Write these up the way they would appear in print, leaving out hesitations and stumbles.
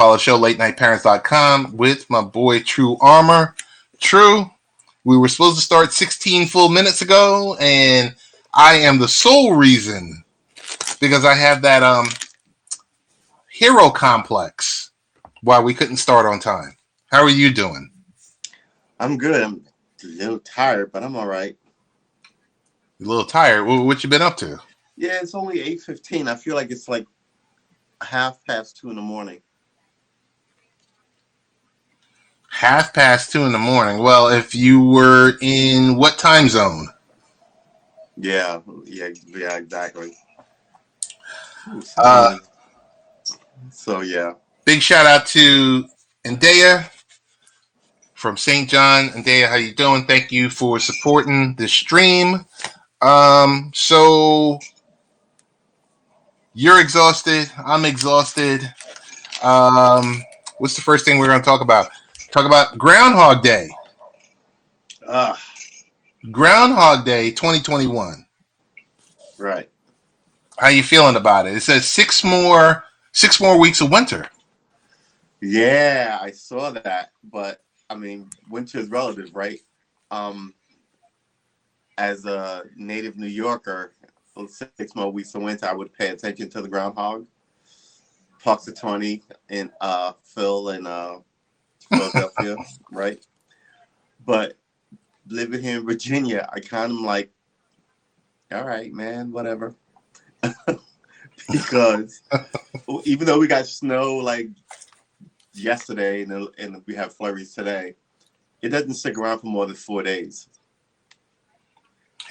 Follow the show, latenightparents.com, with my boy Tru Armor. Tru, we were supposed to start 16 full minutes ago, and I am the sole reason because I have that hero complex why we couldn't start on time. How are you doing? I'm good. I'm a little tired, but I'm all right. You a little tired? What you been up to? Yeah, it's only 8:15. I feel like it's like 2:30 in the morning. 2:30 in the morning. Well, if you were in what time zone? Yeah, exactly. So yeah. Big shout out to Ndea from St. John. Ndea, how you doing? Thank you for supporting the stream. So you're exhausted. I'm exhausted. What's the first thing we're going to talk about? Talk about Groundhog Day. Groundhog Day 2021. Right. How you feeling about it? It says six more weeks of winter. Yeah, I saw that, but I mean, winter is relative, right? As a native New Yorker, for 6 more weeks of winter, I would pay attention to the groundhog. Punxsutawney in Phil and Philadelphia, right? But living here in Virginia, I kind of like, all right, man, whatever. Because even though we got snow like yesterday and we have flurries today, it doesn't stick around for more than 4 days.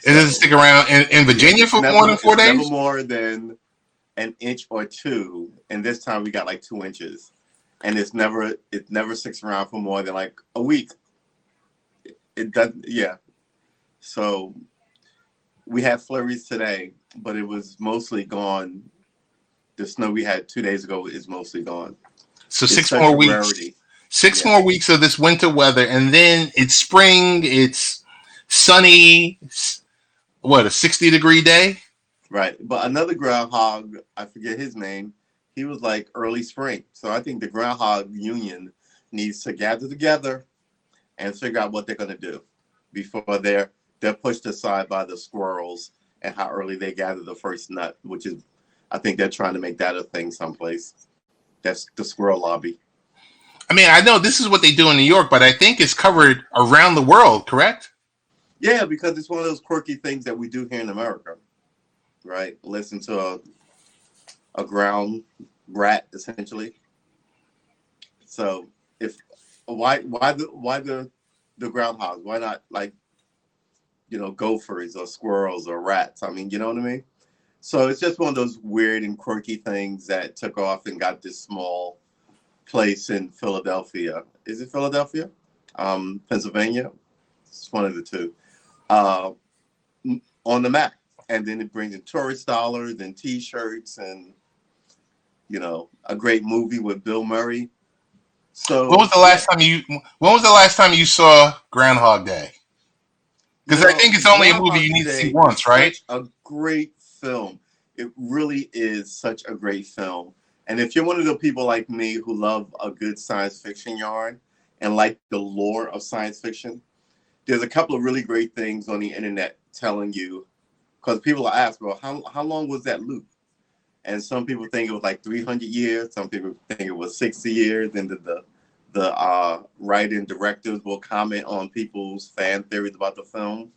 It doesn't stick around in Virginia for more than 4 days? Never more than an inch or two. And this time we got like 2 inches. And it never sticks around for more than like a week. It doesn't, yeah. So we had flurries today, but it was mostly gone. The snow we had 2 days ago is mostly gone. So it's 6 more weeks. Rarity. Six more weeks of this winter weather, and then it's spring. It's sunny. What, a 60-degree day? Right. But another groundhog, I forget his name, he was like early spring. So I think the Groundhog Union needs to gather together and figure out what they're going to do before they're pushed aside by the squirrels and how early they gather the first nut, which is, I think they're trying to make that a thing someplace. That's the squirrel lobby. I mean, I know this is what they do in New York, but I think it's covered around the world, correct? Yeah, because it's one of those quirky things that we do here in America, right? Listen to a ground rat, essentially. So why the groundhogs? Why not like, gophers or squirrels or rats? I mean, you know what I mean? So it's just one of those weird and quirky things that took off and got this small place in Philadelphia. Is it Philadelphia? Pennsylvania? It's one of the two. On the map. And then it brings in tourist dollars and T-shirts and, a great movie with Bill Murray. So when was the last time you saw Groundhog Day? Because I think it's only a movie you need to see once, right? A great film. It really is such a great film. And if you're one of the people like me who love a good science fiction yarn and like the lore of science fiction, there's a couple of really great things on the internet telling you, because people are asking, well, how long was that loop? And some people think it was like 300 years. Some people think it was 60 years. And the writing directors will comment on people's fan theories about the film.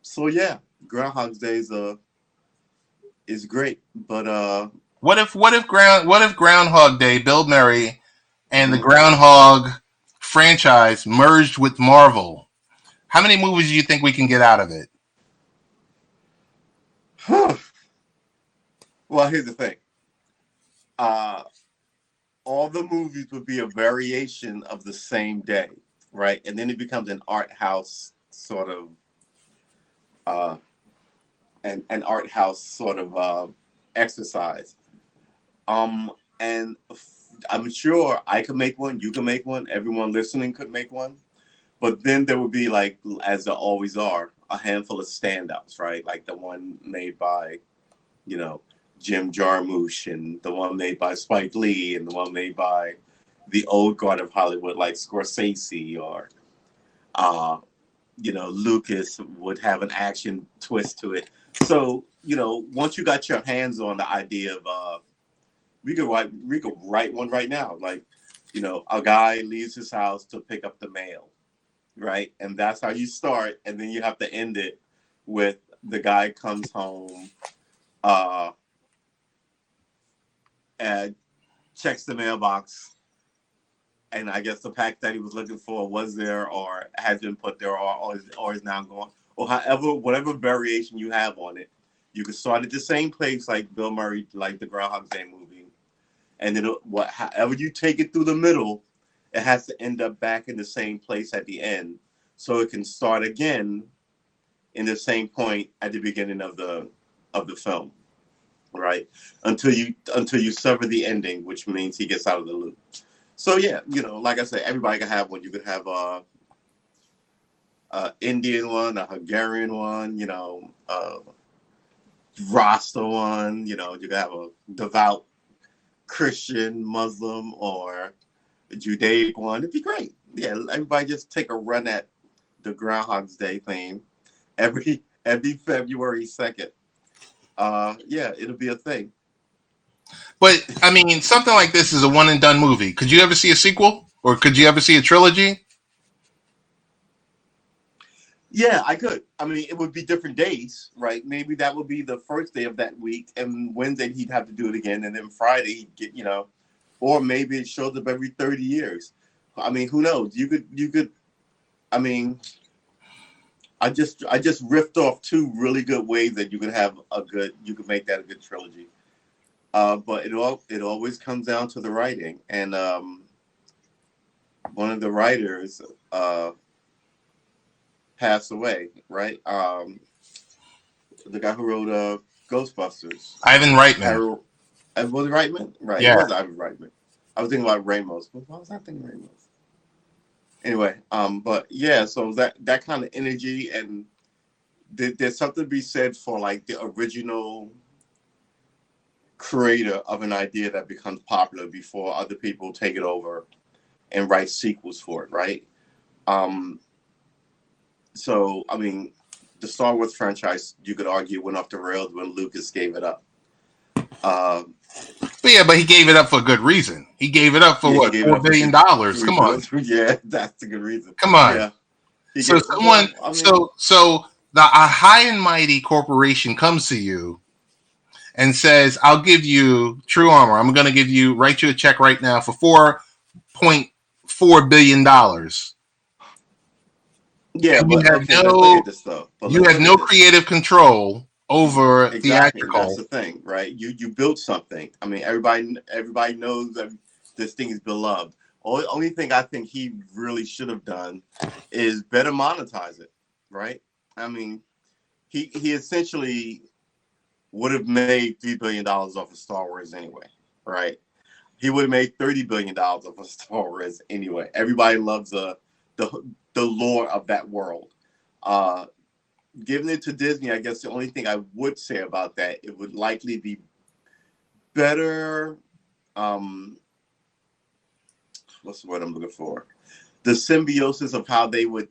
So yeah, Groundhog Day is great. But what if Groundhog Day, Bill Murray, and the Groundhog franchise merged with Marvel? How many movies do you think we can get out of it? Well, here's the thing. All the movies would be a variation of the same day, right? And then it becomes an art house sort of an art house sort of exercise. And I'm sure I could make one, you can make one, everyone listening could make one. But then there would be, like, as there always are, a handful of standouts, right? Like the one made by, Jim Jarmusch, and the one made by Spike Lee, and the one made by the old guard of Hollywood like Scorsese, or Lucas would have an action twist to it. So once you got your hands on the idea of we could write one right now, like a guy leaves his house to pick up the mail, right? And that's how you start, and then you have to end it with the guy comes home, and checks the mailbox, and I guess the pack that he was looking for was there, or has been put there, or is now gone, or whatever variation you have on it. You can start at the same place, like Bill Murray, like the Groundhog Day movie, and then however you take it through the middle, it has to end up back in the same place at the end, so it can start again in the same point at the beginning of the film, right? Until you sever the ending, which means he gets out of the loop. So yeah, like I said, everybody can have one. You could have a Indian one, a Hungarian one, Rasta one. You could have a devout Christian, Muslim, or a Judaic one. It'd be great. Yeah, everybody just take a run at the Groundhog's Day theme every February 2nd. Yeah, it'll be a thing. But I mean, something like this is a one and done movie. Could you ever see a sequel, or could you ever see a trilogy? Yeah, I could. I mean, it would be different days, right? Maybe that would be the first day of that week, and Wednesday he'd have to do it again, and then Friday he'd get, or maybe it shows up every 30 years. I mean, who knows? You could. I mean, I just riffed off two really good ways that you could make that a good trilogy. But it always comes down to the writing, and one of the writers passed away, right? The guy who wrote Ghostbusters. Ivan Reitman. Was it Reitman? Right. Yeah. It was Ivan Reitman. I was thinking about Ramos. Why was I thinking Ramos? Anyway, but yeah, so that kind of energy, and there's something to be said for like the original creator of an idea that becomes popular before other people take it over and write sequels for it, right? So, I mean, the Star Wars franchise, you could argue, went off the rails when Lucas gave it up. But he gave it up for a good reason. He gave it up for what, $4 billion? Come on. Yeah, that's a good reason. Come on. Yeah. So the high and mighty corporation comes to you and says, "I'll give you Tru Armor. I'm going to write you a check right now for $4.4 billion." Yeah, but you have no creative control over theatrical. That's the thing, right? You built something. I mean, everybody knows that this thing is beloved. Only thing I think he really should have done is better monetize it, right? I mean, he essentially would have made $3 billion off of Star Wars anyway, right? He would have made $30 billion off of Star Wars anyway. Everybody loves the lore of that world. Giving it to Disney, I guess the only thing I would say about that, it would likely be better. What's the word I'm looking for? The symbiosis of how they would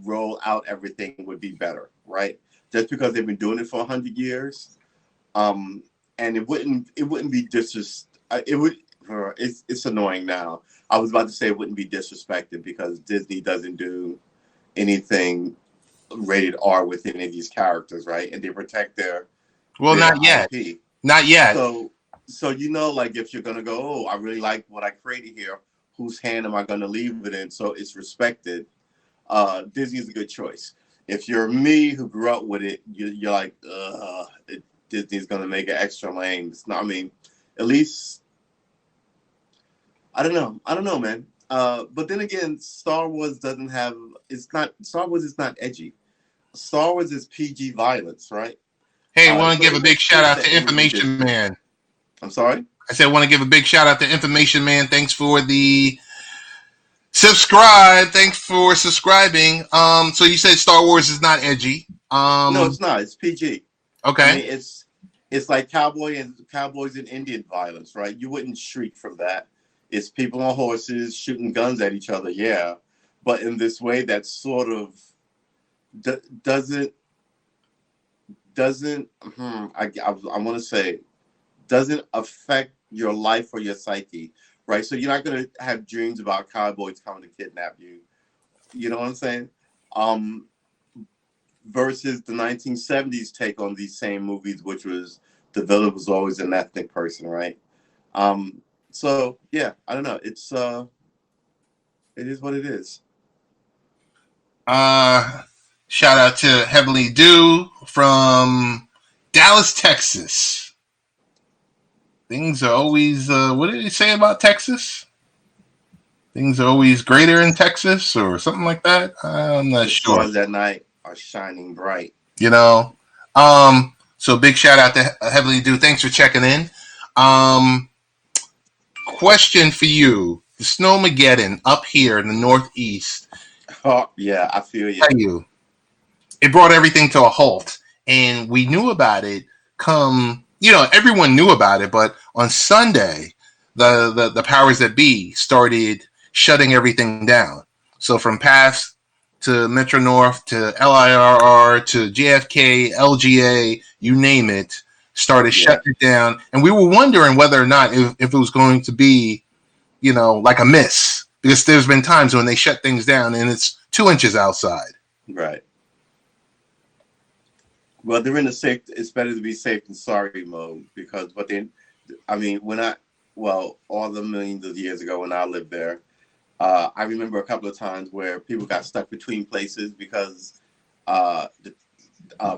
roll out everything would be better, right? Just because they've been doing it for 100 years, and it wouldn't be it's annoying now. I was about to say it wouldn't be disrespected because Disney doesn't do anything rated R with any of these characters, right? And they protect their not yet. IP. Not yet. So like if you're gonna go, I really like what I created here. Whose hand am I gonna leave it in? So it's respected. Disney is a good choice. If you're me who grew up with it, you're like, Disney's gonna make it extra lame. It's not. I mean, at least I don't know, man. But then again, Star Wars is not edgy. Star Wars is PG violence, right? Hey, I want to give a big shout out to Information Man. I'm sorry? I said I want to give a big shout out to Information Man. Thanks for the subscribe. Thanks for subscribing. So you said Star Wars is not edgy. No, it's not. It's PG. Okay. I mean, it's like cowboys and Indian violence, right? You wouldn't shriek from that. It's people on horses shooting guns at each other, yeah, but in this way that sort of doesn't I want to say doesn't affect your life or your psyche, right? So you're not going to have dreams about cowboys coming to kidnap you. You know what I'm saying? Versus the 1970s take on these same movies, which was the villain was always an ethnic person, right? So yeah, I don't know. It is what it is. Shout out to Heavenly Dew from Dallas, Texas. Things are always, what did he say about Texas? Things are always greater in Texas or something like that. I'm not sure. The stars at night are shining bright. You know? So big shout out to Heavenly Dew. Thanks for checking in. Question for you. The Snowmageddon up here in the Northeast. Oh, yeah, I feel you. It brought everything to a halt. And we knew about it everyone knew about it, but on Sunday, the powers that be started shutting everything down. So from PATH to Metro North to LIRR to JFK, LGA, you name it, started shutting it down. And we were wondering whether or not if it was going to be, like a miss. Because there's been times when they shut things down and it's 2 inches outside. Right. Well, they're in it's better to be safe than sorry mode because, all the millions of years ago when I lived there, I remember a couple of times where people got stuck between places because the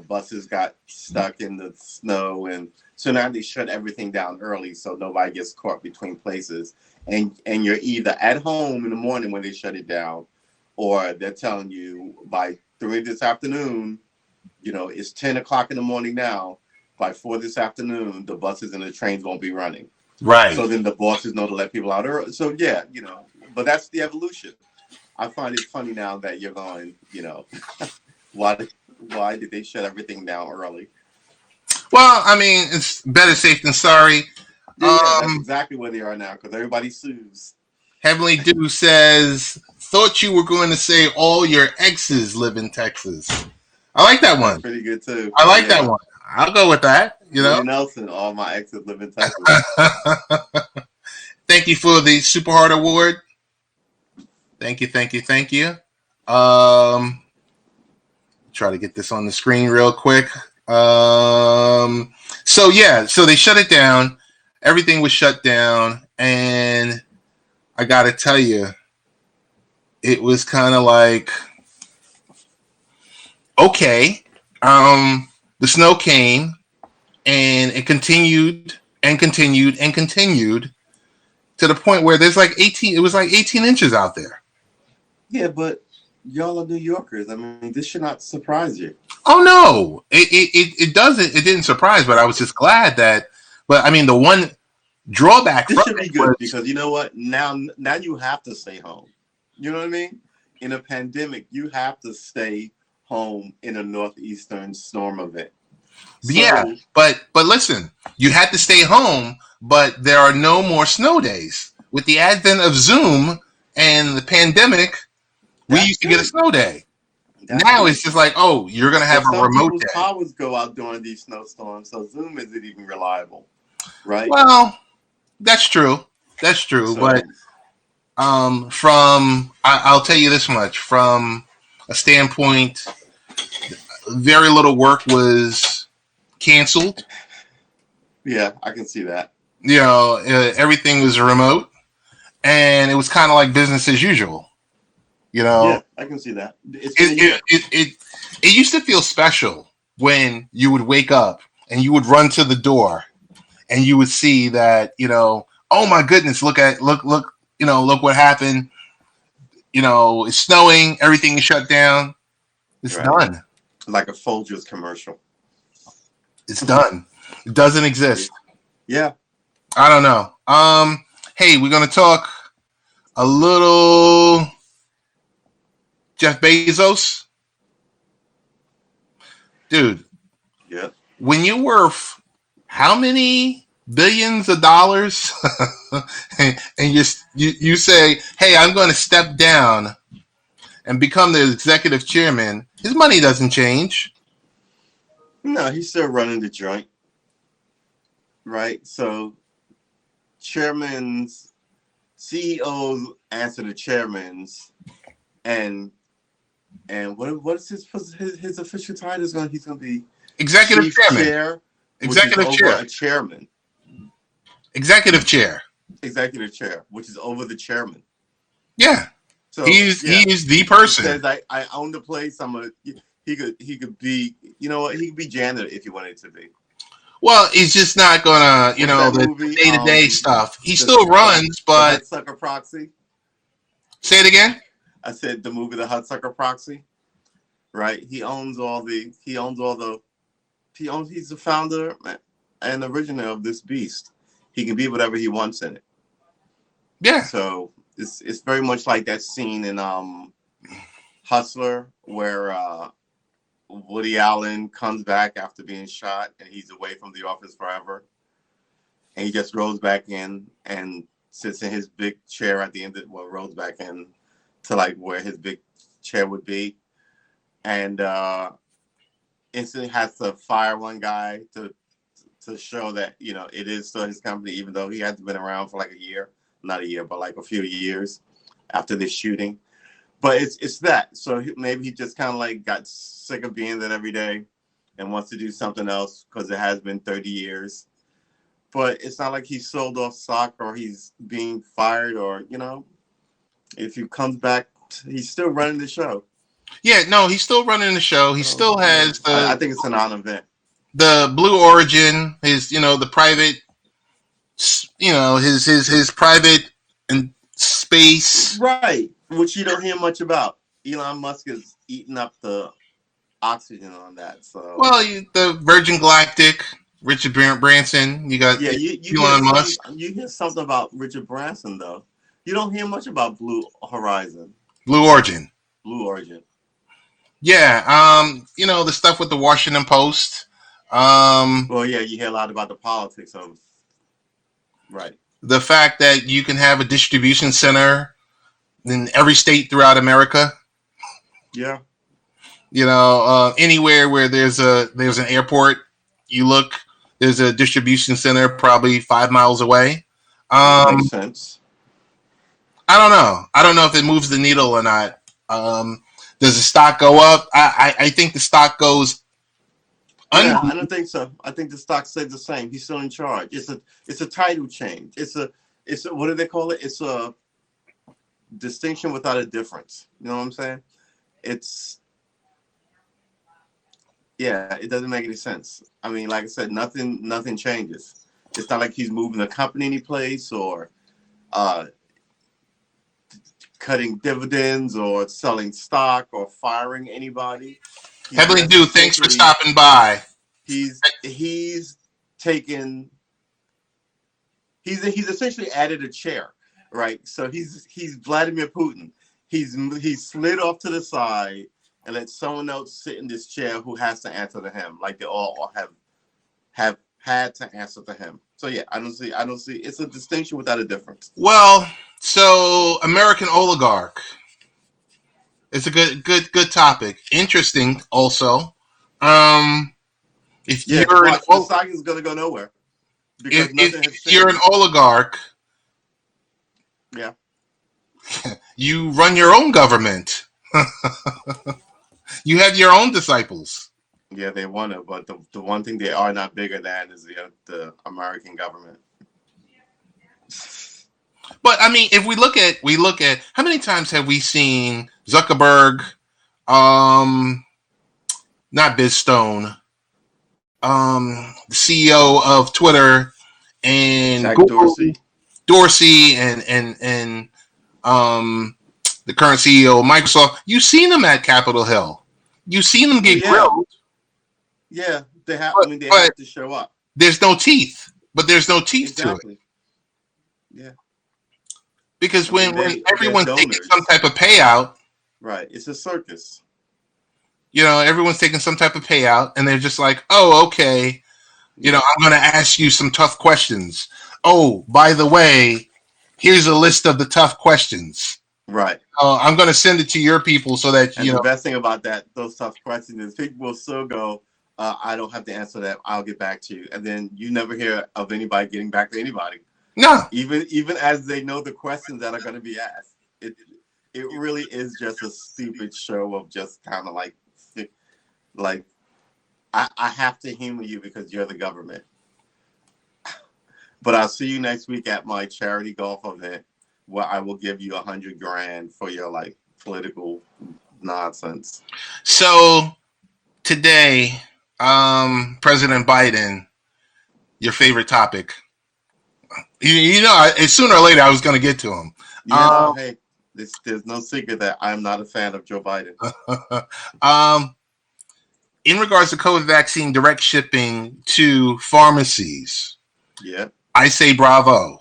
buses got stuck in the snow. And so now they shut everything down early so nobody gets caught between places. And you're either at home in the morning when they shut it down, or they're telling you by 3 this afternoon, it's 10 o'clock in the morning now. By 4 this afternoon, the buses and the trains won't be running. Right. So then the bosses know to let people out early. So yeah, but that's the evolution. I find it funny now that you're going, why did they shut everything down early? Well, it's better safe than sorry. Yeah, that's exactly where they are now because everybody sues. Heavenly Dew says, thought you were going to say all your exes live in Texas. I like that one. That's pretty good too. I like that one. I'll go with that. Nelson, all my exes live in Texas. Thank you for the Super Heart Award. Thank you. Try to get this on the screen real quick. So they shut it down. Everything was shut down, and I got to tell you, it was kind of like, okay, the snow came, and it continued and continued and continued to the point where there's it was 18 inches out there. Yeah, but y'all are New Yorkers. This should not surprise you. Oh no, it doesn't. It didn't surprise, but I was just glad that. But the one drawback this should be good because you know what? Now you have to stay home. You know what I mean? In a pandemic, you have to stay home in a northeastern storm event. But listen, you had to stay home, but there are no more snow days. With the advent of Zoom and the pandemic, we used to get a snow day. Now it's just like, oh, you're going to have a remote day. Powers go out during these snowstorms, so Zoom isn't even reliable, right? Well, that's true. So, but I'll tell you this much, from a standpoint, very little work was canceled. Yeah, I can see that. Everything was remote, and it was kind of like business as usual. Yeah, I can see that. It used to feel special when you would wake up and you would run to the door and you would see that, oh my goodness, look what happened. It's snowing, everything is shut down. It's done. Like a Folgers commercial. It's done. It doesn't exist. Yeah. I don't know. Hey, we're going to talk a little Jeff Bezos. Dude. Yeah. When you're worth how many billions of dollars, and you say, hey, I'm going to step down and become the executive chairman, his money doesn't change. No, he's still running the joint, right? So chairman's CEOs answer to chairman's, and what is his official title? He's going to be Executive chief chairman. chair, Executive which is chair. over a chairman. Executive chair. Executive chair, which is over the chairman. Yeah. So he's the person. He says, I own the place. He could be, you know what, he could be janitor if he wanted to be. Well, he's just not gonna, the day-to-day stuff. He still runs, but the Hudsucker Proxy. Say it again. I said the movie The Hudsucker Proxy. Right? He's the founder and originator of this beast. He can be whatever he wants in it. Yeah. So it's very much like that scene in Hustler where Woody Allen comes back after being shot and he's away from the office forever. And he just rolls back in and sits in his big chair at the end rolls back in to like where his big chair would be. And instantly has to fire one guy to show that, it is still his company, even though he hasn't been around for like a year. Not a year, but like a few years after this shooting. But it's that. So maybe he just kind of like got sick of being there every day and wants to do something else because it has been 30 years. But it's not like he's sold off stock or he's being fired or, if he comes back, he's still running the show. Yeah, no, he's still running the show. He still has I think it's a non-event. The Blue Origin, his, the private, his private and space. Right, which you don't hear much about. Elon Musk is eating up the oxygen on that. So the Virgin Galactic, Richard Branson. You got Elon Musk. You hear something about Richard Branson though. You don't hear much about Blue Origin. Yeah, the stuff with the Washington Post. Well, yeah, you hear a lot about the politics of. Right. The fact that you can have a distribution center in every state throughout America. Yeah. Anywhere where there's an airport, you look, there's a distribution center probably 5 miles away. Makes sense. I don't know. I don't know if it moves the needle or not. Does the stock go up? I think the stock goes. Yeah, I don't think so. I think the stock stays the same. He's still in charge. It's a title change. It's a what do they call it? It's a distinction without a difference. You know what I'm saying? It doesn't make any sense. I mean, like I said, nothing changes. It's not like he's moving the company any place or cutting dividends or selling stock or firing anybody. Heavenly Dew, thanks for stopping by. He's essentially added a chair, right? So he's Vladimir Putin. He's slid off to the side and let someone else sit in this chair who has to answer to him, like they all have had to answer to him. So yeah, I don't see. It's a distinction without a difference. Well, so American oligarch. It's a good topic. Interesting, also. If the stock is going to go nowhere because if you're an oligarch, yeah, you run your own government. You have your own disciples. Yeah, they want to, but the one thing they are not bigger than is the American government. But I mean, if we look at how many times have we seen Zuckerberg, not Bizstone, the CEO of Twitter, and Jack Google, Dorsey, and the current CEO of Microsoft. You've seen them at Capitol Hill. You've seen them get grilled. Yeah, they have. They have to show up. There's no teeth, to it. Yeah. Because when everyone's taking some type of payout, right? It's a circus. Everyone's taking some type of payout, and they're just like, "Oh, okay, You know, I'm going to ask you some tough questions. Oh, by the way, here's a list of the tough questions. Right. I'm going to send it to your people so that, And the best thing about those tough questions is people will still go, I don't have to answer that. I'll get back to you. And then you never hear of anybody getting back to anybody. No. Even as they know the questions that are going to be asked. It really is just a stupid show of just kind of like I have to humor you because you're the government. But I'll see you next week at my charity golf event where I will give you $100,000 for your like political nonsense. So today, President Biden, your favorite topic. You know, sooner or later I was going to get to him. Yeah, hey, there's no secret that I'm not a fan of Joe Biden. In regards to COVID vaccine direct shipping to pharmacies, yeah, I say bravo.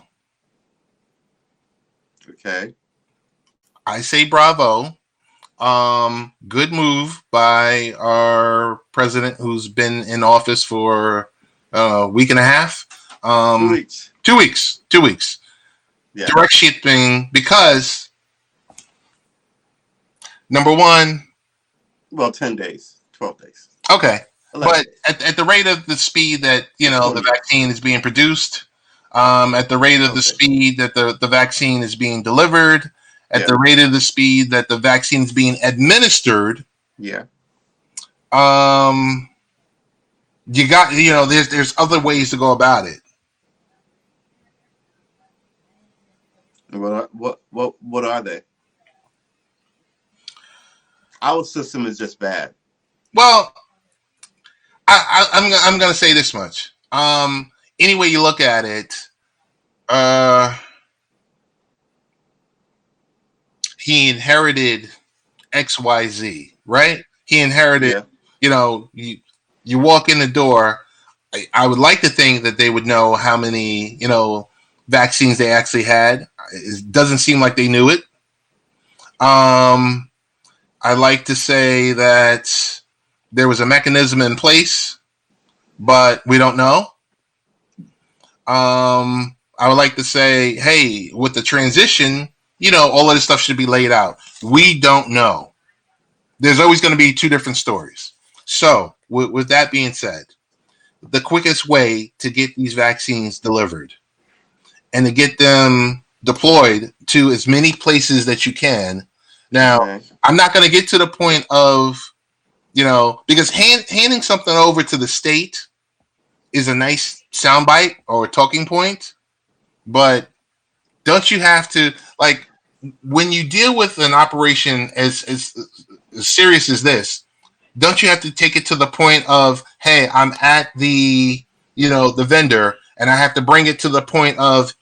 Okay. I say bravo. Good move by our president who's been in office for a week and a half. 2 weeks. 2 weeks. 2 weeks. Yeah. Direct shipping because, number one. Well, 10 days, 12 days. Okay. But at the rate of the speed that, you know, the vaccine is being produced, at the rate of the speed that the vaccine is being delivered, at the rate of the speed that the vaccine is being administered, you got, you know, there's other ways to go about it. What are they? Our system is just bad. Well, I'm gonna say this much. Any way you look at it, he inherited XYZ, right? He inherited, you know, you walk in the door. I would like to think that they would know how many, you know, vaccines they actually had. It doesn't seem like they knew it. I like to say that there was a mechanism in place, but we don't know. I would like to say, hey, with the transition, you know, all of this stuff should be laid out. We don't know. There's always going to be two different stories. So, with that being said, the quickest way to get these vaccines delivered and to get them deployed to as many places that you can. Now, I'm not going to get to the point of, you know, because handing something over to the state is a nice soundbite or a talking point, but don't you have to, like, when you deal with an operation as serious as this, don't you have to take it to the point of, hey, I'm at the, you know, the vendor, and I have to bring it to the point of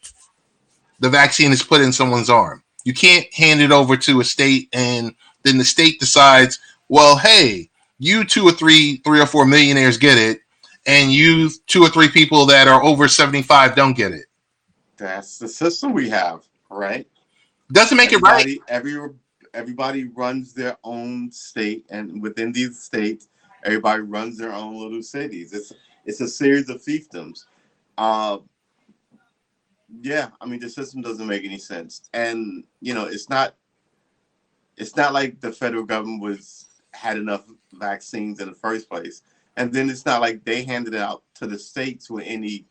the vaccine is put in someone's arm. You can't hand it over to a state and then the state decides, well, hey, you 2 or 3 or 4 millionaires get it, and you 2 or 3 people that are over 75 don't get it. That's the system we have, right? Doesn't make it right. Everybody runs their own state, and within these states, everybody runs their own little cities. It's a series of fiefdoms. Yeah, I mean, the system doesn't make any sense, and you know, it's not like the federal government had enough vaccines in the first place, and then it's not like they handed it out to the states with any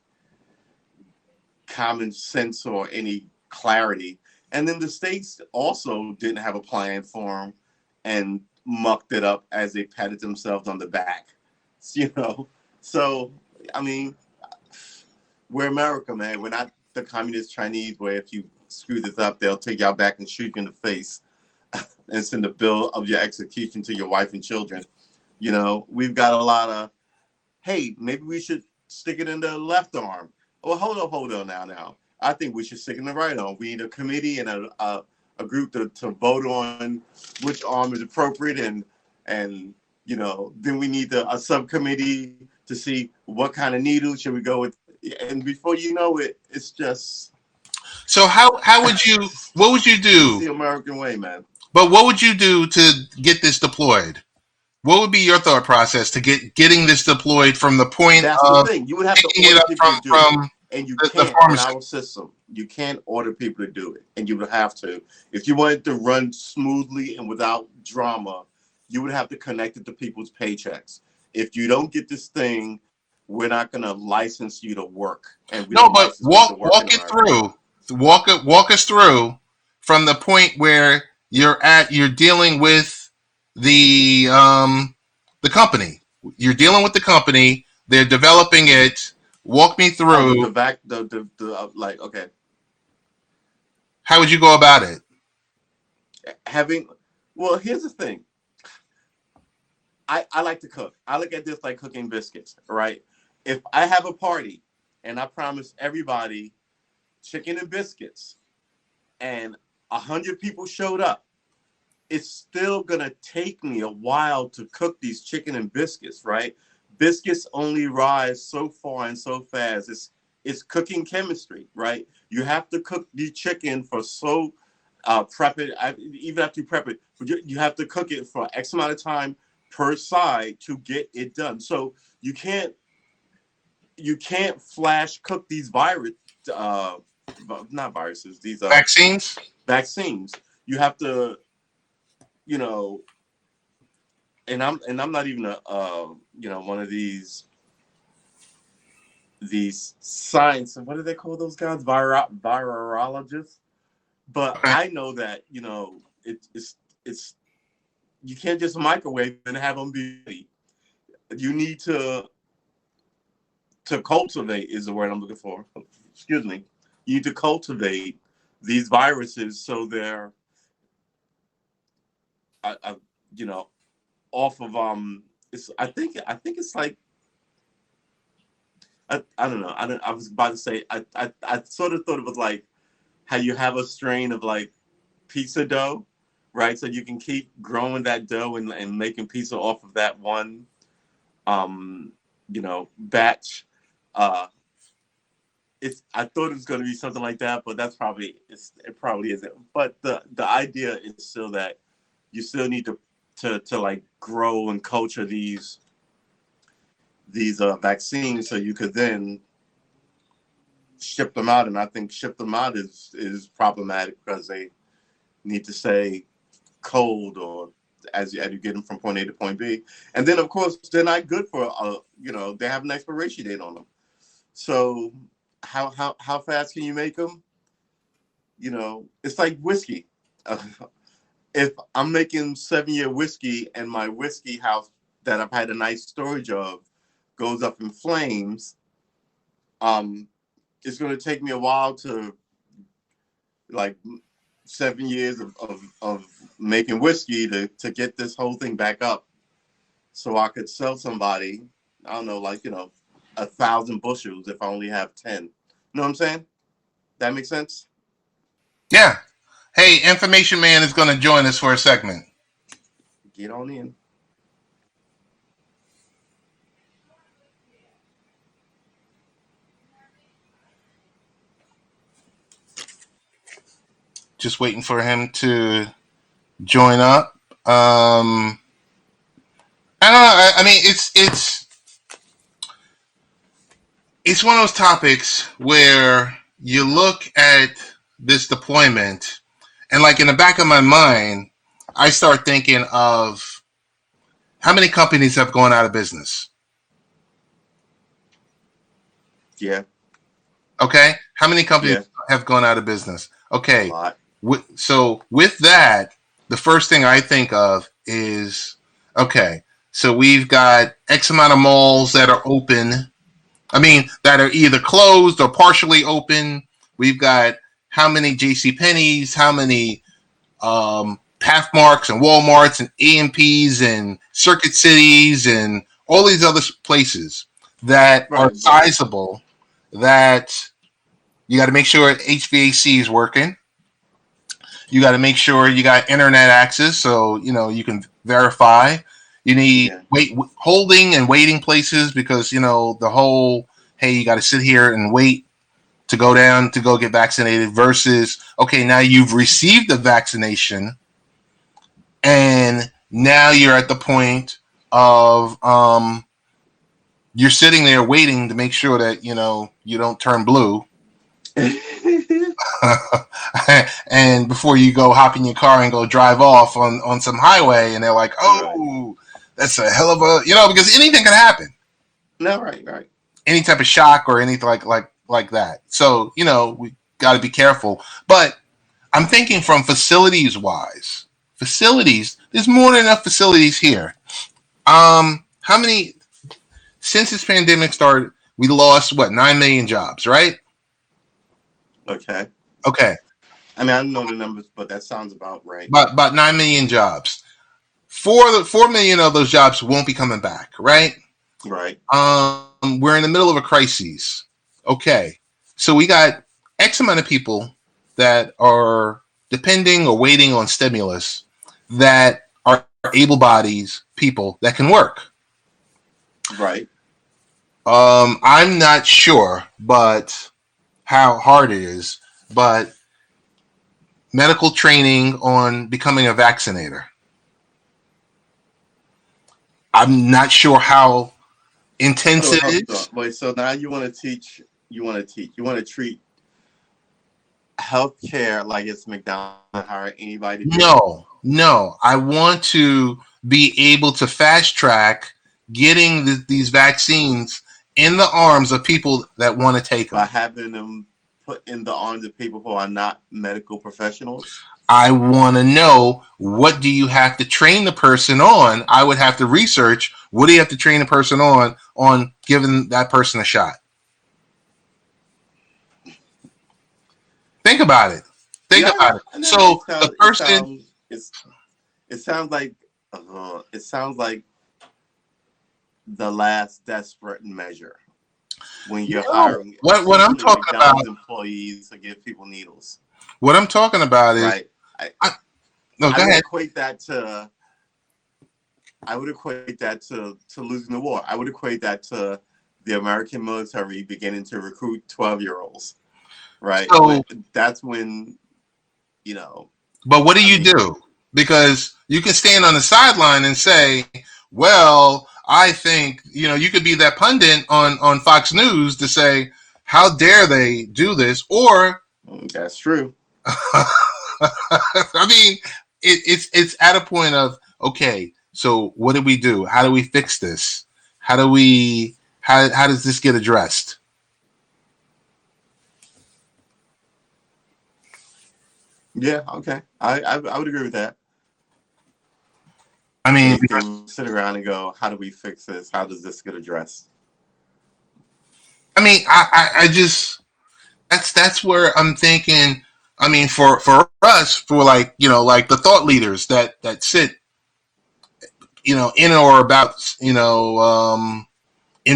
common sense or any clarity, and then the states also didn't have a plan for them and mucked it up as they patted themselves on the back, you know. So I mean, we're America, man. We're not the communist Chinese where if you screw this up, they'll take y'all back and shoot you in the face and send a bill of your execution to your wife and children. You know, we've got a lot of, hey, maybe we should stick it in the left arm. Well, hold on now. I think we should stick it in the right arm. We need a committee and a group to vote on which arm is appropriate, and you know, then we need a subcommittee to see what kind of needle should we go with. And before you know it, it's just. So how would you? What would you do? It's the American way, man. But what would you do to get this deployed? what would be your thought process to getting this deployed from the point That's of the thing. You would have to picking it order up people to do from it. And you the can't in pharmacy? our system. You can't order people to do it. And you would have to. If you want it to run smoothly and without drama, you would have to connect it to people's paychecks. If you don't get this thing, we're not going to license you to work. And we No, don't but license people to work in it America. through. Walk us through from the point where you're dealing with the company. You're dealing with the company. They're developing it. Walk me through. Like, okay. How would you go about it? Well, here's the thing. I like to cook. I look at this like cooking biscuits, right? If I have a party and I promise everybody chicken and biscuits and 100 people showed up, it's still going to take me a while to cook these chicken and biscuits, right? Biscuits only rise so far and so fast. It's cooking chemistry, right? You have to cook the chicken for prep it. Even after you prep it, you have to cook it for X amount of time per side to get it done. So you can't flash cook these not viruses, these vaccines. You have to, and I'm not even one of these science, what do they call those guys? Virologists. But I know that, it's you can't just microwave and have them be ready. You need to cultivate is the word I'm looking for. Excuse me. You need to cultivate these viruses so they're, off of I think it's like I don't know. I was about to say I sort of thought it was like how you have a strain of like pizza dough, right? So you can keep growing that dough and making pizza off of that one, batch. I thought it was going to be something like that, but it probably isn't. But the idea is still that you still need to like grow and culture these vaccines so you could then ship them out. And I think ship them out is problematic because they need to stay cold or as you get them from point A to point B. And then of course they're not good for they have an expiration date on them. So how fast can you make them? It's like whiskey. If I'm making 7-year whiskey and my whiskey house that I've had a nice storage of goes up in flames, it's going to take me a while to, like, 7 years of making whiskey to get this whole thing back up so I could sell somebody, I don't know, 1,000 bushels if I only have 10. You know what I'm saying? That makes sense? Yeah. Hey, Information Man is going to join us for a segment. Get on in. Just waiting for him to join up. I don't know. I mean, it's one of those topics where you look at this deployment and like in the back of my mind, I start thinking of how many companies have gone out of business. Yeah. Okay. How many companies have gone out of business? Okay. A lot. So with that, the first thing I think of is, okay, so we've got X amount of malls that are open. I mean, that are either closed or partially open. We've got how many JCPenney's, how many Pathmarks and Walmarts and A&Ps and Circuit Cities and all these other places that are sizable that you got to make sure HVAC is working. You got to make sure you got internet access so, you can verify. You need holding and waiting places because, the whole, hey, you got to sit here and wait to go down to go get vaccinated versus, okay, now you've received the vaccination and now you're at the point of you're sitting there waiting to make sure that you don't turn blue. And before you go hop in your car and go drive off on some highway, and they're like, oh, that's a hell of a, because anything can happen. No, right. Any type of shock or anything like that. So, we got to be careful. But I'm thinking from facilities wise, there's more than enough facilities here. How many, since this pandemic started, we lost 9 million jobs, right? Okay. I mean, I don't know the numbers, but that sounds about right. About 9 million jobs. 4 million of those jobs won't be coming back, right? Right. We're in the middle of a crisis. Okay. So we got X amount of people that are depending or waiting on stimulus that are able-bodied people that can work. Right. I'm not sure, but how hard it is, but medical training on becoming a vaccinator. I'm not sure how intense it is. Wait, so now you want to treat healthcare like it's McDonald's, hire anybody? No. I want to be able to fast track getting these vaccines in the arms of people that want to take them. By having them put in the arms of people who are not medical professionals? I want to know, what do you have to train the person on? I would have to research, what do you have to train a person on giving that person a shot? Think about it. So the person... It sounds like the last desperate measure when you're hiring. What I'm talking about, employees to give people needles. What I'm talking about is right. I would equate that to losing the war. I would equate that to the American military beginning to recruit 12-year-olds. Right. So that's when, But what do you do? Because you can stand on the sideline and say, well, I think, you could be that pundit on Fox News to say, how dare they do this? Or that's true. I mean, it's at a point of, okay, so what do we do? How do we fix this? How does this get addressed? Yeah, okay. I would agree with that. I mean, you can sit around and go, how do we fix this? How does this get addressed? I mean, I just, that's where I'm thinking. I mean, for us, for like the thought leaders that sit, in or about, in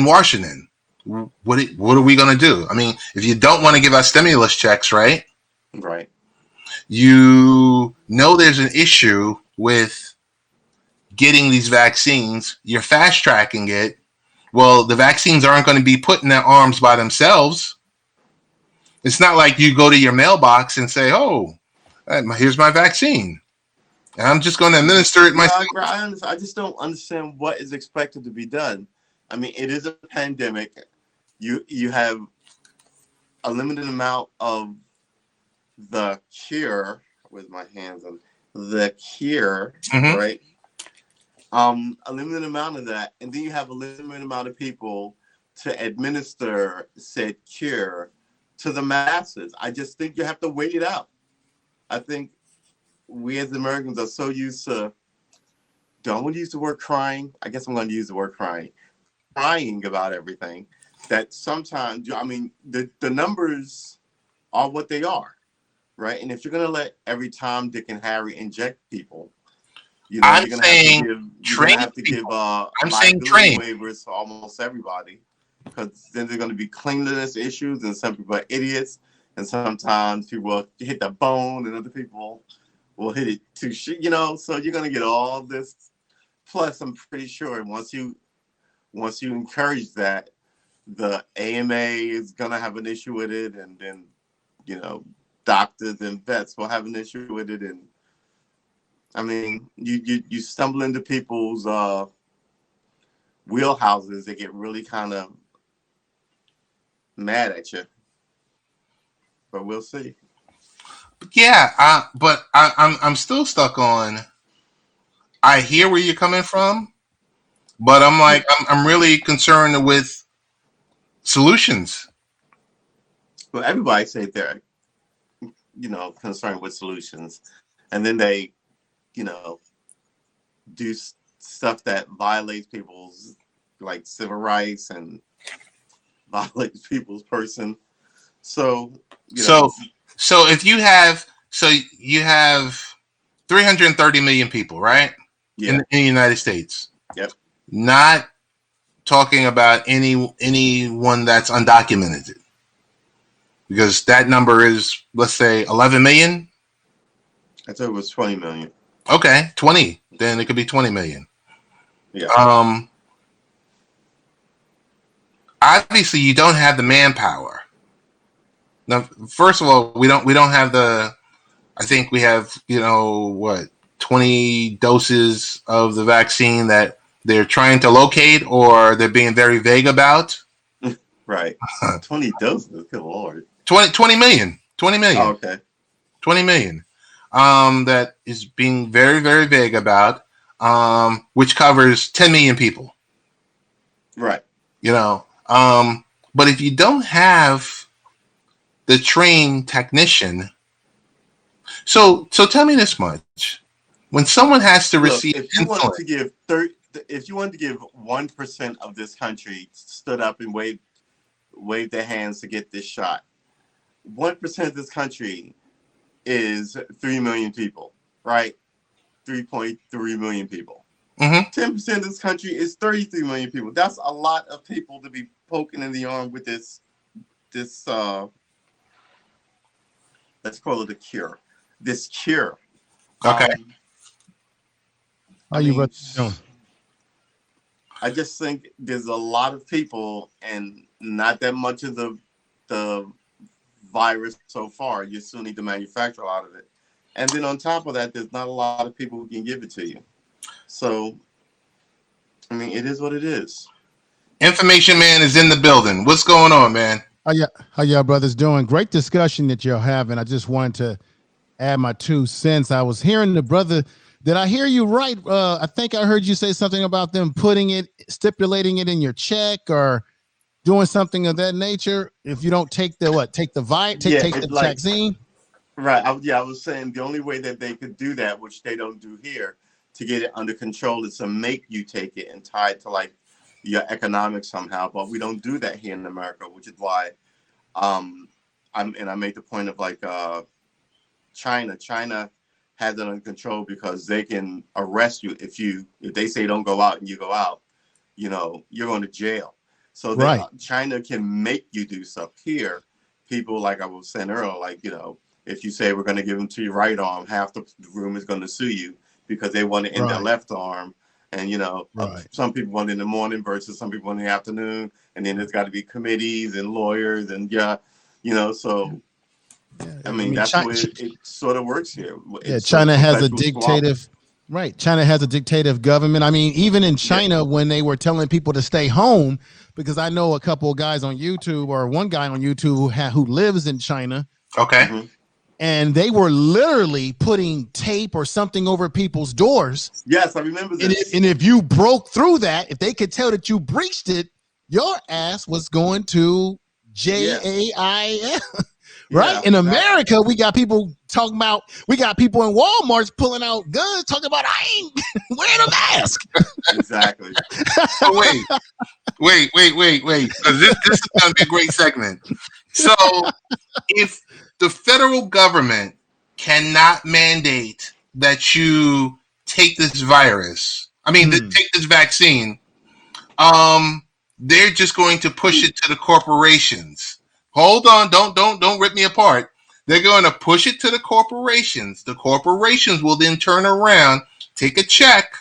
Washington, what are we going to do? I mean, if you don't want to give us stimulus checks, right? Right. There's an issue with getting these vaccines. You're fast tracking it. Well, the vaccines aren't going to be put in their arms by themselves. It's not like you go to your mailbox and say, oh, here's my vaccine, and I'm just going to administer it myself. I just don't understand what is expected to be done. I mean, it is a pandemic. You have a limited amount of the cure. With my hands on the cure, right? A limited amount of that, and then you have a limited amount of people to administer said cure to the masses. I just think you have to wait it out. I think we as Americans are so used to, don't want to use the word crying. I guess I'm going to use the word crying about everything, that sometimes, I mean, the numbers are what they are, right? And if you're going to let every Tom, Dick, and Harry inject people, you're going to have to give liability waivers for almost everybody, because then there's going to be cleanliness issues, and some people are idiots, and sometimes people will hit the bone, and other people will hit it too shit, so you're going to get all this. Plus, I'm pretty sure once you encourage that, the AMA is going to have an issue with it, and then, doctors and vets will have an issue with it. And I mean, you stumble into people's wheelhouses, they get really kind of mad at you. But we'll see. Yeah, but I'm still stuck on. I hear where you're coming from, but I'm like I'm really concerned with solutions. Well, everybody say they're concerned with solutions, and then they do stuff that violates people's like civil rights and violates people's person. So so if you have 330 million people, right? Yeah. In the United States. Yep. Not talking about anyone that's undocumented, because that number is, let's say, 11 million. I thought it was 20 million. Okay, 20. Then it could be 20 million. Yeah. Obviously, you don't have the manpower. Now, first of all, we don't have the. I think we have 20 doses of the vaccine that they're trying to locate, or they're being very vague about. Right. 20 doses. Good Lord. 20 million. 20 million. Oh, okay. 20 million. That is being very, very vague about, which covers 10 million people. Right. But if you don't have the trained technician, so tell me this much: when someone has to receive if you insulin, wanted to give 1% of this country stood up and waved their hands to get this shot, 1% of this country is 3 million people, right? 3.3 million people. 10% of this country is 33 million people. That's a lot of people to be poking in the arm with this let's call it a cure. This cure. Okay. How you doing? I just think there's a lot of people and not that much of the virus so far. You still need to manufacture a lot of it. And then on top of that, there's not a lot of people who can give it to you. So, I mean, it is what it is. Information Man is in the building. What's going on, man? How y'all brothers doing? Great discussion that you're having. I just wanted to add my 2 cents. I was hearing the brother. Did I hear you right? I think I heard you say something about them stipulating it in your check or doing something of that nature. If you don't take the vaccine. Right. I was saying the only way that they could do that, which they don't do here, to get it under control is to make you take it and tie it to like your economics somehow. But we don't do that here in America, which is why I made the point of like China. China has it under control because they can arrest you if they say don't go out and you go out, you're going to jail. So right. China can make you do stuff. Here, people, like I was saying earlier, like, if you say we're going to give them to your right arm, half the room is going to sue you because they want it in their left arm. And, some people want it in the morning versus some people in the afternoon. And then there's got to be committees and lawyers and, so... Yeah, I mean that's China, where it sort of works here. China has a dictative, right? China has a dictative government. I mean, even in China, when they were telling people to stay home, because I know a couple of guys on YouTube, or one guy on YouTube who lives in China. Okay. Mm-hmm. And they were literally putting tape or something over people's doors. Yes, I remember this. And if you broke through that, if they could tell that you breached it, your ass was going to jail. Right. In America, we got people talking about, we got people in Walmart's pulling out guns, talking about, I ain't wearing a mask. Exactly. Wait. This is going to be a great segment. So if the federal government cannot mandate that you take this virus, take this vaccine, they're just going to push it to the corporations. Hold on, don't rip me apart. They're going to push it to the corporations. The corporations will then turn around, take a check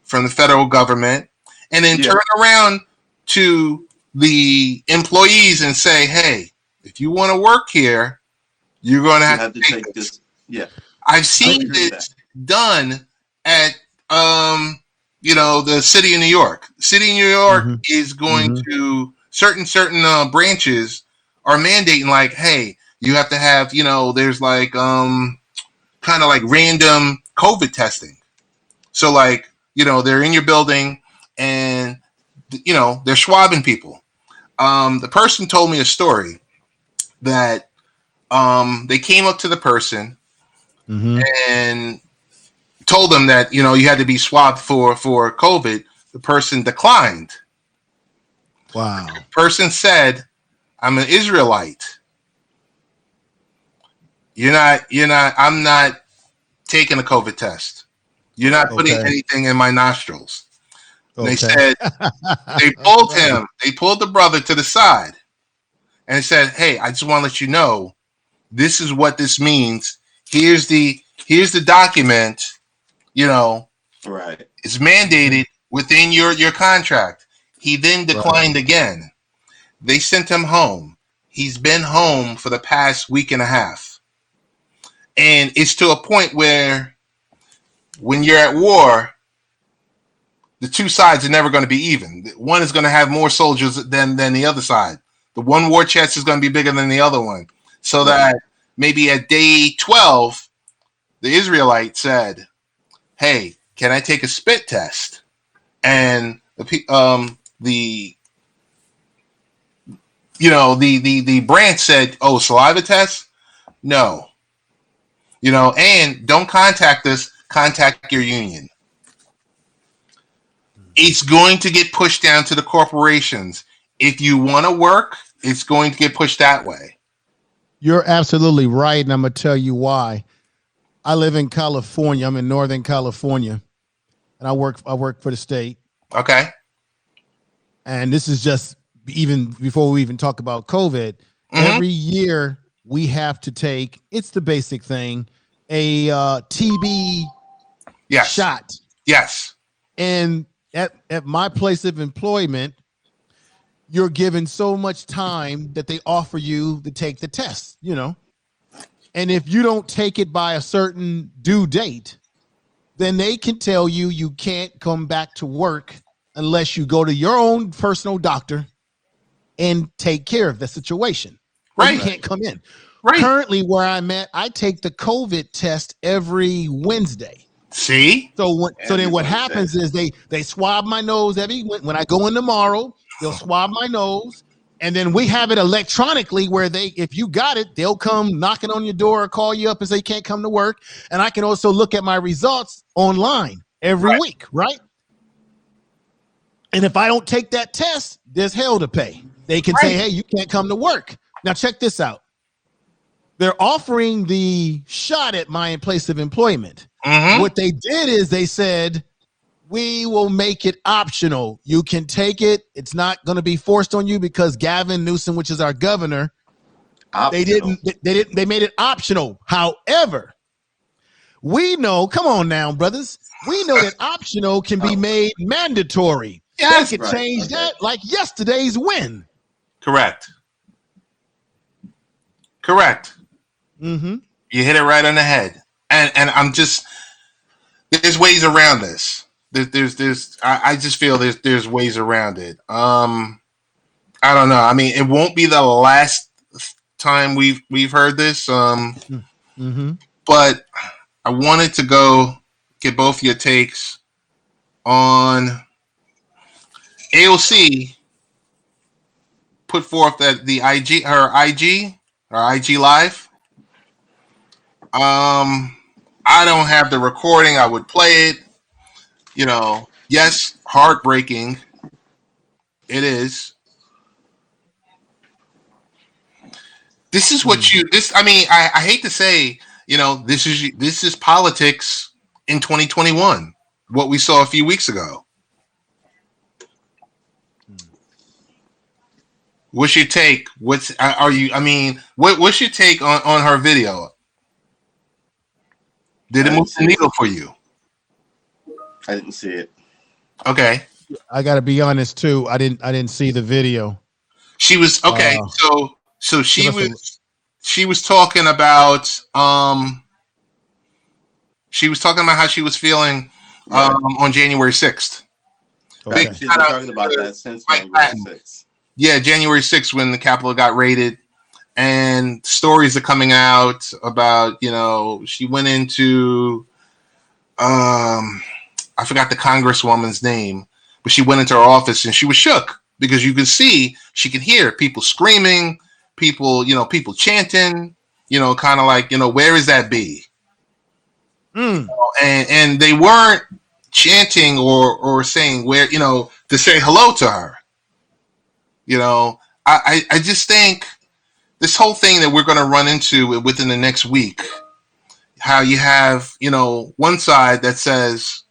from the federal government, and then turn around to the employees and say, hey, if you want to work here, you're going to have to take this. Yeah. I've seen this done at the city of New York. City of New York Mhm. is going to certain branches are mandating like, hey, you have to have, there's like kind of like random COVID testing. So like, they're in your building and they're swabbing people. The person told me a story that they came up to the person and told them that you had to be swabbed for COVID. The person declined. Wow. The person said, "I'm an Israelite. I'm not taking a COVID test. You're not putting anything in my nostrils." And they said they pulled him. They pulled the brother to the side and said, "Hey, I just want to let you know, this is what this means. Here's the document. Right. It's mandated within your contract." He then declined again. They sent him home. He's been home for the past week and a half. And it's to a point where when you're at war, the two sides are never going to be even. One is going to have more soldiers than the other side. The one war chest is going to be bigger than the other one. So that maybe at day 12, the Israelite said, "Hey, can I take a spit test?" And the branch said, "Oh, saliva test? No. And don't contact us. Contact your union." It's going to get pushed down to the corporations. If you want to work, it's going to get pushed that way. You're absolutely right, and I'm gonna tell you why. I live in California. I'm in Northern California, and I work for the state. Okay. And this is just even before we even talk about COVID. Every year we have to take, it's the basic thing, a TB shot. Yes. And at my place of employment, you're given so much time that they offer you to take the test, and if you don't take it by a certain due date, then they can tell you can't come back to work unless you go to your own personal doctor and take care of the situation. Right. You can't come in. Right. Currently where I'm at, I take the COVID test every Wednesday. See? So then what happens is they swab my nose when I go in tomorrow, they'll swab my nose, and then we have it electronically where if you got it, they'll come knocking on your door or call you up and say you can't come to work. And I can also look at my results online every week, right? And if I don't take that test, there's hell to pay. They can say, "Hey, you can't come to work." Now check this out. They're offering the shot at my place of employment. What they did is they said, "We will make it optional. You can take it. It's not going to be forced on you," because Gavin Newsom, which is our governor, they made it optional. However, we know, come on now, brothers, we know that optional can be made mandatory. Yes, they could change that like yesterday's win. Correct. You hit it right on the head. And I'm just, there's ways around this. I just feel there's ways around it. I don't know. I mean, it won't be the last time we've heard this. But I wanted to get both your takes on AOC put forth that her IG live. I don't have the recording. I would play it. Yes, heartbreaking. It is. This is what I hate to say, this is politics in 2021. What we saw a few weeks ago. What's your take? What's your take on her video? Did it move the needle for you? I didn't see it. Okay. I got to be honest too. I didn't see the video. She was okay. So she was talking about how she was feeling Right. on January 6th. Okay. She's been talking about that since January 6th. Yeah, January 6th when the Capitol got raided, and stories are coming out about, you know, she went into, I forgot the congresswoman's name, but she went into her office and she was shook because you could see, she could hear people screaming, people, you know, people chanting, you know, kind of like, you know, where is that bee? And they weren't chanting or saying where, you know, to say hello to her. You know, I just think this whole thing that we're going to run into within the next week, how you have, you know, one side that says,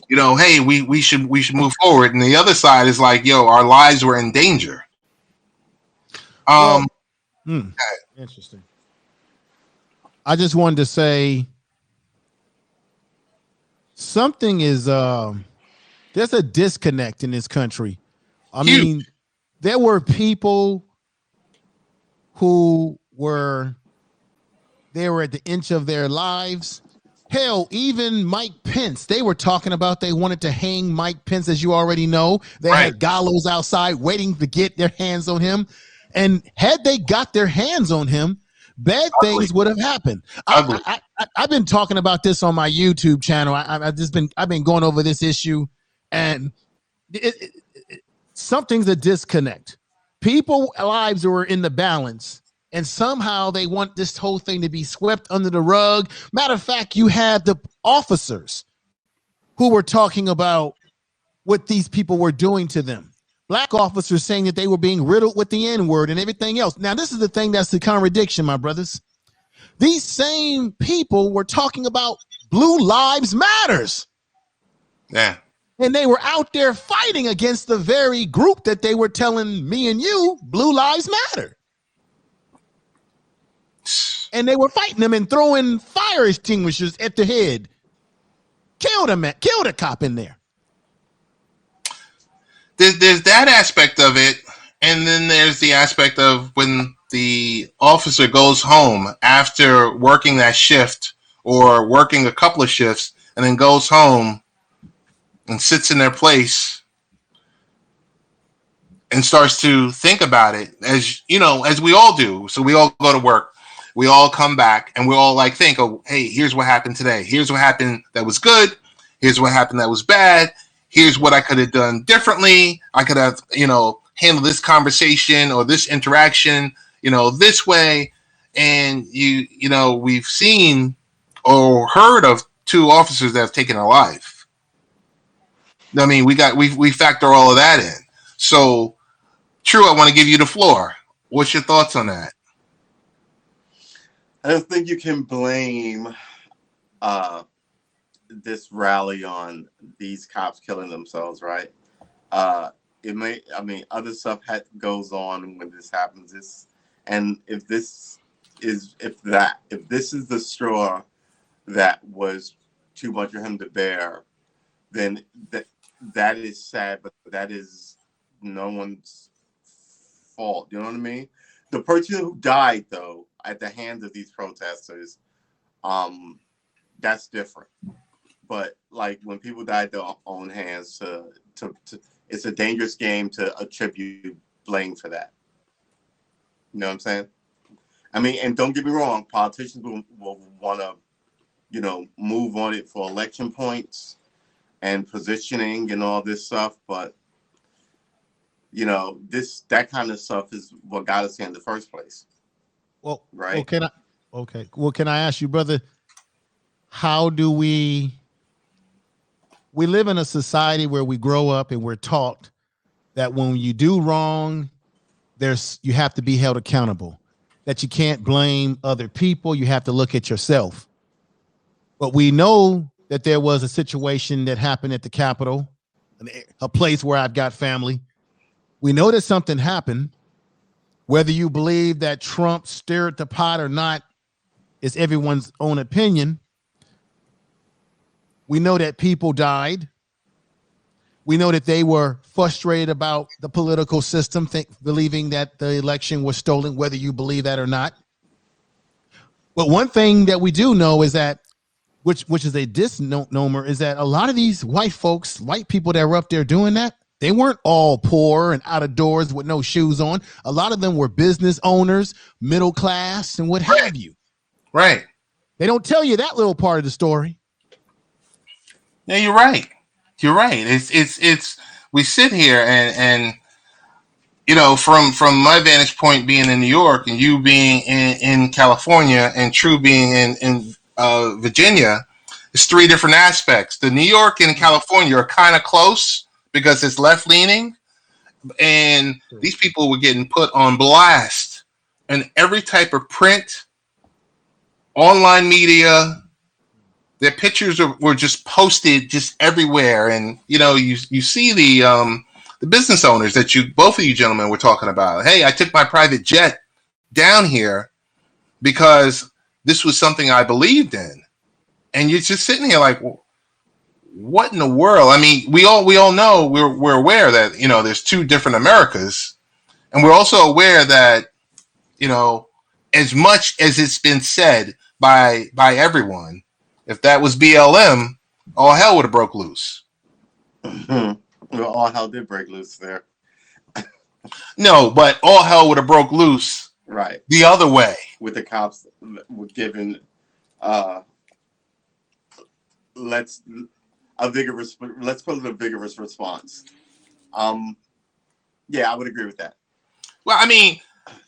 you know, hey, we should move forward, and the other side is like, yo, our lives were in danger. Interesting. I just wanted to say something is there's a disconnect in this country. I mean, there were people who were at the inch of their lives. Hell, even Mike Pence, they were talking about they wanted to hang Mike Pence, as you already know. They had gallows outside waiting to get their hands on him. And had they got their hands on him, bad things would have happened. I've been talking about this on my YouTube channel. I've been going over this issue, and something's a disconnect. People's lives were in the balance, and somehow they want this whole thing to be swept under the rug. Matter of fact, you had the officers who were talking about what these people were doing to them. Black officers saying that they were being riddled with the N-word and everything else. Now, this is the thing that's the contradiction, my brothers. These same people were talking about Blue Lives Matters. Yeah. And they were out there fighting against the very group that they were telling me and you, Blue Lives Matter. And they were fighting them and throwing fire extinguishers at the head. Killed a cop in there. There's that aspect of it, and then there's the aspect of when the officer goes home after working that shift or working a couple of shifts, and then goes home and sits in their place and starts to think about it, as you know, as we all do. So we all go to work, we all come back, and we all like think, oh, hey, here's what happened today. Here's what happened that was good. Here's what happened that was bad. Here's what I could have done differently. I could have, you know, handled this conversation or this interaction, you know, this way. And you know, we've seen or heard of 2 officers that have taken a life. I mean, we factor all of that in. So, Tru, I want to give you the floor. What's your thoughts on that? I don't think you can blame this rally on these cops killing themselves, right? It may, I mean, other stuff goes on when this happens. If this is the straw that was too much for him to bear, then that is sad, but that is no one's fault. You know what I mean? The person who died, though, at the hands of these protesters, that's different. But like when people die at their own hands, it's a dangerous game to attribute blame for that. You know what I'm saying? I mean, and don't get me wrong, politicians will want to, you know, move on it for election points and positioning and all this stuff. But, you know, that kind of stuff is what got us here in the first place. Well, right. Well, can I ask you, brother, how do we live in a society where we grow up and we're taught that when you do wrong, you have to be held accountable, that you can't blame other people. You have to look at yourself. But we know that there was a situation that happened at the Capitol, a place where I've got family. We know that something happened. Whether you believe that Trump stirred the pot or not is everyone's own opinion. We know that people died. We know that they were frustrated about the political system, believing that the election was stolen, whether you believe that or not. But one thing that we do know is that which is a misnomer, is that a lot of these white folks, white people that were up there doing that, they weren't all poor and out of doors with no shoes on. A lot of them were business owners, middle class, and what have you. Right. They don't tell you that little part of the story. Yeah, you're right. You're right. It's we sit here and you know, from my vantage point being in New York and you being in California and Tru being in Virginia, it's three different aspects. The New York and California are kind of close because it's left leaning, and these people were getting put on blast in every type of print, online media. Their pictures were just posted just everywhere, and you know, you see the business owners that both of you gentlemen were talking about. Hey, I took my private jet down here because this was something I believed in, and you're just sitting here like, well, what in the world? I mean, we all know we're aware that, you know, there's two different Americas, and we're also aware that, you know, as much as it's been said by everyone, if that was BLM, all hell would have broke loose. Well, all hell did break loose there. No, but all hell would have broke loose Right. the other way. With the cops were given let's call it a vigorous response. Yeah, I would agree with that. Well, I mean,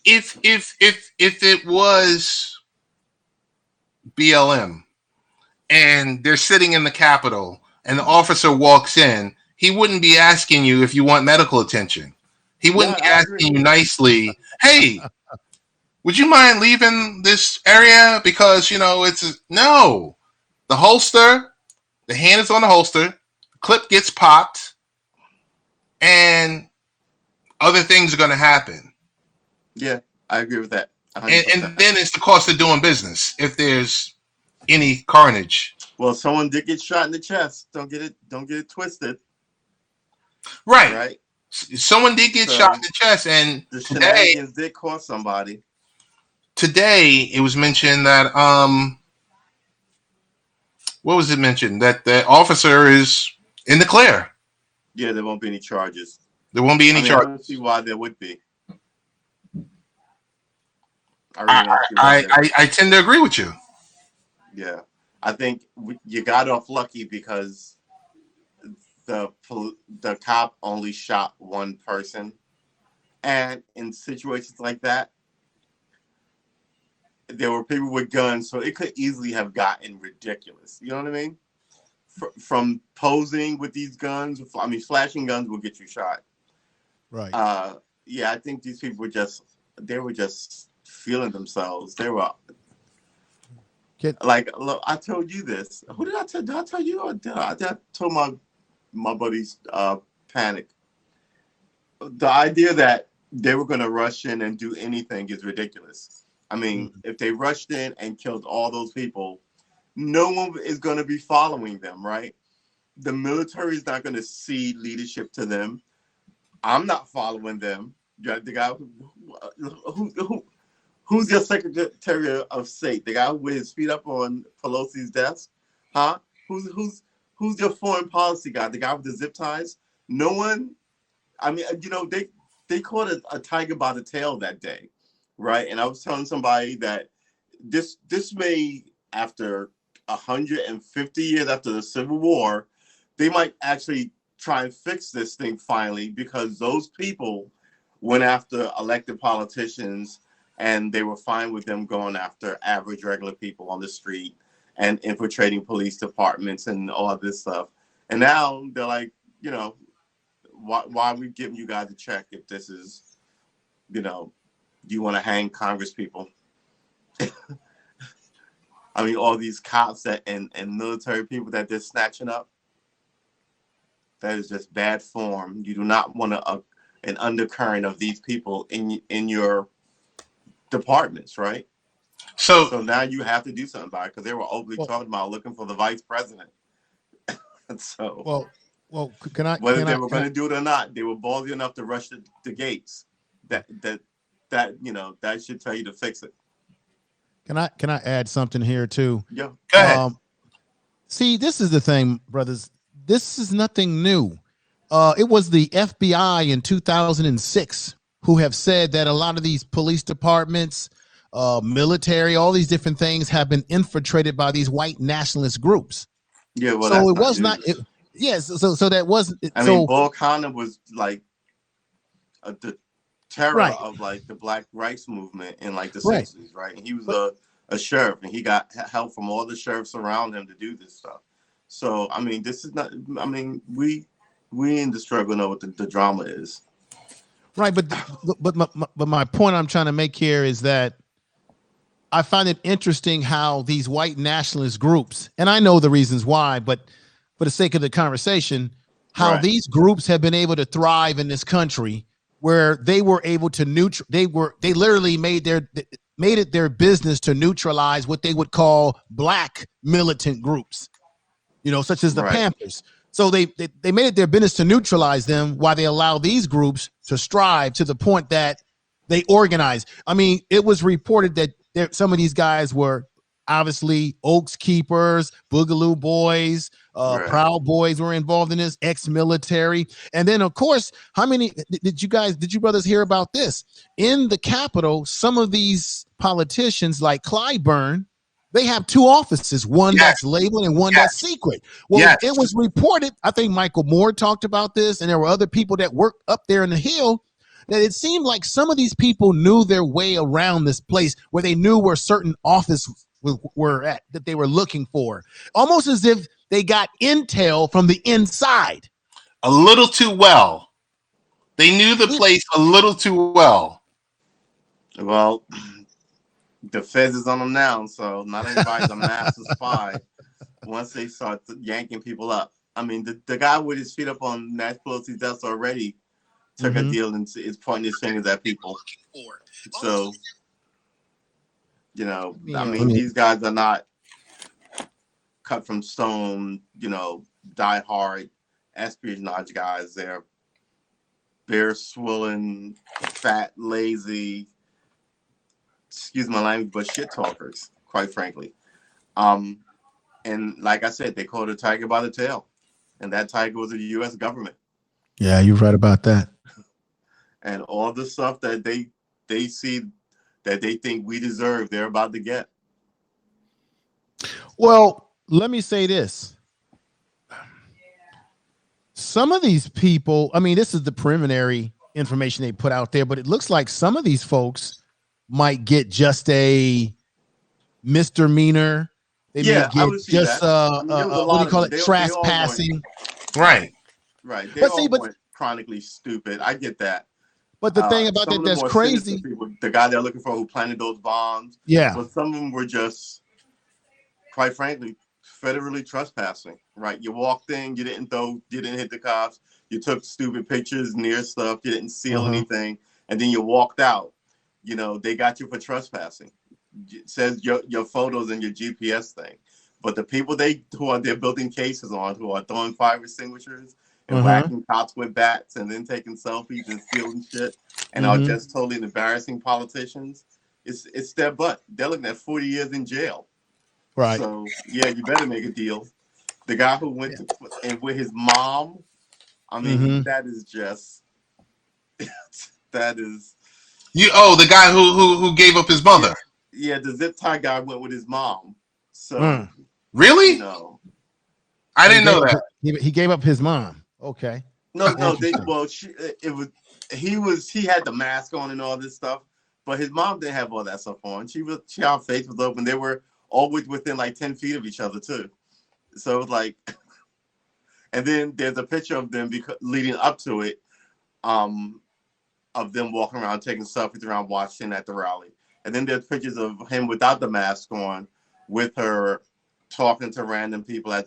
if it was BLM and they're sitting in the Capitol and the officer walks in, he wouldn't be asking you if you want medical attention. He wouldn't be asking you nicely, hey, would you mind leaving this area? Because, you know, no. The holster, the hand is on the holster, the clip gets popped, and other things are going to happen. Yeah, I agree with that. And then it's the cost of doing business if there's any carnage. Well, someone did get shot in the chest. Don't get it twisted. Right. Someone did get shot in the chest, and the shenanigans did cost somebody. Today it was mentioned that what was it mentioned? That the officer is in the clear. Yeah, there won't be any charges. There won't be any charges. I don't see why there would be. I tend to agree with you. Yeah, I think you got off lucky because the cop only shot one person, and in situations like that, there were people with guns, so it could easily have gotten ridiculous. You know what I mean? From posing with these guns, I mean, flashing guns will get you shot. Right. Yeah, I think these people were just feeling themselves. They were like, look, I told you this. Who did I tell? Did I tell you? Or did I told my buddies Panic. The idea that they were going to rush in and do anything is ridiculous. I mean, if they rushed in and killed all those people, no one is going to be following them, right? The military is not going to cede leadership to them. I'm not following them. The guy who's your Secretary of State? The guy with his feet up on Pelosi's desk, huh? Who's your foreign policy guy? The guy with the zip ties? No one. I mean, you know, they caught a tiger by the tail that day, right? And I was telling somebody that this may, after 150 years after the Civil War, they might actually try and fix this thing finally, because those people went after elected politicians and they were fine with them going after average regular people on the street and infiltrating police departments and all this stuff. And now they're like, you know, why are we giving you guys a check if this is, you know, you want to hang Congress people? I mean, all these cops and military people that they're snatching up, that is just bad form. You do not want an undercurrent of these people in your departments, right? So now you have to do something about it, because they were openly talking about looking for the vice president. So well, can I? Whether they were going to do it or not, they were ballsy enough to rush the gates. That you know, that should tell you to fix it. Can I add something here too? Yeah. Go ahead. See, this is the thing, brothers. This is nothing new. It was the FBI in 2006 who have said that a lot of these police departments, military, all these different things have been infiltrated by these white nationalist groups. Yeah, well, so that's it was not. Yes, so that wasn't. I mean, Bull Connor was like the terror of like the Black Rights Movement in like the 60s, right? And he was a sheriff, and he got help from all the sheriffs around him to do this stuff. So I mean, this is not. I mean, we in the struggle know what the drama is. Right, but my point I'm trying to make here is that I find it interesting how these white nationalist groups, and I know the reasons why, but for the sake of the conversation, how these groups have been able to thrive in this country, where they were able to they literally made it their business to neutralize what they would call black militant groups, such as the Panthers. So they made it their business to neutralize them, while they allow these groups to strive to the point that they organize. I mean, it was reported that some of these guys were obviously Oaks Keepers, Boogaloo Boys, Proud Boys were involved in this, ex-military. And then, of course, how many did you brothers hear about this? In the Capitol, some of these politicians like Clyburn, they have two offices, one that's labeled and one that's secret. Well, it was reported, I think Michael Moore talked about this, and there were other people that worked up there in the Hill, that it seemed like some of these people knew their way around this place, where they knew where certain offices were at that they were looking for, almost as if they got intel from the inside. A little too well. They knew the place a little too well. Well, the feds is on them now, so not everybody's a master spy once they start yanking people up. I mean, the guy with his feet up on Nancy Pelosi's desk already took a deal and is pointing his fingers at people. So, I mean, these guys are not cut from stone, die-hard espionage guys. They're beer-swilling, fat, lazy, excuse my language, but shit talkers, quite frankly. And like I said, they called a tiger by the tail, and that tiger was the U.S. government. Yeah, you're right about that. And all the stuff that they see that they think we deserve, they're about to get. Well, let me say this. Some of these people, I mean, this is the preliminary information they put out there, but it looks like some of these folks might get just a misdemeanor. They may get just what do you call it? Trespassing. Right. They all went chronically stupid. I get that. But the thing about that that's crazy, people, the guy they're looking for who planted those bombs. Yeah. But some of them were just, quite frankly, federally trespassing. Right. You walked in, you didn't hit the cops, you took stupid pictures near stuff, you didn't seal anything, and then you walked out. They got you for trespassing. It says your photos and your GPS thing. But the people they're building cases on, who are throwing fire extinguishers and whacking cops with bats and then taking selfies and stealing shit and are just totally embarrassing politicians, it's their butt. They're looking at 40 years in jail. Right. So yeah, you better make a deal. The guy who went and with his mom, I mean, that is just that is. The guy who gave up his mother. Yeah, the zip tie guy went with his mom. So really? No, I didn't know that. He gave up his mom. Okay. No. He had the mask on and all this stuff, but his mom didn't have all that stuff on. Her face was open. They were always within like 10 feet of each other too. So it was like, and then there's a picture of them leading up to it, of them walking around taking selfies around Washington at the rally. And then there's pictures of him without the mask on, with her talking to random people as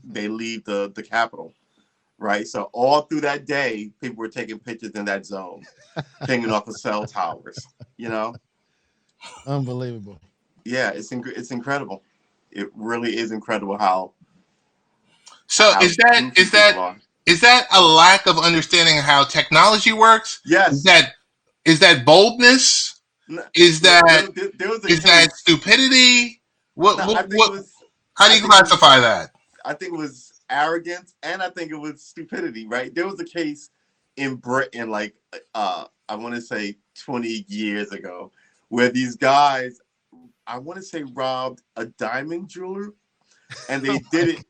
they leave the Capitol. Right. So all through that day, people were taking pictures in that zone, pinging off of cell towers, Unbelievable. Yeah, it's incredible. It really is incredible how. So is that a lack of understanding of how technology works? Yes. Is that boldness? Is that stupidity? How do you classify that? it was arrogance, and I think it was stupidity. Right? There was a case in Britain, like I want to say 20 years ago, where these guys, I want to say, robbed a diamond jeweler, and they did it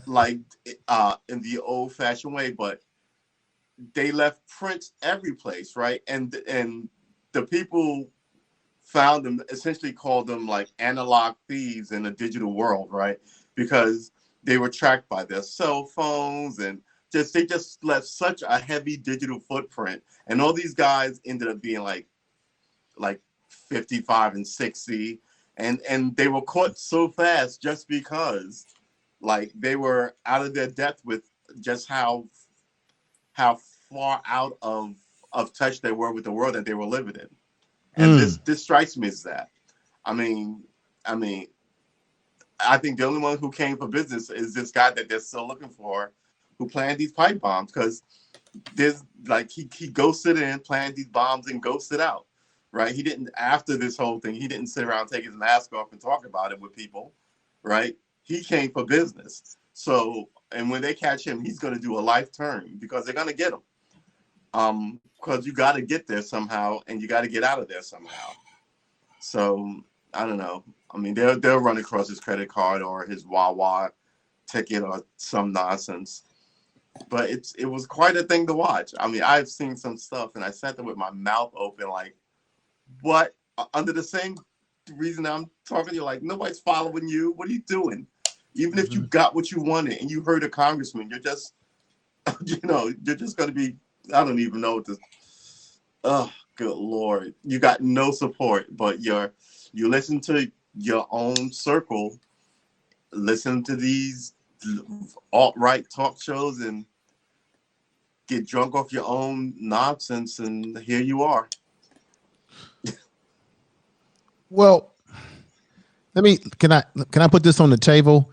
like in the old-fashioned way, but they left prints every place, right? And the people found them, essentially called them like analog thieves in a digital world, right? Because they were tracked by their cell phones, and they just left such a heavy digital footprint. And all these guys ended up being like 55 and 60, and they were caught so fast just because like they were out of their depth with just how far out of touch they were with the world that they were living in. And this strikes me as that. I mean, I think the only one who came for business is this guy that they're still looking for, who planned these pipe bombs, because there's like he ghosted in, planned these bombs, and ghosted out. Right? He didn't, after this whole thing, he didn't sit around, take his mask off, and talk about it with people. Right? He came for business. So, and when they catch him, he's going to do a life term, because they're going to get him. Because you got to get there somehow, and you got to get out of there somehow. So I don't know. I mean, they'll run across his credit card or his Wawa ticket or some nonsense. But it was quite a thing to watch. I mean, I've seen some stuff, and I sat there with my mouth open, like, what? Under the same reason I'm talking to you, like, nobody's following you. What are you doing? Even if you got what you wanted and you heard a congressman, you're just, you're just going to be, I don't even know what to, oh, good Lord. You got no support, but you listen to your own circle, listen to these alt-right talk shows, and get drunk off your own nonsense, and here you are. Well, can I put this on the table?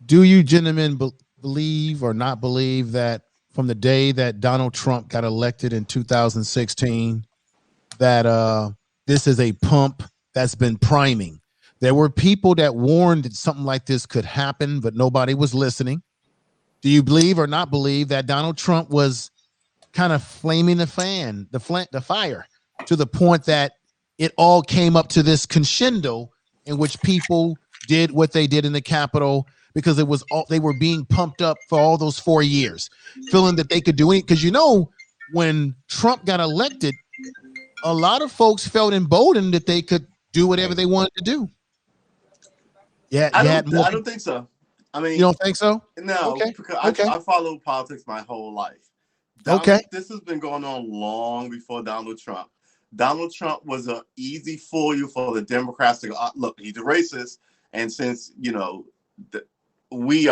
Do you gentlemen believe or not believe that from the day that Donald Trump got elected in 2016, that this is a pump that's been priming? There were people that warned that something like this could happen, but nobody was listening. Do you believe or not believe that Donald Trump was kind of flaming the fire to the point that it all came up to this crescendo in which people did what they did in the Capitol because it was all, they were being pumped up for all those 4 years, feeling that they could do it? Because when Trump got elected, a lot of folks felt emboldened that they could do whatever they wanted to do. Yeah, I don't think so. I mean, you don't think so? No, okay. Because okay. I followed politics my whole life. This has been going on long before Donald Trump. Donald Trump was an easy foil for the Democrats to go, look, he's a racist. And since, we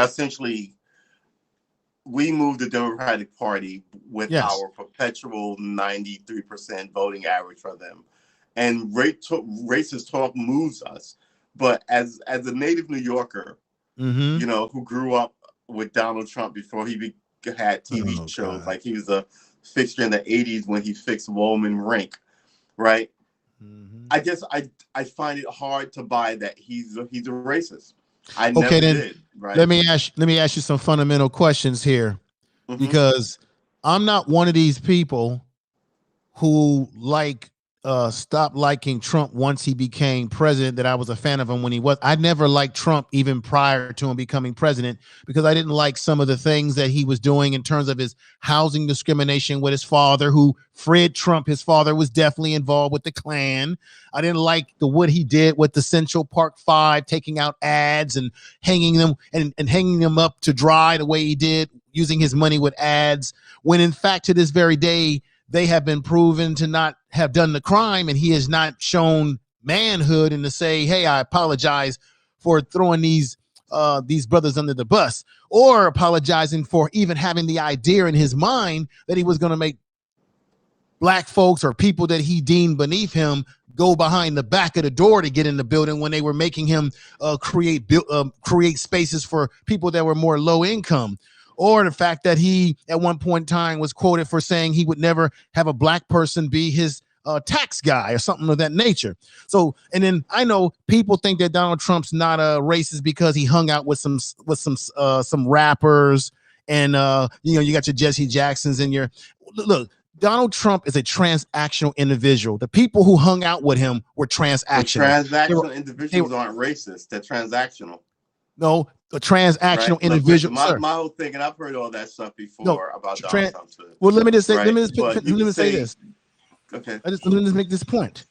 moved the Democratic Party with our perpetual 93% voting average for them. And racist talk moves us. But as a native New Yorker, who grew up with Donald Trump before he had TV shows, like he was a fixture in the 80s when he fixed Woolman Rink, right? I guess I find it hard to buy that he's a racist. I never did. Right? Let me ask you some fundamental questions here, because I'm not one of these people who stopped liking Trump once he became president, that I was a fan of him when he was. I never liked Trump even prior to him becoming president, because I didn't like some of the things that he was doing in terms of his housing discrimination with his father, who Fred Trump, his father, was definitely involved with the Klan. I didn't like what he did with the Central Park Five, taking out ads and hanging them and hanging them up to dry the way he did, using his money with ads, when in fact to this very day, they have been proven to not have done the crime, and he has not shown manhood and to say, hey, I apologize for throwing these brothers under the bus, or apologizing for even having the idea in his mind that he was going to make black folks or people that he deemed beneath him go behind the back of the door to get in the building, when they were making him create spaces for people that were more low income. Or the fact that he, at one point in time, was quoted for saying he would never have a black person be his tax guy or something of that nature. So, and then I know people think that Donald Trump's not a racist because he hung out with some rappers, and you got your Jesse Jacksons and your look. Donald Trump is a transactional individual. The people who hung out with him were transactional. Transactional individuals aren't racist. They're transactional. No, a transactional individual. My whole thing, and I've heard all that stuff before about Donald Trump. Well, let me just say, let me say this. Okay. Let me just make this point.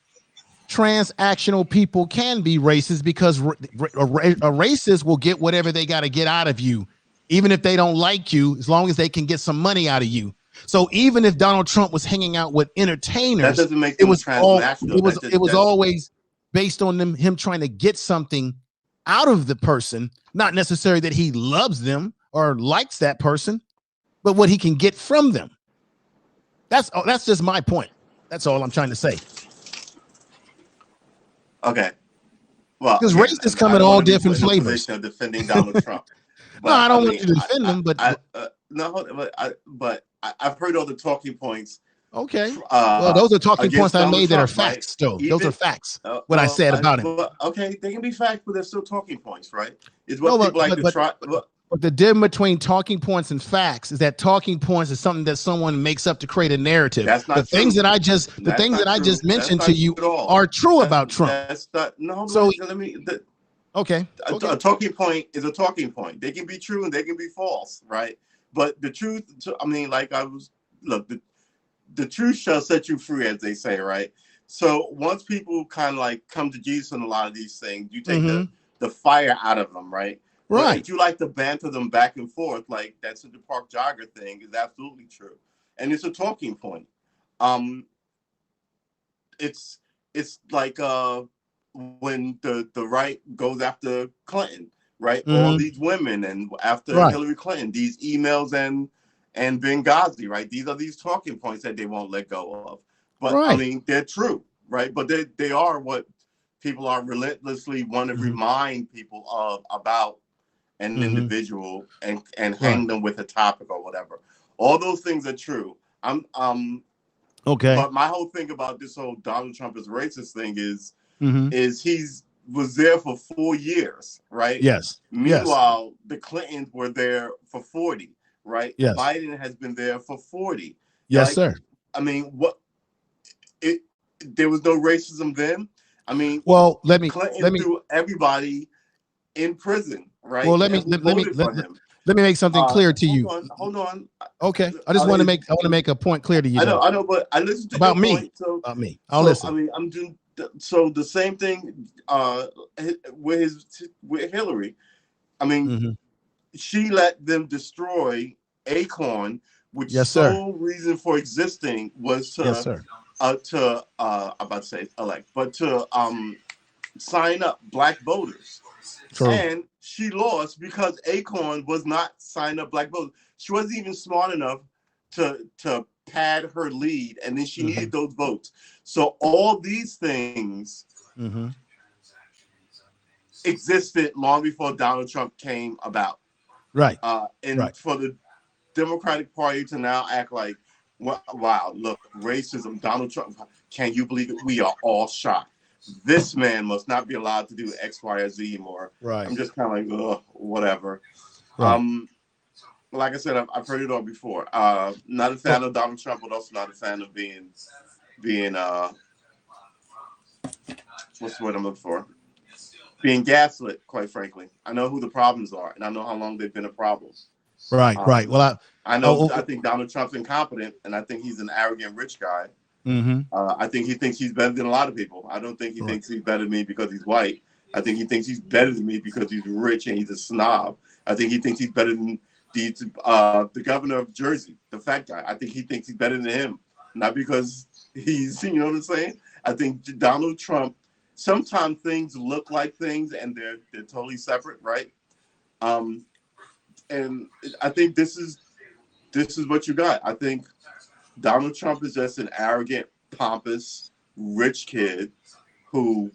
Transactional people can be racist because a racist will get whatever they got to get out of you, even if they don't like you, as long as they can get some money out of you. So even if Donald Trump was hanging out with entertainers, that doesn't make them transnational. It was always based on him trying to get something out of the person, not necessarily that he loves them or likes that person, but what he can get from them. That's just my point. That's all I'm trying to say. Okay. Well, because racists come in all different flavors. Of defending Donald Trump. But, no, I don't want you to defend him, but I've heard all the talking points. Okay. Well, those are talking points I made that are facts, though. Those are facts. What I said about him. Okay, they can be facts, but they're still talking points, right? It's what people like to try. But the difference between talking points and facts is that talking points is something that someone makes up to create a narrative. That's not the true. things that I just mentioned to you are true about Trump. That's not. No. So let me. Okay. A talking point is a talking point. They can be true and they can be false, right? But the truth, the truth shall set you free, as they say, right? So once people kind of like come to Jesus on a lot of these things, you take the fire out of them, right? Right. But if you like to banter them back and forth, like that's the Park Jogger thing is absolutely true. And it's a talking point. It's like when the right goes after Clinton, right? All these women, and after Hillary Clinton, these emails and Benghazi, right? These are these talking points that they won't let go of. But I mean, they're true, right? But they are what people are relentlessly want to remind people of about an individual and hang them with a topic or whatever. All those things are true. Okay. But my whole thing about this whole Donald Trump is racist thing is he's was there for 4 years, right? Yes. Meanwhile, the Clintons were there for 40, right? Yes. Biden has been there for 40. Yes, sir. I mean, there was no racism then. I mean, well, Clinton threw everybody in prison, right? Well, let me make something clear to you. Hold on. Okay, I want to make a point clear to you. I know, but I listen to about me. Point, so, about me. I'll listen. I mean, I'm doing so the same thing with Hillary. I mean, she let them destroy Acorn, which sole reason for existing was to I'm about to say elect, but to sign up black voters. True. And she lost because Acorn was not signing up black voters. She wasn't even smart enough to pad her lead, and then she needed those votes. So all these things existed long before Donald Trump came about. Right. For the Democratic Party to now act like, wow, look, racism, Donald Trump, can you believe it? We are all shocked. This man must not be allowed to do X, Y, or Z more. Right. I'm just kind of like, ugh, whatever. Right. Like I said, I've heard it all before. Not a fan of Donald Trump, but also not a fan of being what's the word I'm looking for? Being gaslit, quite frankly. I know who the problems are, and I know how long they've been a problem. Right, right. Well, I think Donald Trump's incompetent, and I think he's an arrogant rich guy. I think he thinks he's better than a lot of people. I don't think he thinks he's better than me because he's white. I think he thinks he's better than me because he's rich and he's a snob. I think he thinks he's better than the governor of Jersey, the fat guy. I think he thinks he's better than him, not because he's, you know what I'm saying? I think Donald Trump, sometimes things look like things and they're totally separate, right? And I think this is what you got. I think Donald Trump is just an arrogant, pompous, rich kid who,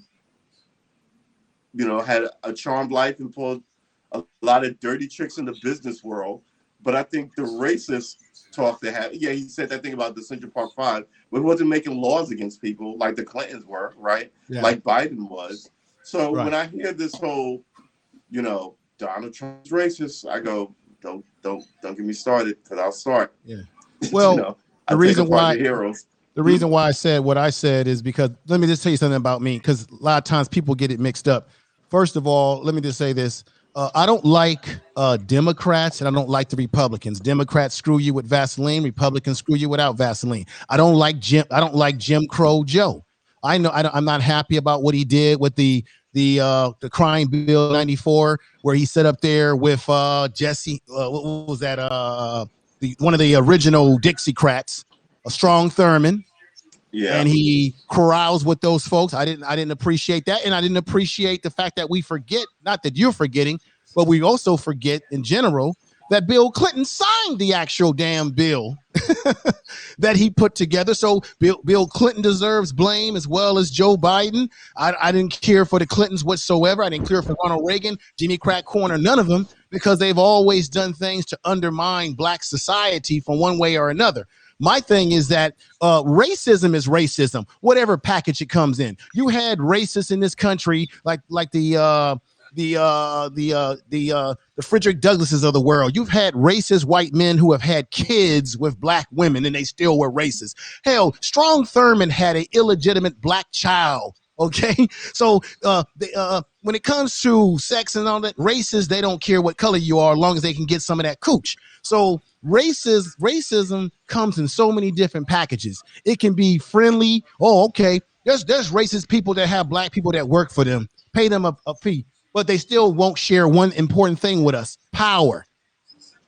had a charmed life and pulled a lot of dirty tricks in the business world, But I think the racist talk they had, yeah, he said that thing about the Central Park Five, but he wasn't making laws against people like the Clintons were, right? Yeah. Like Biden was. So Right. when I hear this whole, Donald Trump's racist, I go, don't get me started, because I'll start. Yeah. Well, the reason why heroes. The reason why I said what I said is because let me just tell you something about me, because a lot of times people get it mixed up. First of all, let me just say this. I don't like Democrats, and I don't like the Republicans. Democrats screw you with Vaseline. Republicans screw you without Vaseline. I don't like Jim Crow Joe. I'm not happy about what he did with the crime bill 94, where he set up there with Jesse. What was that? One of the original Dixiecrats, a Strong Thurman. Yeah. And he corrals with those folks. I didn't appreciate that. And I didn't appreciate the fact that we forget, not that you're forgetting, but we also forget in general that Bill Clinton signed the actual damn bill that he put together. So Bill Clinton deserves blame as well as Joe Biden. I didn't care for the Clintons whatsoever. I didn't care for Ronald Reagan, Jimmy Crack Corner, none of them, because they've always done things to undermine black society from one way or another. My thing is that racism is racism, whatever package it comes in. You had racists in this country, like the Frederick Douglasses of the world. You've had racist white men who have had kids with black women, and they still were racist. Hell, Strong Thurman had an illegitimate black child. Okay, so when it comes to sex and all that, racists, they don't care what color you are as long as they can get some of that cooch. So racism comes in so many different packages. It can be friendly. Oh, okay. There's racist people that have black people that work for them, pay them a fee, but they still won't share one important thing with us: power.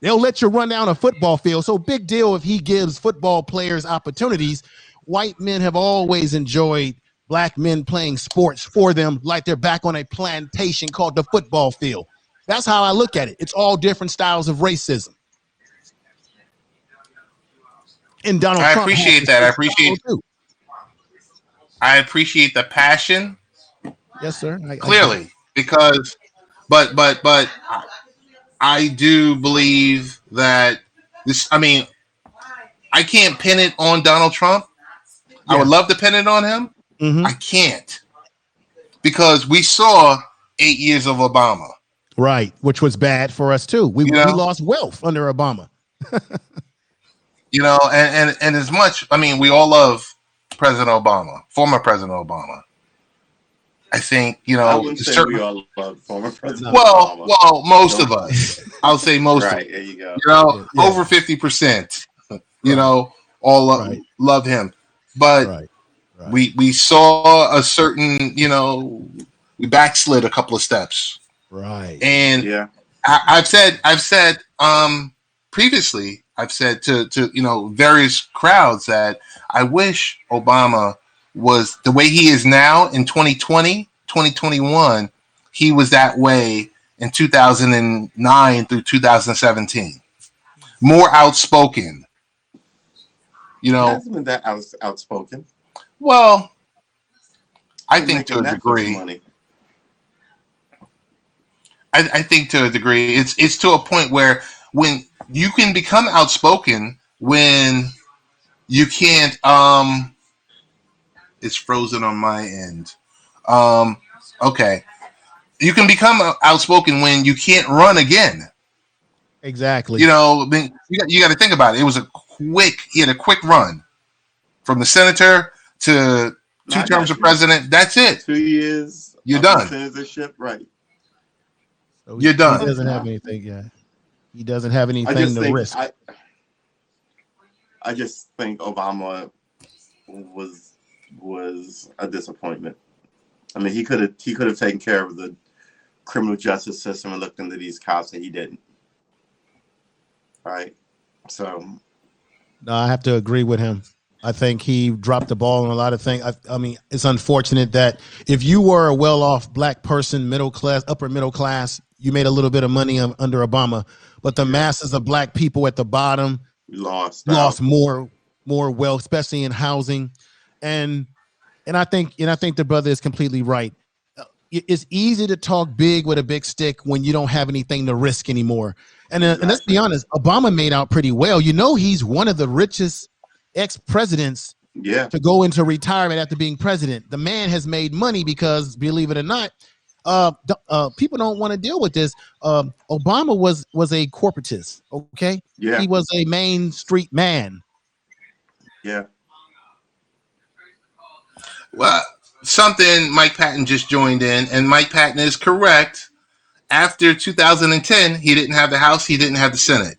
They'll let you run down a football field. So big deal if he gives football players opportunities. White men have always enjoyed black men playing sports for them, like they're back on a plantation called the football field. That's how I look at it. It's all different styles of racism. And Donald Trump appreciate that. I appreciate the passion. Yes, sir. Clearly, because, but I do believe that this. I mean, I can't pin it on Donald Trump. Yeah. I would love to pin it on him. Mm-hmm. I can't, because we saw 8 years of Obama. Right, which was bad for us too. We lost wealth under Obama. And as much, I mean, we all love President Obama, former President Obama. I think, I wouldn't say we all love former President Obama. Well, most of us. I'll say most. Right, there you go. Over 50%. All love him, but we saw a certain, we backslid a couple of steps. Right. And I've said previously. I've said to various crowds that I wish Obama was the way he is now in 2020, 2021. He was that way in 2009 through 2017. More outspoken. He hasn't been that outspoken. Well, I think to a degree. I think to a degree, it's to a point where when you can become outspoken when you can't. It's frozen on my end. Okay, you can become outspoken when you can't run again. Exactly. You got to think about it. It was he had a quick run from the senator to 2 terms of president. That's it. 2 years. You're done. Censorship, right? So you're done. He doesn't have anything. Yeah. He doesn't have anything to risk. I just think Obama was a disappointment. I mean, he could have taken care of the criminal justice system and looked into these cops, and he didn't. Right. So. No, I have to agree with him. I think he dropped the ball on a lot of things. I mean, it's unfortunate that if you were a well-off black person, middle class, upper middle class, you made a little bit of money under Obama, but the masses of black people at the bottom lost more wealth, especially in housing, and I think the brother is completely right. it's easy to talk big with a big stick when you don't have anything to risk anymore. And let's be honest, Obama made out pretty well. He's one of the richest ex-presidents to go into retirement after being president. The man has made money because, believe it or not, people don't want to deal with this. Obama was a corporatist. Okay. Yeah. He was a Main Street man. Yeah. Well, something Mike Patton just joined in, and Mike Patton is correct. After 2010, he didn't have the House, he didn't have the Senate.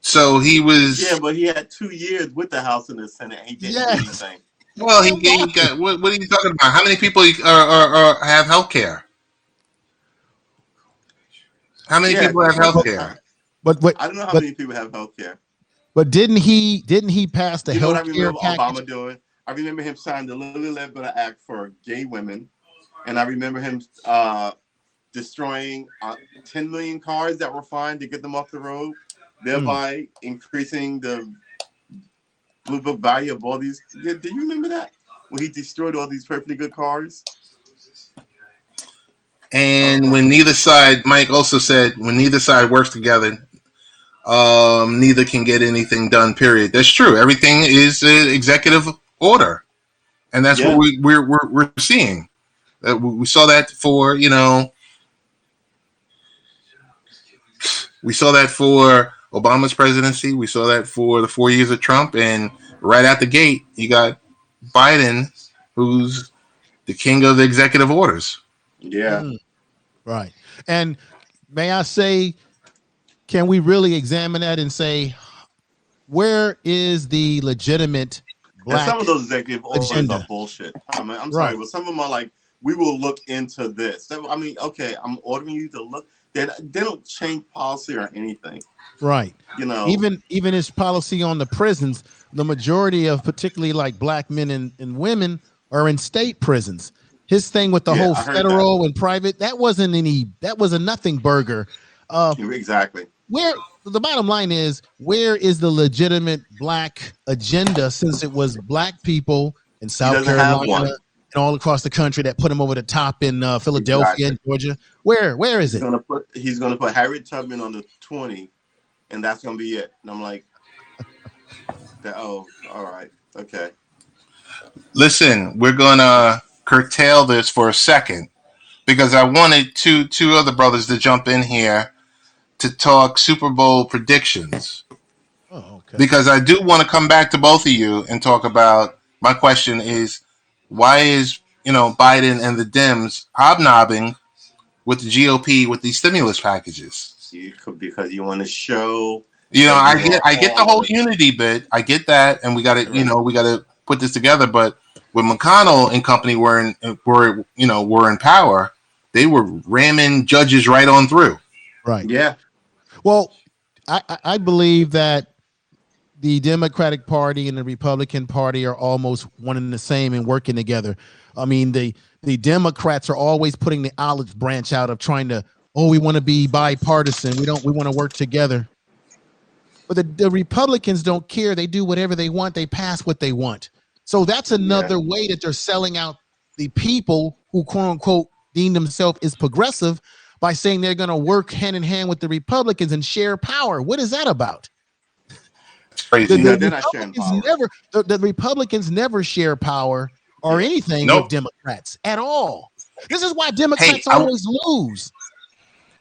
So he was. Yeah, but he had 2 years with the House and the Senate, and he didn't do anything. Well, he got. What are you talking about? How many people have health care? How many people have health care? But I don't know how many people have health care. But didn't he pass the health care package? Obama doing? I remember him signing the Lilly Ledbetter Act for gay women, and I remember him destroying 10 million cars that were fined to get them off the road, thereby increasing the blue book value of all these. Do you remember that? When he destroyed all these perfectly good cars? And when neither side, Mike also said, when neither side works together, neither can get anything done, period. That's true. Everything is an executive order. And that's what we're seeing. We saw that for, we saw that for Obama's presidency. We saw that for the 4 years of Trump. And right out the gate, you got Biden, who's the king of the executive orders. Yeah. Right. And may I say, can we really examine that and say, where is the legitimate black some of those executive orders agenda? Are bullshit. I'm sorry, but some of them are like, we will look into this. I mean, okay, I'm ordering you to look. They don't change policy or anything. Right. Even his policy on the prisons, the majority of particularly like black men and women are in state prisons. His thing with the whole federal and private, that was a nothing burger. Exactly. Where the bottom line is, where is the legitimate black agenda, since it was black people in South Carolina and all across the country that put him over the top in Philadelphia and Georgia? Where is it? He's gonna put Harriet Tubman on the 20, and that's gonna be it. And I'm like, all right, okay. Listen, we're gonna curtail this for a second because I wanted two other brothers to jump in here to talk Super Bowl predictions. Oh, okay. Because I do want to come back to both of you and talk about, my question is, why is Biden and the Dems hobnobbing with the GOP with these stimulus packages? Because you want to show. I get the whole unity bit. I get that, and we got to we got to put this together. But when McConnell and company were in power, they were ramming judges right on through. Right. Yeah. Well, I believe that the Democratic Party and the Republican Party are almost one and the same and working together. I mean, the Democrats are always putting the olive branch out of trying to, we want to be bipartisan. We want to work together. But the Republicans don't care. They do whatever they want. They pass what they want. So that's another way that they're selling out the people who, quote unquote, deem themselves as progressive by saying they're going to work hand in hand with the Republicans and share power. What is that about? Crazy. The Republicans never share power or anything with Democrats at all. This is why Democrats always lose.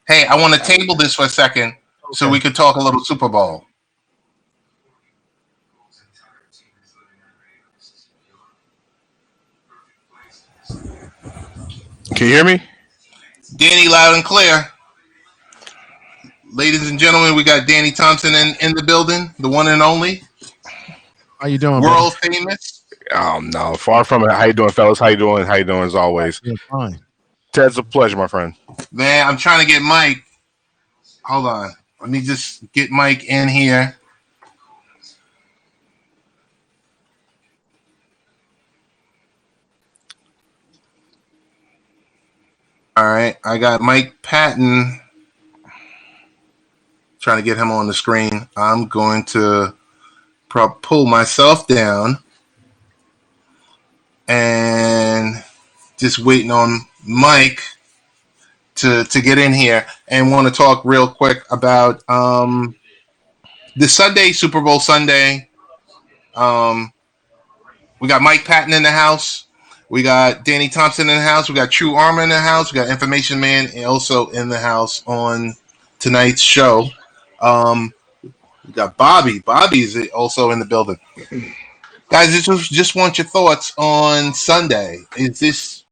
Hey, I want to table this for a second so we could talk a little Super Bowl. Can you hear me? Danny, loud and clear. Ladies and gentlemen, we got Danny Thompson in the building, the one and only. How you doing, world famous? No, far from it. How you doing, fellas? How you doing? How you doing as always? You're fine. Ted's a pleasure, my friend. Man, I'm trying to get Mike. Hold on. Let me just get Mike in here. All right, I got Mike Patton. Trying to get him on the screen. I'm going to pull myself down and just waiting on Mike to get in here and want to talk real quick about the Sunday, Super Bowl Sunday. We got Mike Patton in the house. We got Danny Thompson in the house. We got Tru Armor in the house. We got Information Man also in the house on tonight's show. We got Bobby. Bobby's also in the building. Guys, just want your thoughts on Sunday. Is this,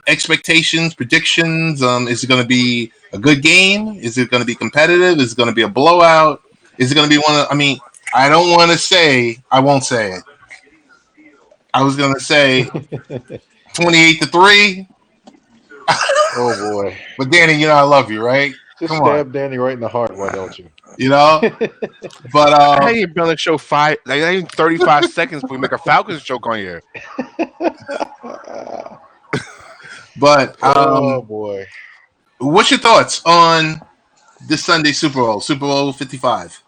expectations, predictions? Is it going to be a good game? Is it going to be competitive? Is it going to be a blowout? Is it going to be I don't want to say, I won't say it. I was going to say 28-3. Oh boy! But Danny, I love you, right? Just Come stab on. Danny right in the heart. Why don't you? But I ain't been on the show 35 seconds before we make a Falcons joke on here. But oh boy, what's your thoughts on this Sunday Super Bowl 55?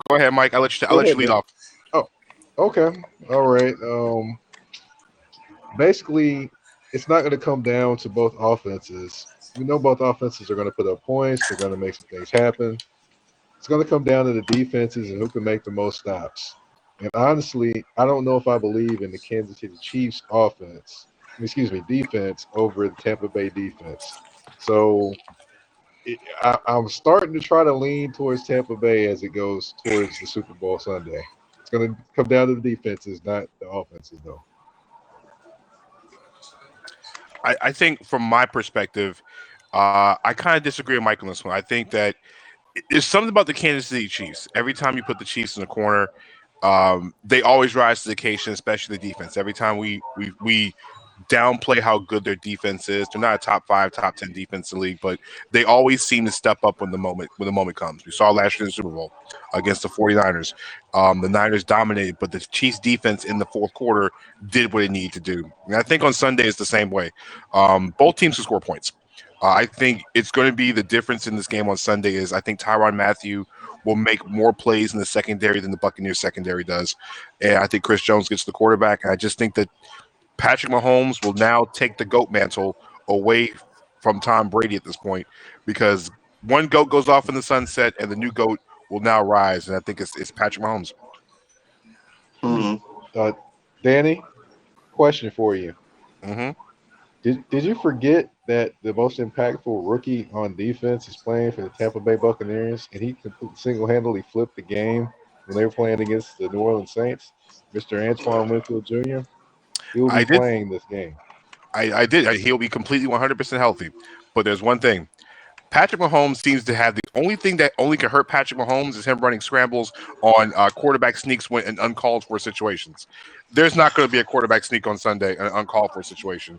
Go ahead, Mike. I'll let you lead off. Oh, okay, all right. Basically, it's not going to come down to both offenses. We know both offenses are going to put up points. They're going to make some things happen. It's going to come down to the defenses and who can make the most stops. And honestly, I don't know if I believe in the Kansas City Chiefs defense over the Tampa Bay defense. So I'm starting to try to lean towards Tampa Bay as it goes towards the Super Bowl Sunday. It's going to come down to the defenses, not the offenses, though. I think from my perspective, I kind of disagree with Mike on this one. I think that there's something about the Kansas City Chiefs. Every time you put the Chiefs in the corner, they always rise to the occasion, especially the defense. Every time we downplay how good their defense is. They're not a top 5, top 10 defense in the league, but they always seem to step up when the moment comes. We saw last year in the Super Bowl against the 49ers. The Niners dominated, but the Chiefs defense in the fourth quarter did what it needed to do. And I think on Sunday it's the same way. Both teams can score points. I think it's going to be the difference in this game on Sunday is I think Tyrann Mathieu will make more plays in the secondary than the Buccaneers secondary does. And I think Chris Jones gets the quarterback. And I just think that Patrick Mahomes will now take the GOAT mantle away from Tom Brady at this point because one GOAT goes off in the sunset and the new GOAT will now rise. And I think it's Patrick Mahomes. Mm-hmm. Danny, question for you. Mm-hmm. Did you forget that the most impactful rookie on defense is playing for the Tampa Bay Buccaneers, and he single-handedly flipped the game when they were playing against the New Orleans Saints? Mr. Antoine Winfield Jr. He will be playing this game. I did. He'll be completely 100% healthy. But there's one thing. Patrick Mahomes seems to have the only thing that only can hurt Patrick Mahomes is him running scrambles on quarterback sneaks when in uncalled for situations. There's not going to be a quarterback sneak on Sunday, an uncalled for situation.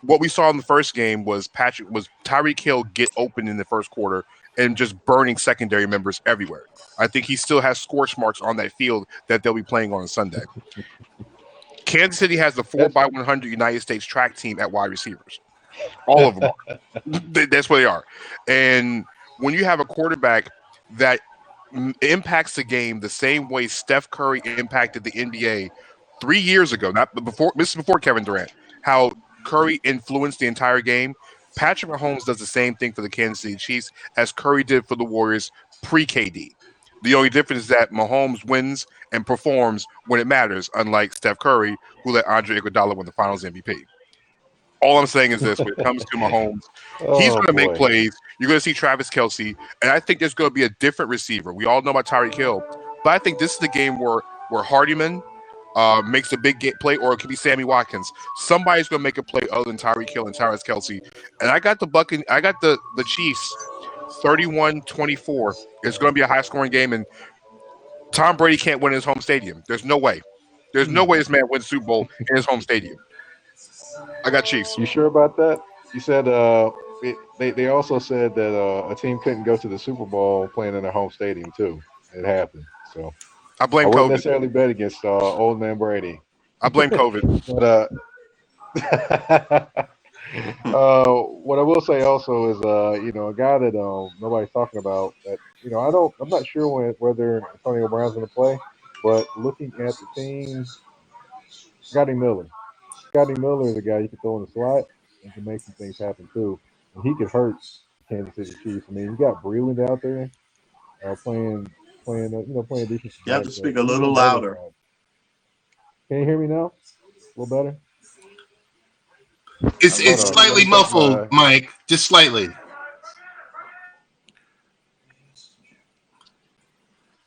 What we saw in the first game was Tyreek Hill get open in the first quarter and just burning secondary members everywhere. I think he still has scorch marks on that field that they'll be playing on Sunday. Kansas City has the 4x100 United States track team at wide receivers. All of them are. That's where they are. And when you have a quarterback that impacts the game the same way Steph Curry impacted the NBA 3 years ago, this is before Kevin Durant, how Curry influenced the entire game. Patrick Mahomes does the same thing for the Kansas City Chiefs as Curry did for the Warriors pre-KD. The only difference is that Mahomes wins and performs when it matters, unlike Steph Curry, who let Andre Iguodala win the Finals MVP. All I'm saying is this: when it comes to Mahomes, he's going to make plays. You're going to see Travis Kelce, and I think there's going to be a different receiver. We all know about Tyreek Hill, but I think this is the game where Hardyman makes a big play, or it could be Sammy Watkins. Somebody's going to make a play other than Tyreek Hill and Travis Kelce. And I got the Chiefs 31-24. It's going to be a high-scoring game, and Tom Brady can't win in his home stadium. There's no way. There's no way this man wins Super Bowl in his home stadium. I got Chiefs. You sure about that? You said they also said that a team couldn't go to the Super Bowl playing in their home stadium too. It happened. So I blame wouldn't COVID. necessarily bet against old man Brady. I blame COVID. But what I will say also is a guy that nobody's talking about that I'm not sure whether Antonio Brown's going to play, but looking at the team, Scotty Miller. Scotty Miller is a guy you can throw in the slot and can make some things happen too. And he could hurt Kansas City Chiefs. I mean, you got Breland out there playing defensive You have back, to but speak a even little on the other louder. side. Can you hear me now? A little better? It's Hold it's on. Let slightly me take muffled, Mike. Just slightly.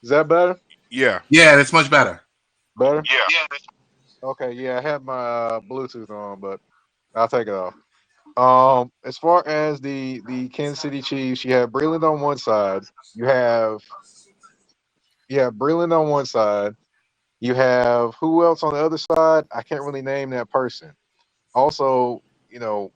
Is that better? Yeah. Yeah, that's much better. Better? Yeah. Okay, yeah, I had my Bluetooth on, but I'll take it off. As far as the Kansas City Chiefs, you have Breland on one side. You have Breland on one side. You have who else on the other side? I can't really name that person. Also, you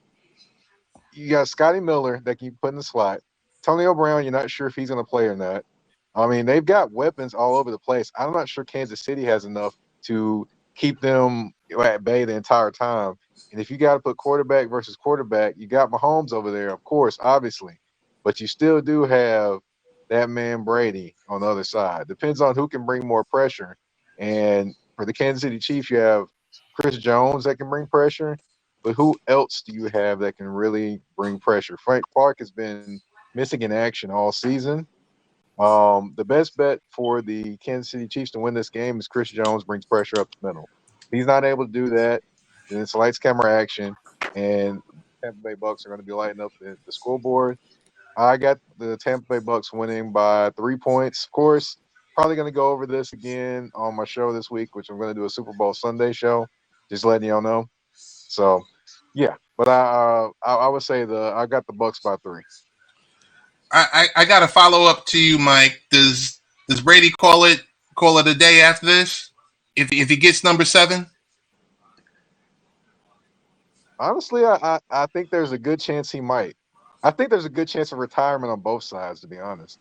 got Scotty Miller that you put in the slot. Antonio Brown, you're not sure if he's going to play or not. I mean, they've got weapons all over the place. I'm not sure Kansas City has enough to keep them at bay the entire time. And if you got to put quarterback versus quarterback, you got Mahomes over there, of course, obviously. But you still do have that man Brady on the other side. Depends on who can bring more pressure. And for the Kansas City Chiefs, you have Chris Jones that can bring pressure. But who else do you have that can really bring pressure? Frank Clark has been missing in action all season. The best bet for the Kansas City Chiefs to win this game is Chris Jones brings pressure up the middle. If he's not able to do that, then it's lights, camera, action, and Tampa Bay Bucs are going to be lighting up the scoreboard. I got the Tampa Bay Bucs winning by 3 points. Of course, probably going to go over this again on my show this week, which I'm going to do a Super Bowl Sunday show. Just letting y'all know. So, yeah, but I would say I got the Bucs by 3. I got to follow up to you, Mike. Does Brady call it a day after this? If he gets number 7? Honestly, I think there's a good chance he might. I think there's a good chance of retirement on both sides, to be honest.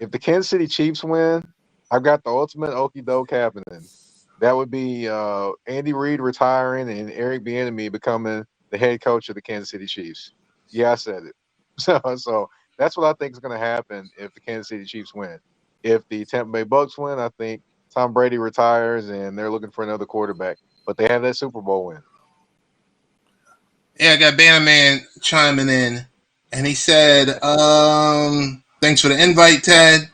If the Kansas City Chiefs win, I've got the ultimate okie doke happening. That would be Andy Reid retiring and Eric Bieniemy becoming the head coach of the Kansas City Chiefs. Yeah, I said it. So that's what I think is going to happen if the Kansas City Chiefs win. If the Tampa Bay Bucs win, I think Tom Brady retires and they're looking for another quarterback. But they have that Super Bowl win. Yeah, I got Bannerman chiming in, and he said, "Thanks for the invite, Ted."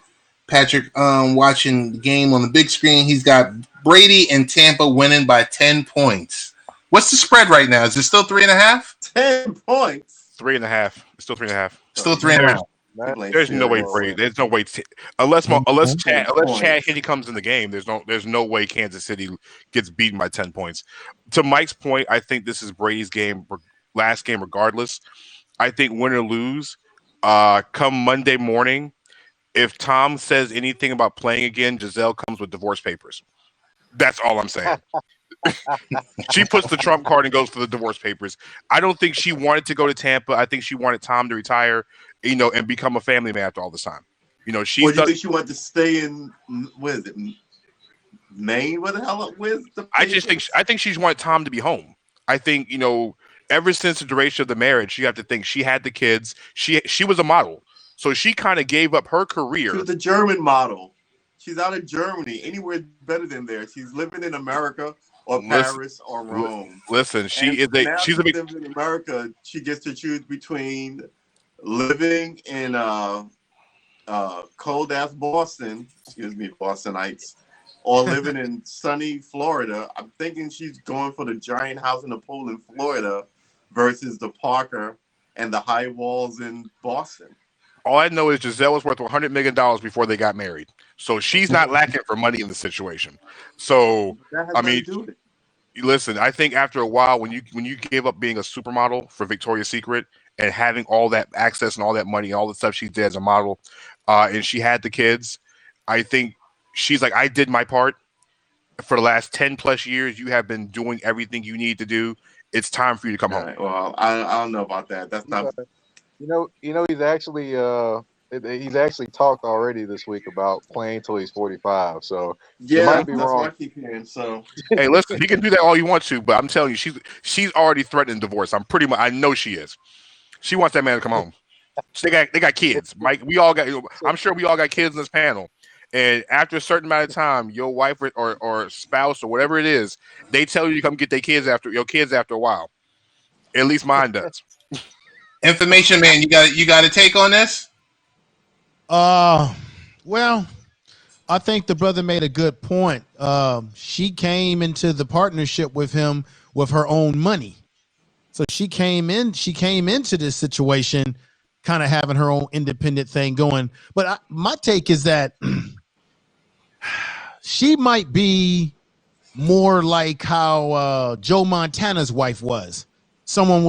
Patrick, watching the game on the big screen. He's got Brady and Tampa winning by 10 points. What's the spread right now? Is it still 3.5? 10 points. 3.5. It's still 3.5. Still 3.5. There's no way Brady. There's no way unless Chad Henne comes in the game. There's no way Kansas City gets beaten by 10 points. To Mike's point, I think this is Brady's last game, regardless. I think win or lose, come Monday morning, if Tom says anything about playing again, Giselle comes with divorce papers. That's all I'm saying. She puts the trump card and goes for the divorce papers. I don't think she wanted to go to Tampa. I think she wanted Tom to retire, and become a family man after all this time. Or do you think she wanted to stay in? What is it, Maine? What the hell? Where's the? I think she's wanted Tom to be home. I think ever since the duration of the marriage, you have to think she had the kids. She was a model, so she kind of gave up her career. She was a German model. She's out of Germany. Anywhere better than there. She's living in America or Paris or Rome. Listen, she's living in America. She gets to choose between living in cold ass Boston, Bostonites, or living in sunny Florida. I'm thinking she's going for the giant house in the pool in Florida versus the Parker and the high walls in Boston. All I know is Giselle was worth $100 million before they got married. So she's not lacking for money in the situation. So, I mean, listen, I think after a while, when you gave up being a supermodel for Victoria's Secret and having all that access and all that money, all the stuff she did as a model, and she had the kids, I think she's like, I did my part. For the last 10 plus years, you have been doing everything you need to do. It's time for you to come home. Right, well, I don't know about that. That's not. He's actually talked already this week about playing till he's 45. So yeah, might be that's wrong. what I keep hearing. So hey, listen, he can do that all you want to, but I'm telling you, she's already threatening divorce. I know she is. She wants that man to come home. They got kids, Mike. I'm sure we all got kids in this panel, And after a certain amount of time, your wife or spouse or whatever it is, they tell you to come get their kids after a while. At least mine does. Information man, you got a take on this? Well, I think the brother made a good point. She came into the partnership with him with her own money. So she came into this situation kind of having her own independent thing going. But my take is that she might be more like how Joe Montana's wife was. Someone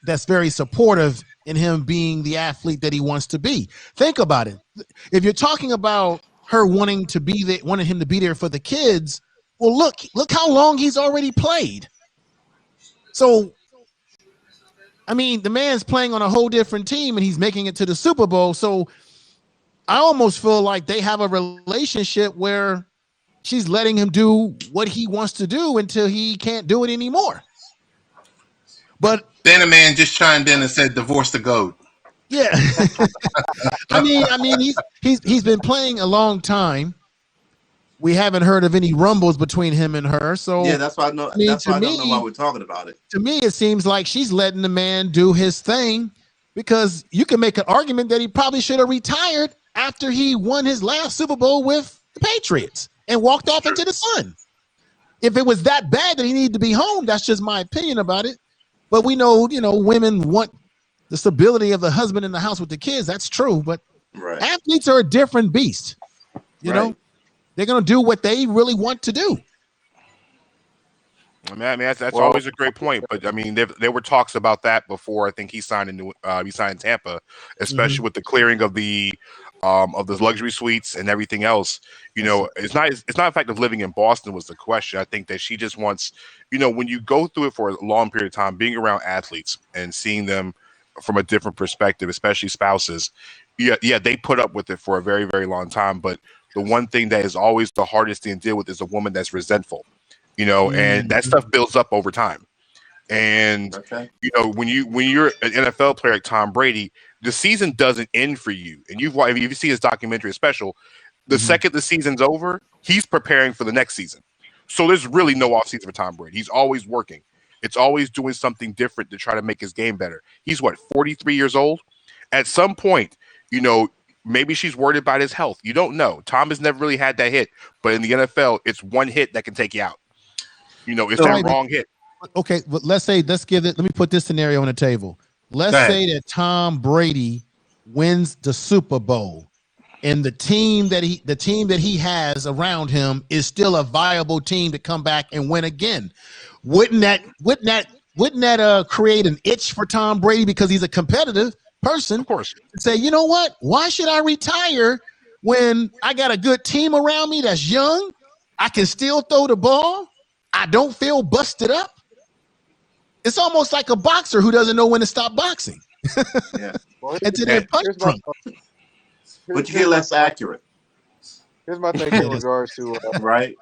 that's very supportive in him being the athlete that he wants to be. Think about it. If you're talking about her wanting him to be there for the kids, well, look how long he's already played. So, I mean, the man's playing on a whole different team and he's making it to the Super Bowl. So I almost feel like they have a relationship where she's letting him do what he wants to do until he can't do it anymore. But then a man just chimed in and said, "Divorce the GOAT." Yeah, I mean, he's been playing a long time. We haven't heard of any rumbles between him and her. So yeah, that's why I know. That's why I don't know why we're talking about it. To me, it seems like she's letting the man do his thing because you can make an argument that he probably should have retired after he won his last Super Bowl with the Patriots and walked off into the sun. If it was that bad that he needed to be home, that's just my opinion about it. But we know, women want the stability of the husband in the house with the kids. That's true. But athletes are a different beast. You know, they're going to do what they really want to do. I mean, that's always a great point. But I mean, there were talks about that before. I think he signed in Tampa, especially with the clearing of the luxury suites and everything else. It's not a fact of living in Boston was the question. I think that she just wants, when you go through it for a long period of time, being around athletes and seeing them from a different perspective, especially spouses. Yeah, they put up with it for a very, very long time. But the one thing that is always the hardest thing to deal with is a woman that's resentful, and that stuff builds up over time. And when you're an NFL player like Tom Brady, the season doesn't end for you. And if you see his documentary special, the second the season's over, he's preparing for the next season. So there's really no offseason for Tom Brady. He's always working. It's always doing something different to try to make his game better. He's 43 years old? At some point, maybe she's worried about his health. You don't know. Tom has never really had that hit, but in the NFL, it's one hit that can take you out. It's that wrong hit. Okay, but let me put this scenario on the table. Let's say that Tom Brady wins the Super Bowl and the team that he has around him is still a viable team to come back and win again. Wouldn't that create an itch for Tom Brady because he's a competitive person? Of course. To say, you know what? Why should I retire when I got a good team around me that's young? I can still throw the ball. I don't feel busted up. It's almost like a boxer who doesn't know when to stop boxing. Yeah. Until they're punch drunk. But you get less accurate. Here's my thing in regards to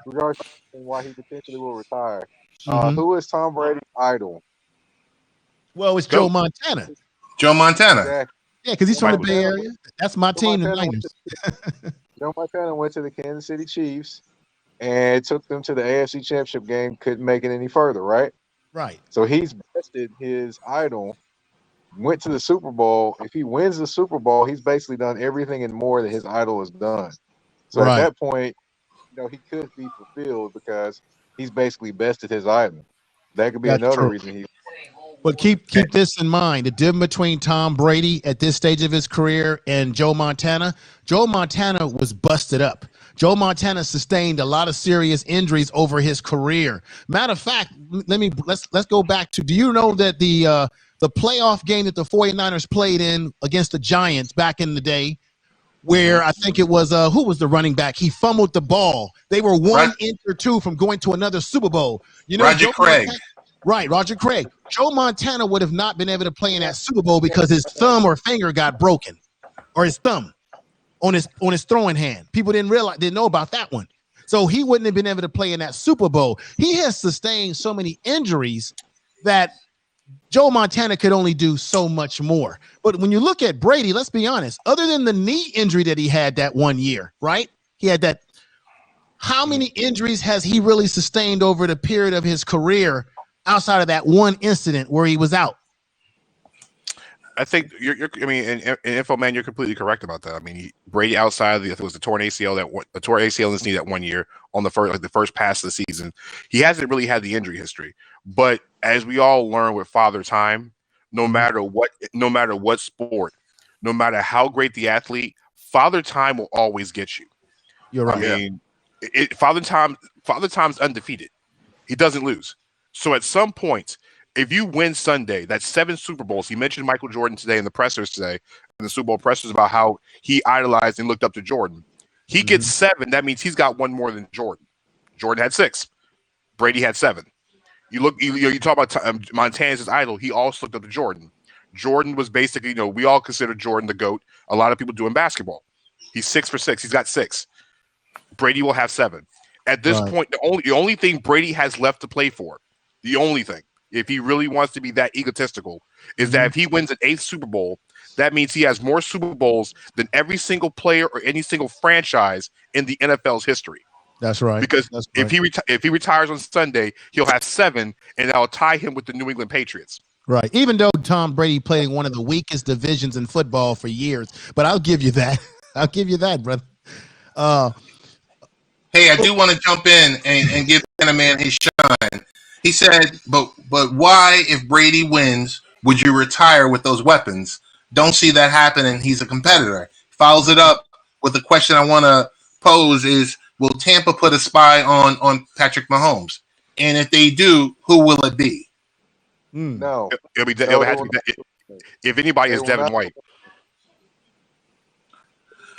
regards to why he potentially will retire. Who is Tom Brady's idol? Well, it's Joe Montana. Joe Montana. Exactly. Yeah, because he's from the Bay Area. That's my team, the Niners. Joe Montana went to the Kansas City Chiefs and took them to the AFC Championship game. Couldn't make it any further, right? Right. So he's bested his idol. Went to the Super Bowl. If he wins the Super Bowl, he's basically done everything and more that his idol has done. So at that point, he could be fulfilled because he's basically bested his idol. That could be another reason But keep this in mind. The difference between Tom Brady at this stage of his career and Joe Montana was busted up. Joe Montana sustained a lot of serious injuries over his career. Matter of fact, let's go back to, do you know that the playoff game that the 49ers played in against the Giants back in the day, where I think it was who was the running back? He fumbled the ball. They were one inch or two from going to another Super Bowl. Roger Craig. Roger Craig. Joe Montana would have not been able to play in that Super Bowl because his thumb or finger got broken, or his thumb on his throwing hand. People didn't know about that one. So he wouldn't have been able to play in that Super Bowl. He has sustained so many injuries that Joe Montana could only do so much more. But when you look at Brady, let's be honest, other than the knee injury that he had that 1 year, right? He had that. How many injuries has he really sustained over the period of his career outside of that one incident where he was out? I think I mean, in Info Man, you're completely correct about that. I mean, Brady outside of it was the torn ACL in his knee that 1 year on the first pass of the season. He hasn't really had the injury history. But as we all learn with Father Time, no matter what sport, no matter how great the athlete, Father Time will always get you. You're right. I mean, Father Time's undefeated. He doesn't lose. So at some point, if you win Sunday, that's 7 Super Bowls. He mentioned Michael Jordan today in the pressers today, in the Super Bowl pressers, about how he idolized and looked up to Jordan. He gets 7. That means he's got 1 more than Jordan. Jordan had 6. Brady had 7. You talk about Montana's his idol. He also looked up to Jordan. Jordan was basically, we all consider Jordan the GOAT. A lot of people do in basketball. He's 6 for 6. He's got 6. Brady will have 7. At this point, the only thing Brady has left to play for, the only thing, if he really wants to be that egotistical, is that if he wins an 8th Super Bowl, that means he has more Super Bowls than every single player or any single franchise in the NFL's history. That's right. Because if he retires on Sunday, he'll have 7, and that'll tie him with the New England Patriots. Right. Even though Tom Brady played in one of the weakest divisions in football for years, but I'll give you that. I'll give you that, brother. Hey, I do want to jump in and give man his shine. He said, but why, if Brady wins, would you retire with those weapons? Don't see that happening. He's a competitor. Follows it up with a question I want to pose is, will Tampa put a spy on Patrick Mahomes? And if they do, who will it be? No. It'll have to be, if anybody is Devin White.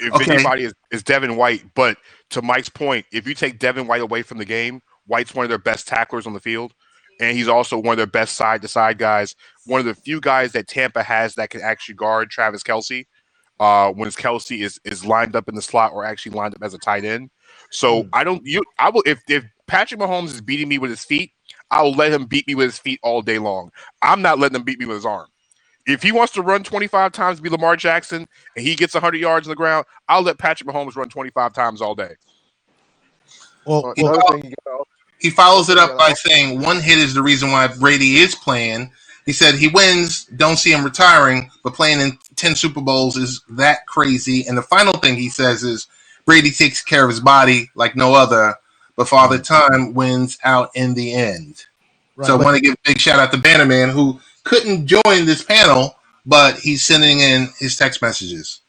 If anybody is Devin White, but to Mike's point, if you take Devin White away from the game, White's one of their best tacklers on the field, and he's also one of their best side-to-side guys. One of the few guys that Tampa has that can actually guard Travis Kelce when Kelce is lined up in the slot or actually lined up as a tight end. So I will if Patrick Mahomes is beating me with his feet, I will let him beat me with his feet all day long. I'm not letting him beat me with his arm. If he wants to run 25 times to be Lamar Jackson and he gets 100 yards on the ground, I'll let Patrick Mahomes run 25 times all day. Well, he follows it up by saying 1 hit is the reason why Brady is playing. He said he wins, don't see him retiring, but playing in 10 Super Bowls is that crazy. And the final thing he says is Brady takes care of his body like no other, but Father Time wins out in the end. Right. So I want to give a big shout out to Bannerman, who couldn't join this panel, but he's sending in his text messages.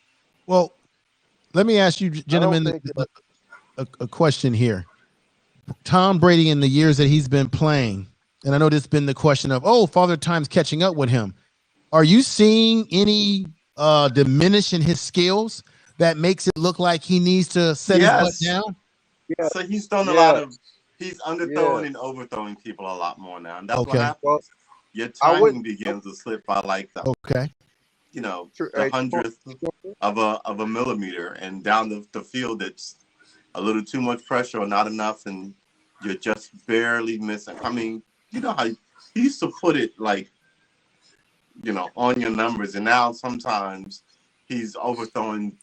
Well, let me ask you, gentlemen, a question here. Tom Brady, in the years that he's been playing, and I know this has been the question of, Father Time's catching up with him. Are you seeing any diminish in his skills that makes it look like he needs to set his butt down? Yeah. So he's done a lot of, he's underthrowing and overthrowing people a lot more now. And that's what happens. Your timing begins to slip by like the the hundredth of a millimeter, and down the field it's a little too much pressure or not enough, and you're just barely missing. I mean, you know how he used to put it like, on your numbers, and now sometimes he's overthrowing.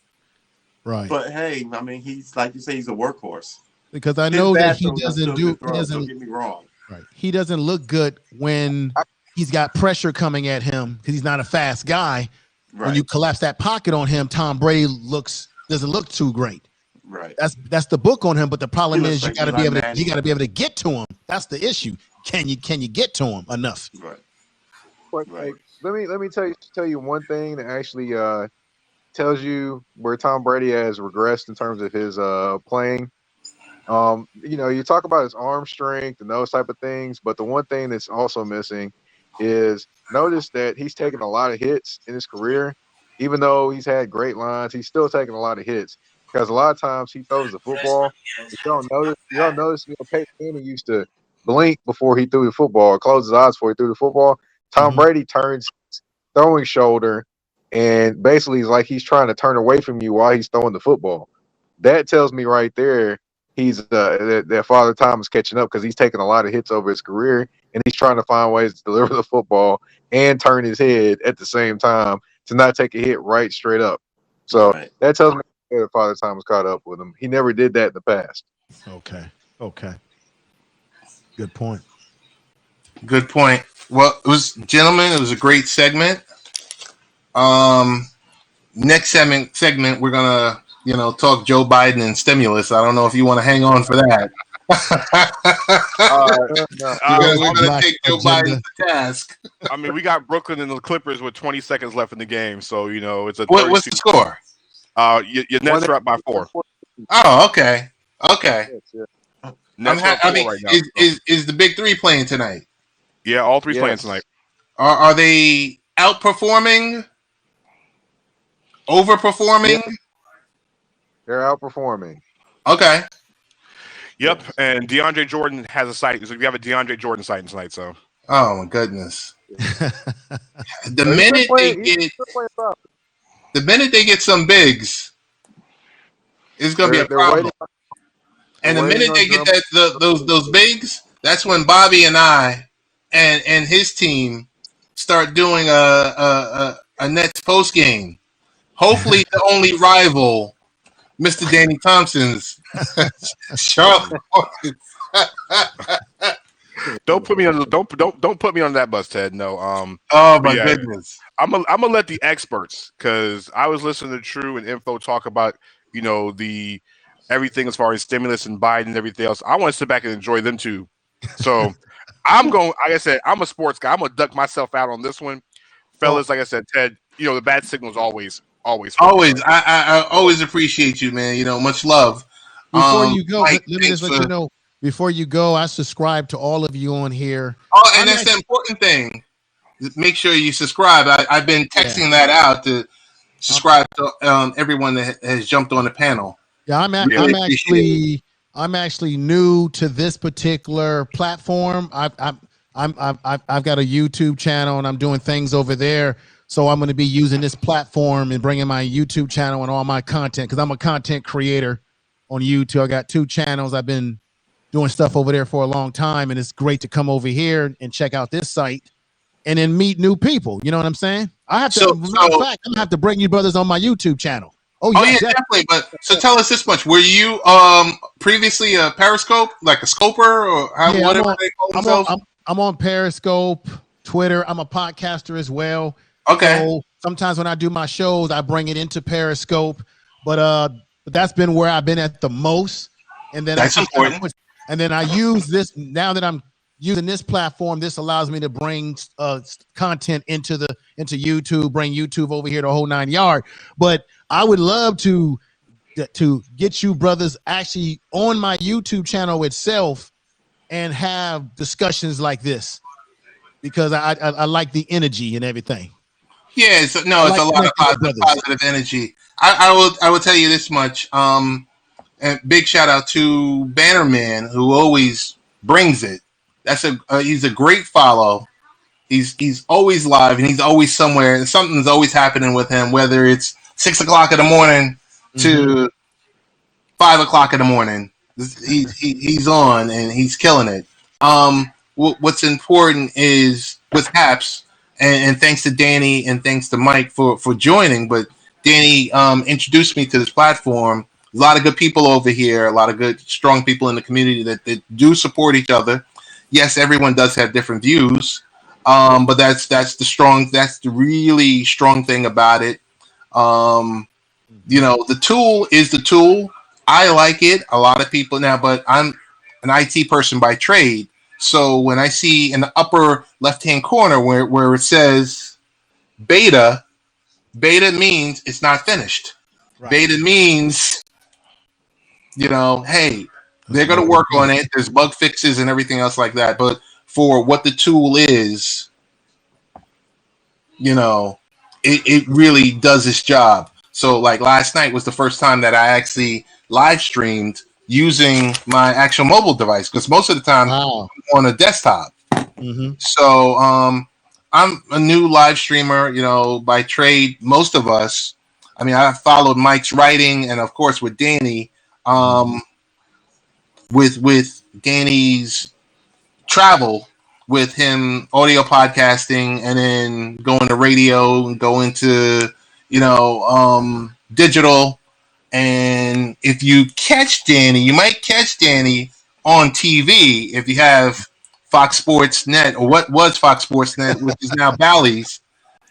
Right. But hey, I mean, he's like you say, he's a workhorse. Because I know that he doesn't don't get me wrong. Right. He doesn't look good when he's got pressure coming at him because he's not a fast guy. Right. When you collapse that pocket on him, Tom Brady doesn't look too great. Right. That's the book on him, but the problem is you got to be able to get to him. That's the issue. Can you get to him enough? Right. Right. Let me tell you one thing that actually tells you where Tom Brady has regressed in terms of his playing. You talk about his arm strength and those type of things, but the one thing that's also missing is notice that he's taken a lot of hits in his career. Even though he's had great lines, he's still taking a lot of hits because a lot of times he throws the football. You don't notice. Peyton Manning used to blink before he threw the football, or close his eyes before he threw the football. Tom Brady turns his throwing shoulder, and basically it's like he's trying to turn away from you while he's throwing the football. That tells me right there he's that Father Time is catching up because he's taking a lot of hits over his career, and he's trying to find ways to deliver the football and turn his head at the same time to not take a hit right straight up. So that tells me that Father Time was caught up with him. He never did that in the past. Okay. Good point. Good point. Well, gentlemen, it was a great segment. Next segment, we're gonna, talk Joe Biden and stimulus. I don't know if you want to hang on for that. We're gonna take Joe Biden to task. I mean, we got Brooklyn and the Clippers with 20 seconds left in the game, so it's a. What's the score? Your Nets are up by 4. Oh, okay. Nets right now, is the big three playing tonight? Yeah, all three playing tonight. Are they outperforming? Overperforming? Yeah. They're outperforming. Okay. Yep, and DeAndre Jordan has a sighting. So we have a DeAndre Jordan sighting tonight. So. Oh my goodness. The minute they get some bigs, it's gonna be a problem. And the minute they get those bigs, that's when Bobby and I and his team start doing a Nets post game. Hopefully, the only rival, Mr. Danny Thompson's Charlotte Hornets. Don't put me on that bus, Ted. No. Oh my goodness. I'm gonna let the experts, because I was listening to Tru and Info talk about the everything as far as stimulus and Biden and everything else. I want to sit back and enjoy them too. So I'm going. Like I said, I'm a sports guy. I'm gonna duck myself out on this one, fellas. Like I said, Ted. The bad signal is always. I always appreciate you, man. Much love. Before you go, let me just let you know. Before you go, I subscribe to all of you on here. Oh, and that's the important thing. Make sure you subscribe. I've been texting that out to subscribe to everyone that has jumped on the panel. Yeah, I'm actually new to this particular platform. I've got a YouTube channel and I'm doing things over there. So I'm going to be using this platform and bringing my YouTube channel and all my content, because I'm a content creator on YouTube. I got 2 channels. I've been doing stuff over there for a long time, and it's great to come over here and check out this site and then meet new people. You know what I'm saying? I have to. I'm gonna have to bring you brothers on my YouTube channel. Oh yeah, definitely. But so tell us this much: were you previously a Periscope, like a scoper, or whatever they call themselves? I'm on Periscope, Twitter. I'm a podcaster as well. Okay. So sometimes when I do my shows, I bring it into Periscope, but that's been where I've been at the most. And then that's important. And then I use this now that I'm using this platform. This allows me to bring content into YouTube, bring YouTube over here, the whole 9 yard. But I would love to get you brothers actually on my YouTube channel itself and have discussions like this, because I like the energy and everything. Yeah, it's a lot of positive energy. I will tell you this much. And big shout out to Bannerman, who always brings it. He's a great follow. He's always live and he's always somewhere, and something's always happening with him, whether it's 6 o'clock in the morning to 5 o'clock in the morning. He's on and he's killing it. What's important is with Happs. And thanks to Danny and thanks to Mike for joining. But Danny introduced me to this platform. A lot of good people over here, a lot of good, strong people in the community that do support each other. Yes, everyone does have different views, but that's the really strong thing about it. The tool is the tool. I like it. A lot of people now, but I'm an IT person by trade. So when I see in the upper left-hand corner where it says beta means it's not finished. Right. Beta means, hey, they're going to work on it. There's bug fixes and everything else like that. But for what the tool is, it really does its job. So like last night was the first time that I actually live streamed using my actual mobile device, because most of the time I'm on a desktop. Mm-hmm. So I'm a new live streamer, by trade. Most of us, I followed Mike's writing, and of course with Danny, with Danny's travel, with him audio podcasting and then going to radio and go into, digital. And if you catch Danny, you might catch Danny on TV if you have Fox Sports Net, or what was Fox Sports Net, which is now Bally's.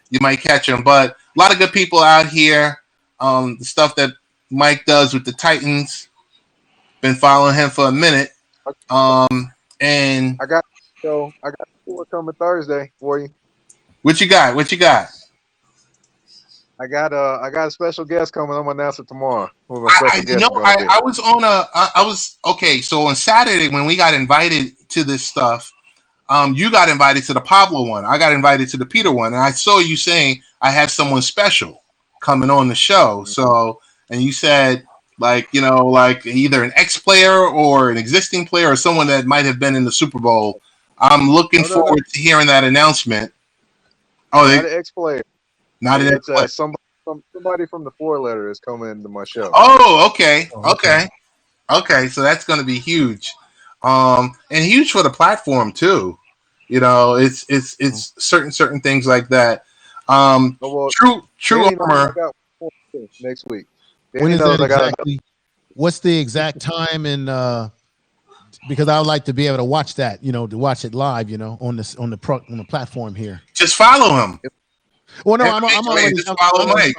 You might catch him. But a lot of good people out here. The stuff that Mike does with the Titans, been following him for a minute. And I got four coming Thursday for you. What you got? I got a special guest coming. I'm gonna announce it tomorrow. I was okay. So on Saturday when we got invited to this stuff, you got invited to the Pablo one. I got invited to the Peter one, and I saw you saying I have someone special coming on the show. Mm-hmm. So, and you said like either an ex-player or an existing player or someone that might have been in the Super Bowl. I'm looking forward to hearing that announcement. Oh, not an ex-player. Not an ex-player. Somebody from the 4-letter is coming to my show. Oh, okay. Okay, so that's going to be huge. And huge for the platform too. It's certain things like that. True Armor. Next week. When is that exactly? What's the exact time? And because I would like to be able to watch that, to watch it live, on the platform here. Just follow him. Well, no, I'm already follow Mike.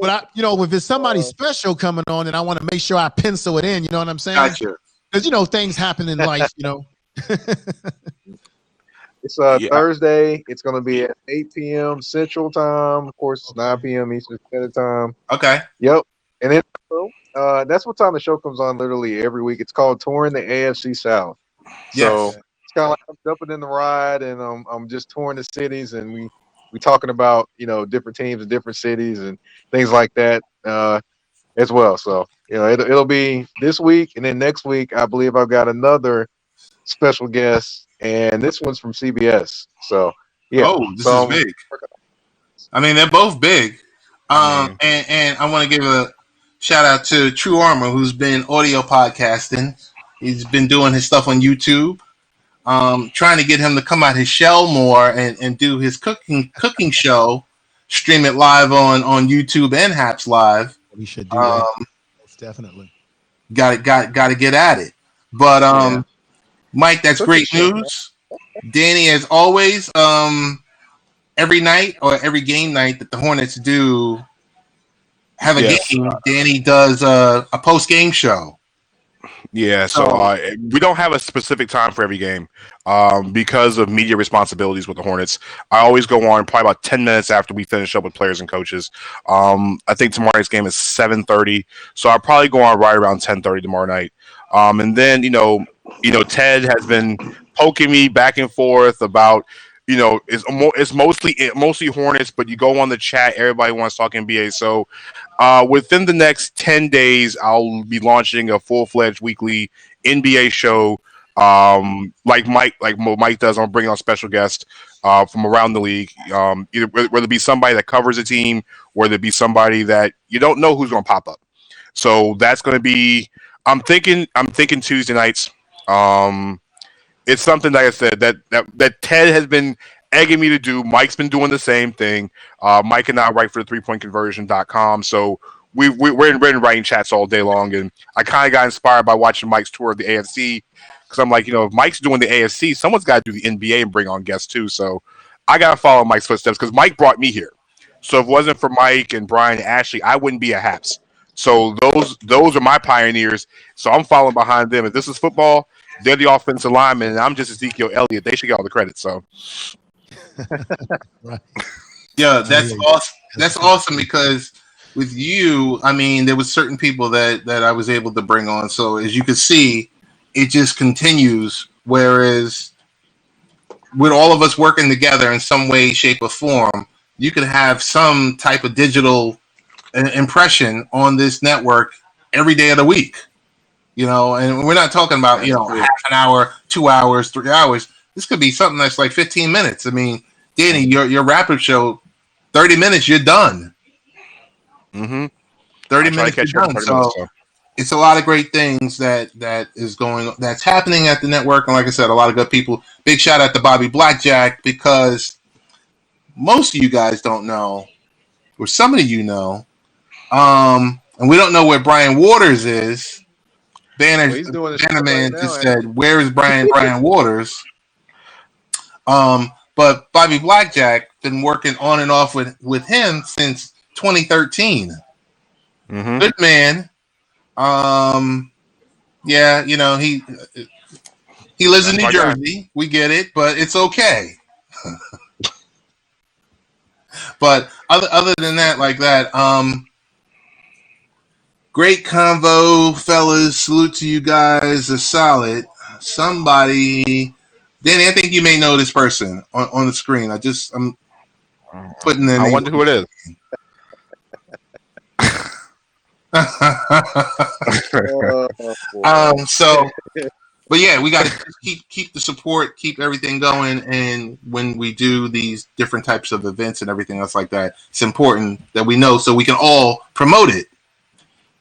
But if it's somebody special coming on, then I want to make sure I pencil it in. You know what I'm saying? Gotcha. Because things happen in life. It's Thursday. It's going to be at 8 p.m. Central Time. Of course, it's 9 p.m. Eastern Standard Time. Okay. Yep. And then that's what time the show comes on literally every week. It's called Touring the AFC South. Yes. So it's kind of like I'm jumping in the ride, and I'm just touring the cities, and we talking about different teams in different cities and things like that as well. So it'll be this week, and then next week I believe I've got another special guest, and this one's from CBS. So yeah. Oh, this is big. I mean, they're both big. And I want to give a shout out to Tru Armor, who's been audio podcasting. He's been doing his stuff on YouTube. Trying to get him to come out his shell more and do his cooking show, stream it live on YouTube and Happs Live. We should do that. Most definitely. Got to get at it. But Mike, that's great news. Danny, as always, every night or every game night that the Hornets do have a game, Danny does a post-game show. Yeah, so we don't have a specific time for every game because of media responsibilities with the Hornets. I always go on probably about 10 minutes after we finish up with players and coaches. I think tomorrow's game is 7:30, so I'll probably go on right around 10:30 tomorrow night. And then Ted has been poking me back and forth about it's mostly Hornets, but you go on the chat, everybody wants to talk NBA. So within the next 10 days, I'll be launching a full-fledged weekly NBA show, like Mike does. I'm bringing on special guests from around the league, either whether it be somebody that covers a team, or whether it be somebody that you don't know who's going to pop up. So that's going to be. I'm thinking Tuesday nights. It's something, like I said, that Ted has been egging me to do. Mike's been doing the same thing. Mike and I write for the 3pointconversion.com. So we're in writing chats all day long. And I kind of got inspired by watching Mike's tour of the AFC. Because I'm like, if Mike's doing the AFC, someone's got to do the NBA and bring on guests too. So I got to follow Mike's footsteps because Mike brought me here. So if it wasn't for Mike and Brian and Ashley, I wouldn't be a Happs. So those are my pioneers. So I'm following behind them. If this is football, they're the offensive lineman, and I'm just Ezekiel Elliott. They should get all the credit. So, right. Yeah, that's awesome. That's awesome because with you, I mean, there was certain people that I was able to bring on. So as you can see, it just continues. Whereas with all of us working together in some way, shape, or form, you could have some type of digital impression on this network every day of the week. And we're not talking about, half an hour, 2 hours, 3 hours. This could be something that's like 15 minutes. I mean, Danny, your rapid show, 30 minutes, you're done. 30 minutes, you're done. So it's a lot of great things that's happening at the network. And like I said, a lot of good people. Big shout out to Bobby Blackjack, because most of you guys don't know, or some of you know, and we don't know where Brian Waters is. He's doing his Bannerman right now, just said, "Where is Brian Waters?" But Bobby Blackjack been working on and off with him since 2013. Mm-hmm. Good man. Yeah, you know, he lives in New Jersey. We get it, but it's okay. But other than that, like that, great convo, fellas. Salute to you guys. Are solid. Somebody, Danny, I think you may know this person on the screen. I'm putting in. I wonder who it is. But yeah, we got to keep the support, keep everything going, and when we do these different types of events and everything else like that, it's important that we know so we can all promote it.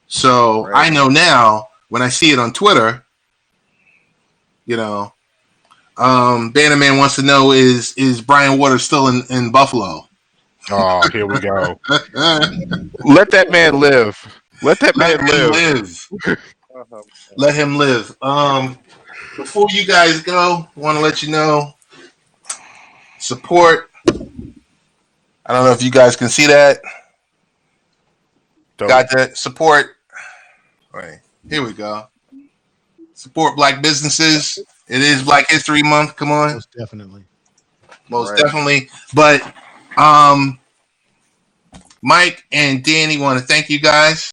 So right. I know now when I see it on Twitter, you know, Bannerman wants to know is Brian Waters still in Buffalo? Oh, here we go. Let that man live. Let that man live. Let him live. Before you guys go, I want to let you know, support. I don't know if you guys can see that. Dope. Got that support. All right, here we go. Support Black businesses. It is Black History Month. Come on. Most definitely. Most definitely. But Mike and Danny want to thank you guys.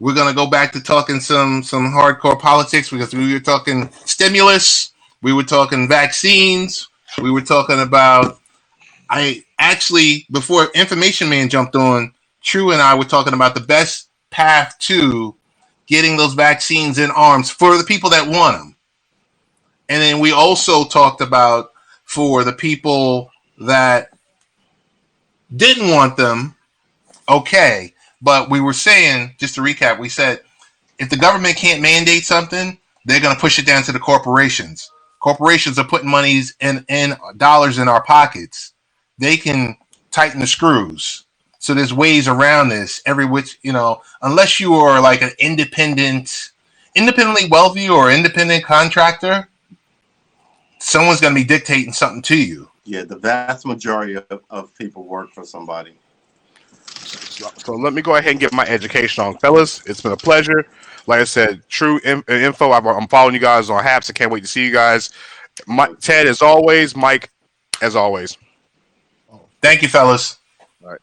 We're going to go back to talking some hardcore politics, because we were talking stimulus. We were talking vaccines. We were talking about, before Information Man jumped on, Tru and I were talking about the best path to getting those vaccines in arms for the people that want them. And then we also talked about for the people that didn't want them, okay. But we were saying, just to recap, we said, if the government can't mandate something, they're going to push it down to the corporations. Corporations are putting monies in dollars in our pockets. They can tighten the screws. So there's ways around this. Unless you are like an independently wealthy or independent contractor, someone's going to be dictating something to you. Yeah, the vast majority of people work for somebody. So let me go ahead and get my education on, fellas. It's been a pleasure. Like I said, Tru Info. I'm following you guys on Happs. I can't wait to see you guys. Ted, as always. Mike, as always. Thank you, fellas. All right.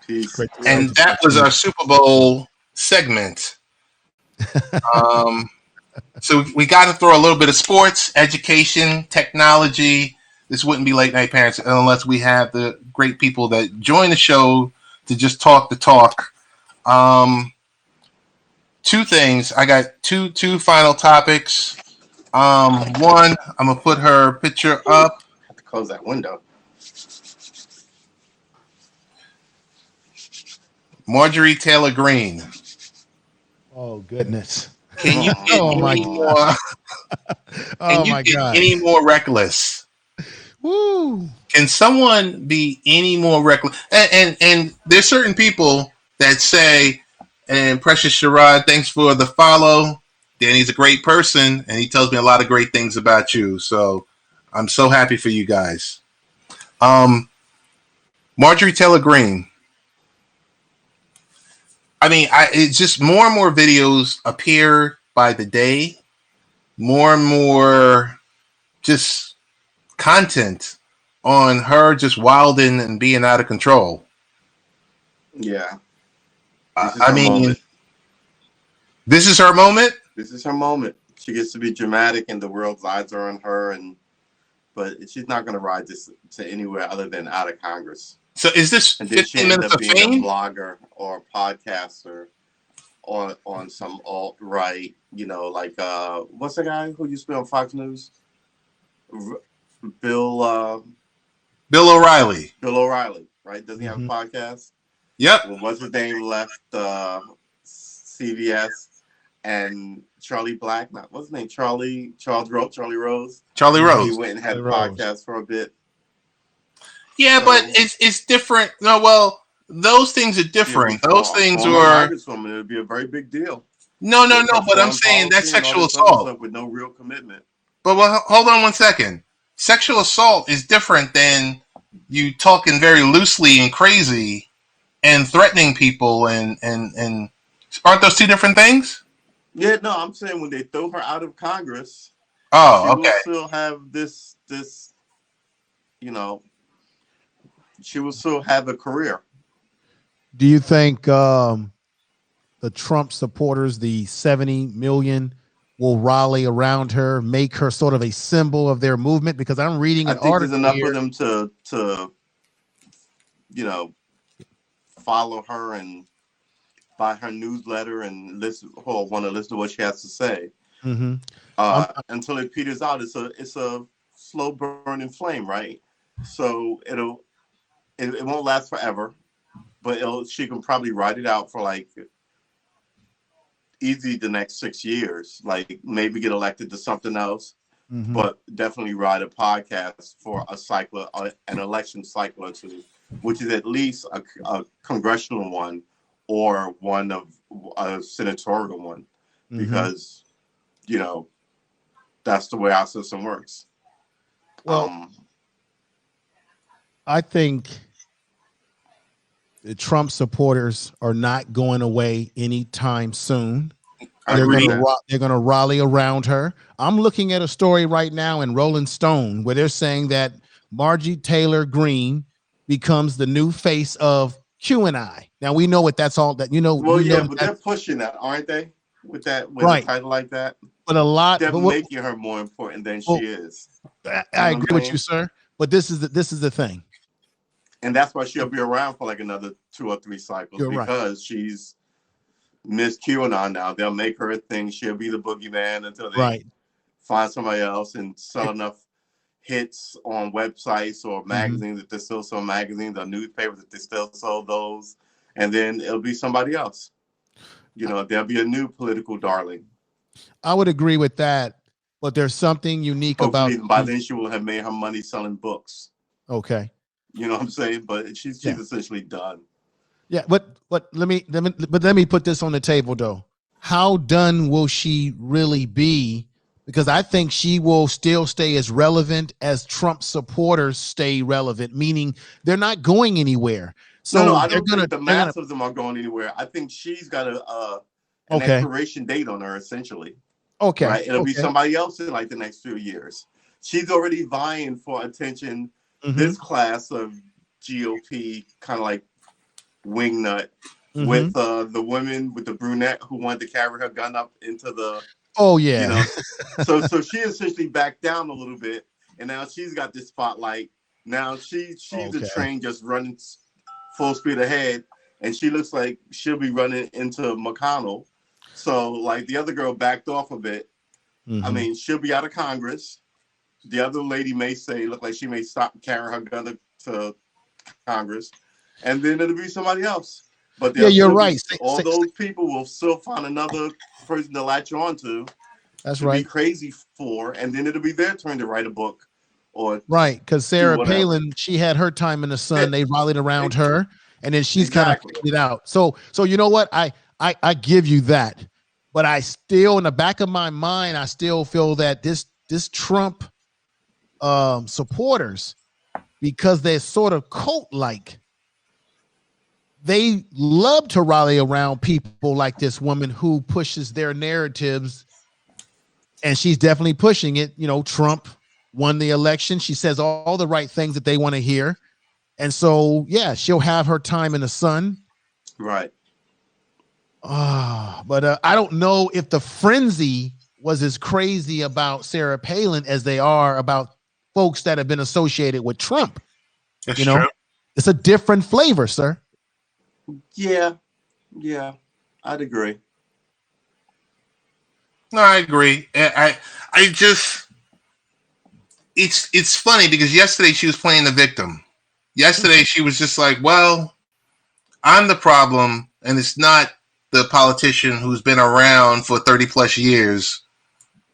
Peace. And that was our Super Bowl segment. So we got to throw a little bit of sports, education, technology. This wouldn't be Late Night Parents unless we have the great people that join the show to just talk the talk. Two things. I got two final topics. One, I'm gonna put her picture up. I have to close that window. Marjorie Taylor Greene. Oh goodness! Can you get any more reckless? Woo! Can someone be any more reckless? And there's certain people that say, and Precious Sherrod, thanks for the follow. Danny's a great person, and he tells me a lot of great things about you. So I'm so happy for you guys. Marjorie Taylor Greene. I mean, it's just more and more videos appear by the day. More and more just content on her just wilding and being out of control. Yeah. I mean, this is her moment? This is her moment. She gets to be dramatic and the world's eyes are on her, but she's not going to ride this to anywhere other than out of Congress. So is this 15 minutes of fame? A blogger or a podcaster on some alt-right, like, what's the guy who used to be on Fox News? Bill O'Reilly. Bill O'Reilly, right? Doesn't he have a podcast? Yep. Well, what's his name left CVS, and Charlie Black, what's his name? Charlie Rose. Charlie He Rose. went and had a Charlie Rose. podcast for a bit. Yeah, So- but it's different. No, well, those things are different. Those things former are Congresswoman, it would be a very big deal. no. With her But I'm foreign saying that's policy and all sexual this other assault. stuff with no real commitment. But well, hold on one second. Sexual assault is different than you talking very loosely and crazy and threatening people and aren't those two different things? Yeah, no, I'm saying when they throw her out of Congress, Oh, she okay. will still have this, she will still have a career. Do you think the Trump supporters, the 70 million, will rally around her, make her sort of a symbol of their movement? Because I'm reading I an think there's article enough here. of them to follow her and buy her newsletter and want to listen to what she has to say. Mm-hmm. Until it peters out. It's a slow burning flame, right? So it won't last forever, but she can probably ride it out for like easy the next 6 years, like maybe get elected to something else, Mm-hmm. but definitely ride a podcast for a cycle, an election cycle or two, which is at least a congressional one or one of a senatorial one, Mm-hmm. because that's the way our system works. Well, I think the Trump supporters are not going away anytime soon. They're going to rally around her. I'm looking at a story right now in Rolling Stone where they're saying that Marjorie Taylor Greene becomes the new face of QAnon. Now we know what that's all that but they're pushing that, aren't they? With a title like that. But a lot they're making her more important than she is. I agree with you, sir. But this is the thing. And that's why she'll be around for like another 2 or 3 cycles. You're because right. She's Miss QAnon now. They'll make her a thing. She'll be the boogeyman until they find somebody else and sell enough hits on websites or magazines that they still sell magazines, or newspapers that they still sell those. And then it'll be somebody else. There'll be a new political darling. I would agree with that. But there's something unique Hopefully, about. by then she will have made her money selling books. Okay. You know what I'm saying? But she's essentially done. Yeah, but let me put this on the table though. How done will she really be? Because I think she will still stay as relevant as Trump supporters stay relevant, meaning they're not going anywhere. So no, I don't think the mass of them are going anywhere. I think she's got an expiration date on her, essentially. Okay. Right? It'll be somebody else in like the next few years. She's already vying for attention. This class of GOP kind of like wingnut with the woman with the brunette who wanted to carry her gun up into the. Oh yeah. So she essentially backed down a little bit, and now she's got this spotlight. Now she's a train just running full speed ahead, and she looks like she'll be running into McConnell. So like the other girl backed off a bit. I mean, she'll be out of Congress. The other lady may look like she may stop carrying her gun to Congress, and then it'll be somebody else. But you're right. All those people will still find another person to latch on to. That's right. Be crazy for, and then it'll be their turn to write a book, or because Sarah Palin, she had her time in the sun. They rallied around her, and then she's kind of figured it out. So you know what? I give you that, but I still, in the back of my mind, I still feel that this Trump supporters, because they're sort of cult-like, they love to rally around people like this woman who pushes their narratives, and she's definitely pushing it. Trump won the election. She says all the right things that they want to hear, and so she'll have her time in the sun. Right. But I don't know if the frenzy was as crazy about Sarah Palin as they are about folks that have been associated with Trump. That's true. It's a different flavor, sir. Yeah, I'd agree. No, I agree. I just, it's funny because yesterday she was playing the victim. Yesterday she was just like, well, I'm the problem, and it's not the politician who's been around for 30 plus years,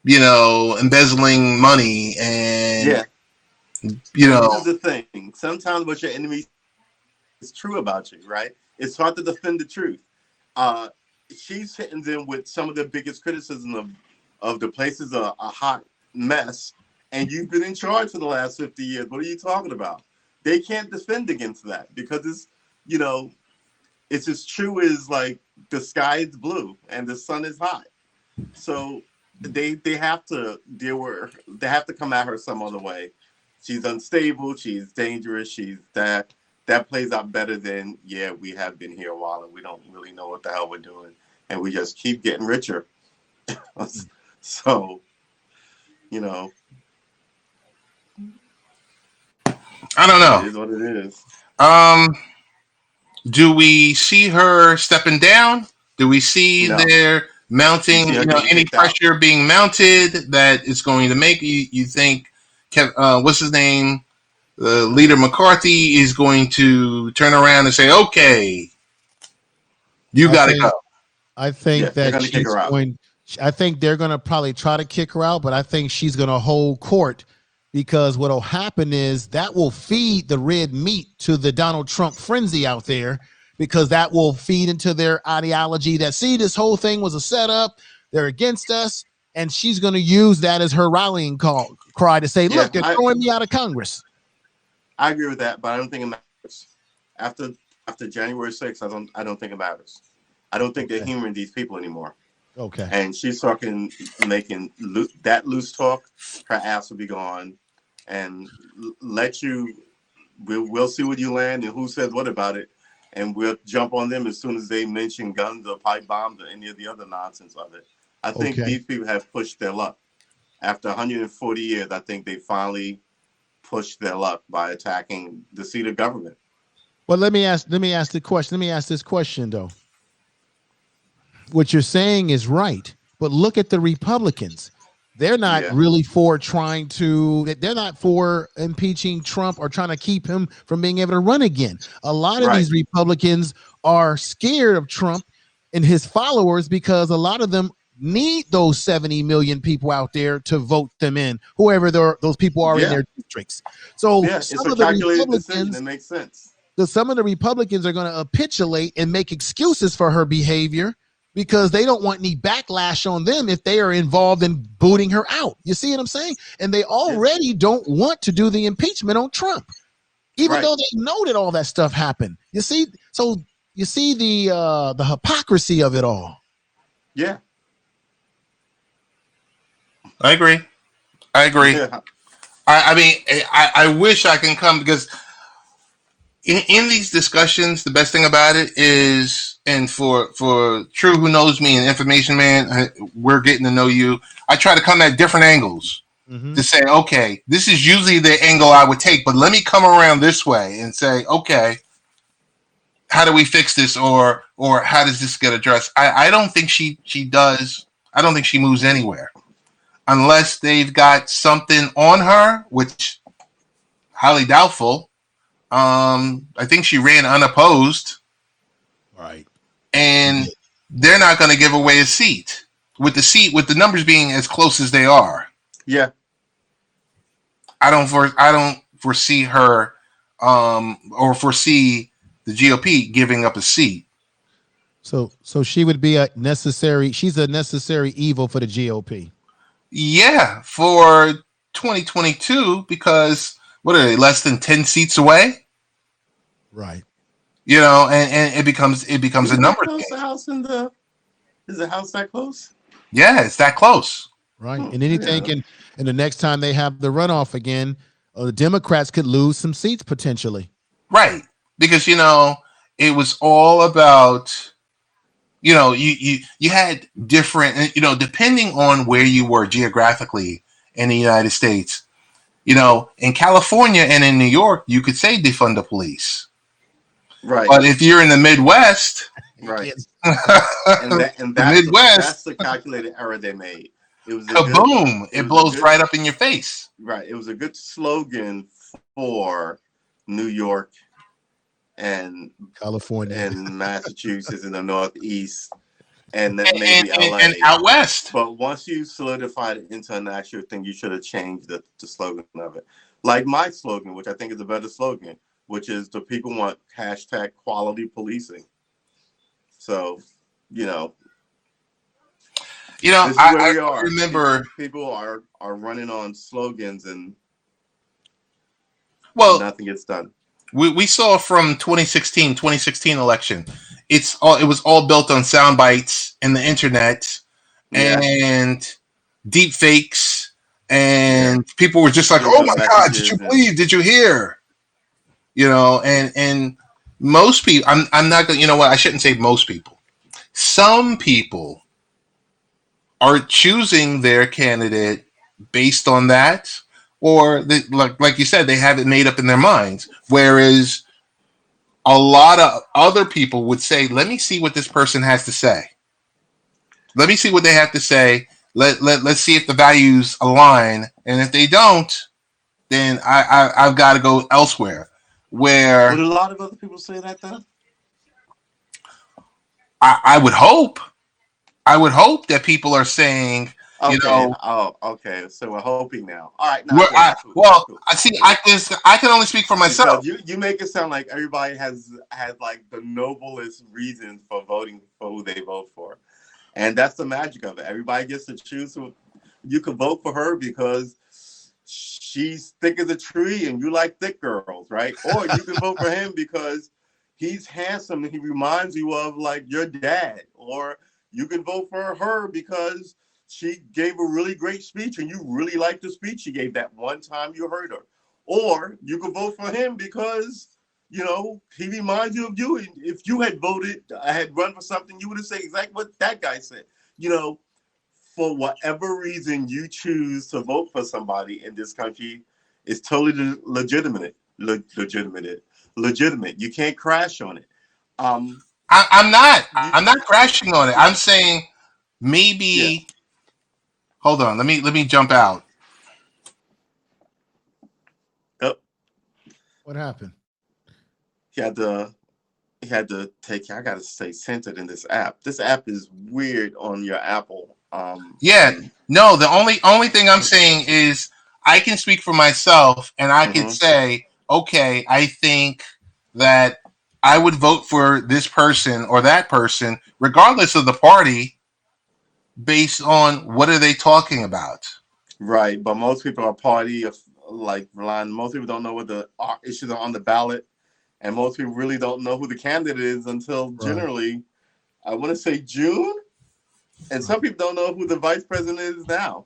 embezzling money and, This is the thing. Sometimes what your enemy is true about you, right? It's hard to defend the truth. She's hitting them with some of the biggest criticism of the place is a hot mess, and you've been in charge for the last 50 years. What are you talking about? They can't defend against that because it's, it's as true as like the sky is blue and the sun is hot. So they have to deal with her. They have to come at her some other way. She's unstable. She's dangerous. She's that plays out better than, we have been here a while and we don't really know what the hell we're doing. And we just keep getting richer. So, I don't know. It is what it is. Do we see her stepping down? Do we see their mounting, any pressure being mounted that is going to make you think, what's his name? Leader McCarthy is going to turn around and say, okay, you got to go. I think that she's going. I think they're going to probably try to kick her out, but I think she's going to hold court because what will happen is that will feed the red meat to the Donald Trump frenzy out there because that will feed into their ideology that, see, this whole thing was a setup. They're against us. And she's going to use that as her rallying cry to say, look, they're throwing me out of Congress. I agree with that, but I don't think it matters. After January 6th, I don't think it matters. I don't think they're humoring these people anymore. Okay. And she's making that loose talk. Her ass will be gone, and we'll see where you land and who says what about it, and we'll jump on them as soon as they mention guns or pipe bombs or any of the other nonsense of it. I think these people have pushed their luck. After 140 years, I think they finally pushed their luck by attacking the seat of government. Well, let me ask the question. Let me ask this question though. What you're saying is right, but look at the Republicans. They're not really they're not for impeaching Trump or trying to keep him from being able to run again. A lot of these Republicans are scared of Trump and his followers because a lot of them need those 70 million people out there to vote them in, whoever those people are in their districts. So some of the Republicans, it makes sense. Some of the Republicans are going to capitulate and make excuses for her behavior because they don't want any backlash on them if they are involved in booting her out. You see what I'm saying? And they already don't want to do the impeachment on Trump, even though they know that all that stuff happened. You see? So you see the hypocrisy of it all. Yeah. I agree. Yeah. I mean, I wish I can come because in these discussions, the best thing about it is, and for Tru who knows me and Information Man, we're getting to know you. I try to come at different angles to say, okay, this is usually the angle I would take, but let me come around this way and say, okay, how do we fix this, or how does this get addressed? I don't think she does. I don't think she moves anywhere unless they've got something on her, which highly doubtful. I think she ran unopposed. Right. And they're not going to give away a seat with the numbers being as close as they are. Yeah. I don't foresee her or foresee the GOP giving up a seat. So she would be she's a necessary evil for the GOP. Yeah, for 2022, because what are they, less than 10 seats away? Right. And it becomes a number game. Is the house that close? Yeah, it's that close. Right. And anything and the next time they have the runoff again, the Democrats could lose some seats potentially. Right. Because it was all about you had different, depending on where you were geographically in the United States, in California and in New York, you could say defund the police. Right. But if you're in the Midwest, right. and the Midwest, that's the calculated error they made. It was kaboom! It blows right up in your face. Right. It was a good slogan for New York and California and Massachusetts in the Northeast and then maybe LA. And out west. But once you solidified it into an actual thing, you should have changed the slogan of it. Like my slogan, which I think is a better slogan, which is the people want #quality policing. So, I remember people are running on slogans and nothing gets done. We saw from 2016 election. It was all built on sound bites and the internet and deep fakes, and people were just like, "Oh my God, did you believe? Did you hear?" And most people. I'm not going. You know what? I shouldn't say most people. Some people are choosing their candidate based on that, or like you said, they have it made up in their minds. Whereas a lot of other people would say, "Let me see what this person has to say. Let me see what they have to say. Let's see if the values align, and if they don't, then I've got to go elsewhere." Where would a lot of other people say that though? I would hope. I would hope that people are saying, okay. Oh, okay. So we're hoping now. All right. No, I can only speak for myself. Because you make it sound like everybody has like the noblest reasons for voting for who they vote for, and that's the magic of it. Everybody gets to choose who. You can vote for her because she's thick as a tree and you like thick girls, right? Or you can vote for him because he's handsome and he reminds you of like your dad. Or you can vote for her because she gave a really great speech and you really liked the speech she gave that one time you heard her. Or you can vote for him because, he reminds you of you. And if you had run for something, you would have said exactly what that guy said. For whatever reason you choose to vote for somebody in this country, it's totally legitimate. You can't crash on it. I'm not crashing on it. I'm saying maybe. Yeah. Hold on. Let me jump out. Oh. What happened? He had to take. I gotta stay centered in this app. This app is weird on your Apple. No. The only thing I'm saying is I can speak for myself, and I can say, okay, I think that I would vote for this person or that person, regardless of the party, based on what are they talking about. Right, but most people are party blind. Most people don't know what the issues are on the ballot, and most people really don't know who the candidate is until generally, I want to say June. And some people don't know who the vice president is now.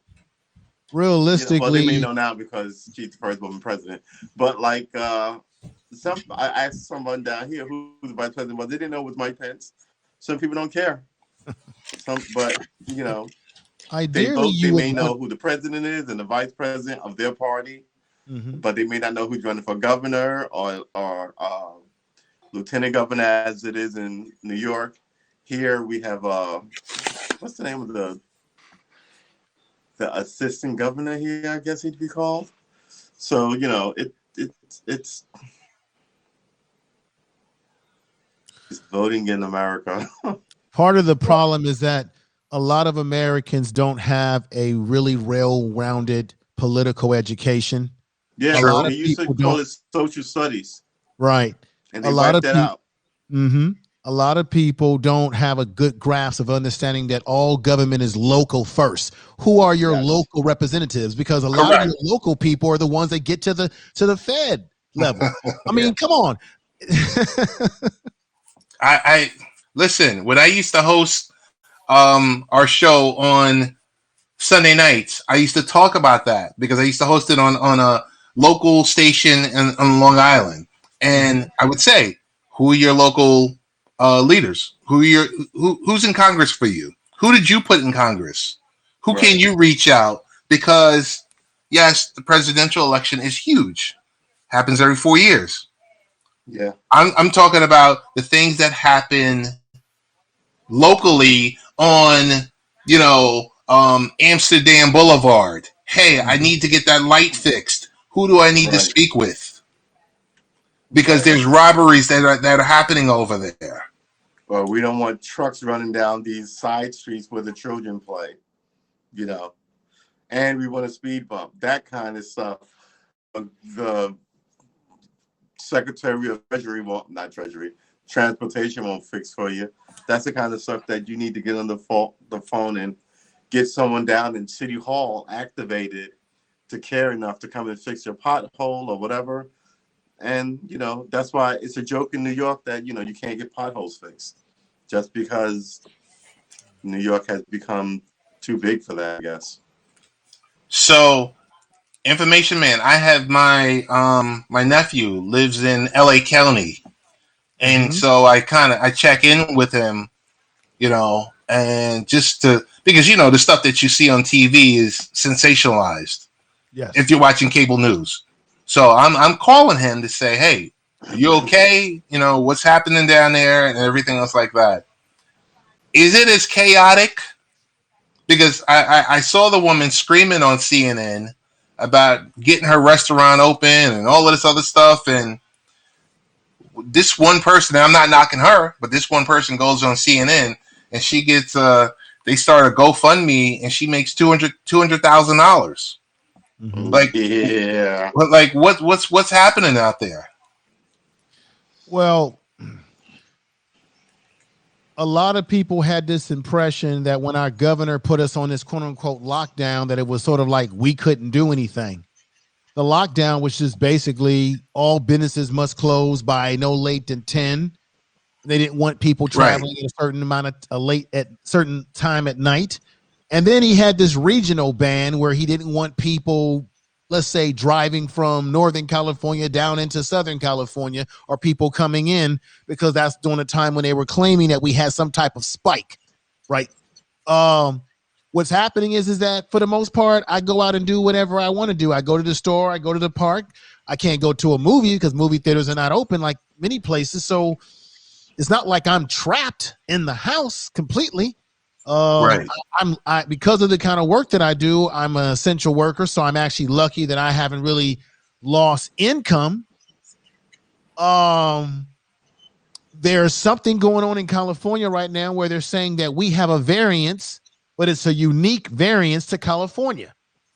Realistically, they may know now because she's the first woman president. But I asked someone down here who the vice president was. They didn't know it was Mike Pence. Some people don't care. Ideally, they may know who the president is and the vice president of their party, but they may not know who's running for governor or lieutenant governor, as it is in New York. Here we have what's the name of the assistant governor here? I guess he'd be called. So it's voting in America. Part of the problem is that a lot of Americans don't have a really well-rounded political education. Yeah, they used to call it social studies. Right. And they wiped that out. A lot of people don't have a good grasp of understanding that all government is local first. Who are your local representatives? Because a lot of your local people are the ones that get to the Fed level. I mean, come on. I listen, when I used to host our show on Sunday nights, I used to talk about that because I used to host it on a local station on Long Island. And I would say, who are your local leaders? Who's in Congress for you? Who did you put in Congress? Who can you reach out? Because yes, the presidential election is huge. Happens every 4 years. Yeah. I'm talking about the things that happen locally on, Amsterdam Boulevard. Hey, I need to get that light fixed. Who do I need to speak with? Because there's robberies that are happening over there. Or we don't want trucks running down these side streets where the children play, you know. And we want a speed bump. That kind of stuff. The Secretary of Treasury won't, not Treasury, Transportation won't fix for you. That's the kind of stuff that you need to get on the phone and get someone down in City Hall activated to care enough to come and fix your pothole or whatever. And, you know, that's why it's a joke in New York that, you know, you can't get potholes fixed just because New York has become too big for that, I guess. So, Information Man, I have my my nephew lives in LA County. And so I check in with him, you know, and just to, because, you know, the stuff that you see on TV is sensationalized. Yes. If you're watching cable news. So I'm calling him to say, hey, are you okay? You know, what's happening down there and everything else like that. Is it as chaotic? Because I saw the woman screaming on CNN about getting her restaurant open and all of this other stuff. And this one person, and I'm not knocking her, but this one person goes on CNN and she gets, they start a GoFundMe and she makes $200,000. Like, yeah, like what's happening out there? Well, a lot of people had this impression that when our governor put us on this quote unquote lockdown, that it was sort of like we couldn't do anything. The lockdown was just basically all businesses must close by no late than 10. They didn't want people traveling at a certain amount of late at certain time at night. And then he had this regional ban where he didn't want people, let's say, driving from Northern California down into Southern California, or people coming in, because that's during a time when they were claiming that we had some type of spike, right? What's happening is that for the most part, I go out and do whatever I want to do. I go to the store, I go to the park. I can't go to a movie because movie theaters are not open like many places. So it's not like I'm trapped in the house completely. I because of the kind of work that I do, I'm an essential worker, so I'm actually lucky that I haven't really lost income. There's something going on in California right now where they're saying that we have a variance, but it's a unique variance to California.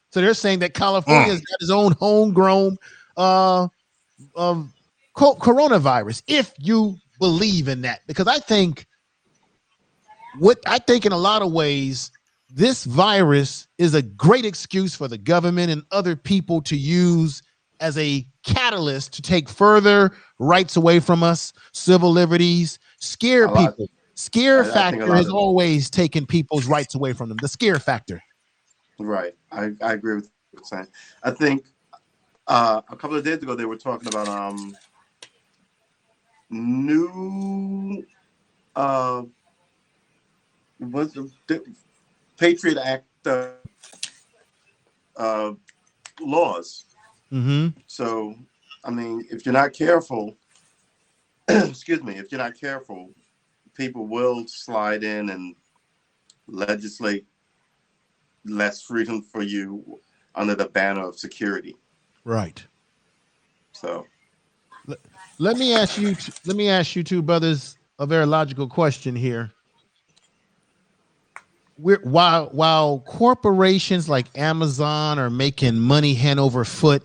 So they're saying that California has got its own homegrown coronavirus, if you believe in that. Because I think in a lot of ways, this virus is a great excuse for the government and other people to use as a catalyst to take further rights away from us, civil liberties, scare people. Scare factor has always taken people's rights away from them. The scare factor. Right. I agree with what you're saying. I think a couple of days ago they were talking about new what's the Patriot Act laws. So, I mean, if you're not careful, excuse me, if you're not careful, people will slide in and legislate less freedom for you under the banner of security. Right. So, let me ask you two brothers a very logical question here. While corporations like Amazon are making money hand over foot,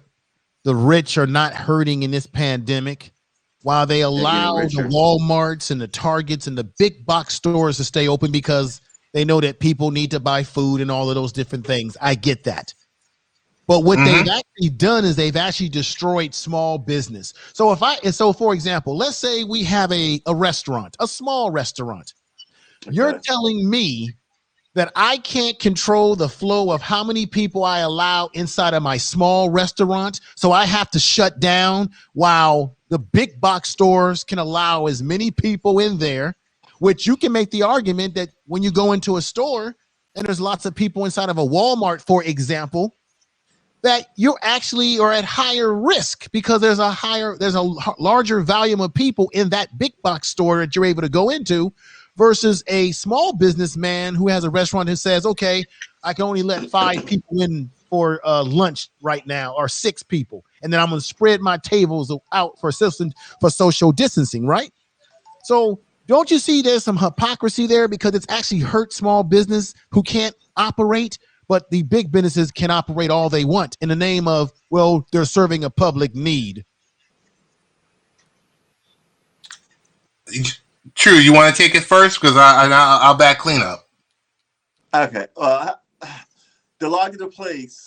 the rich are not hurting in this pandemic. While they allow the Walmarts and the Targets and the big box stores to stay open because they know that people need to buy food and all of those different things. I get that. But what they've actually done is they've actually destroyed small business. So for example, let's say we have a restaurant, a small restaurant. Okay. You're telling me that I can't control the flow of how many people I allow inside of my small restaurant. So I have to shut down while the big box stores can allow as many people in there, which you can make the argument that when you go into a store and there's lots of people inside of a Walmart, for example, that you actually are at higher risk because there's a larger volume of people in that big box store that you're able to go into versus a small businessman who has a restaurant who says, okay, I can only let 5 people in for lunch right now, or 6 people. And then I'm going to spread my tables out for social distancing, right? So Don't you see there's some hypocrisy there, because it's actually hurt small business who can't operate, but the big businesses can operate all they want in the name of, well, they're serving a public need. True, you want to take it first? Because I'll back cleanup. Okay. The larger the place,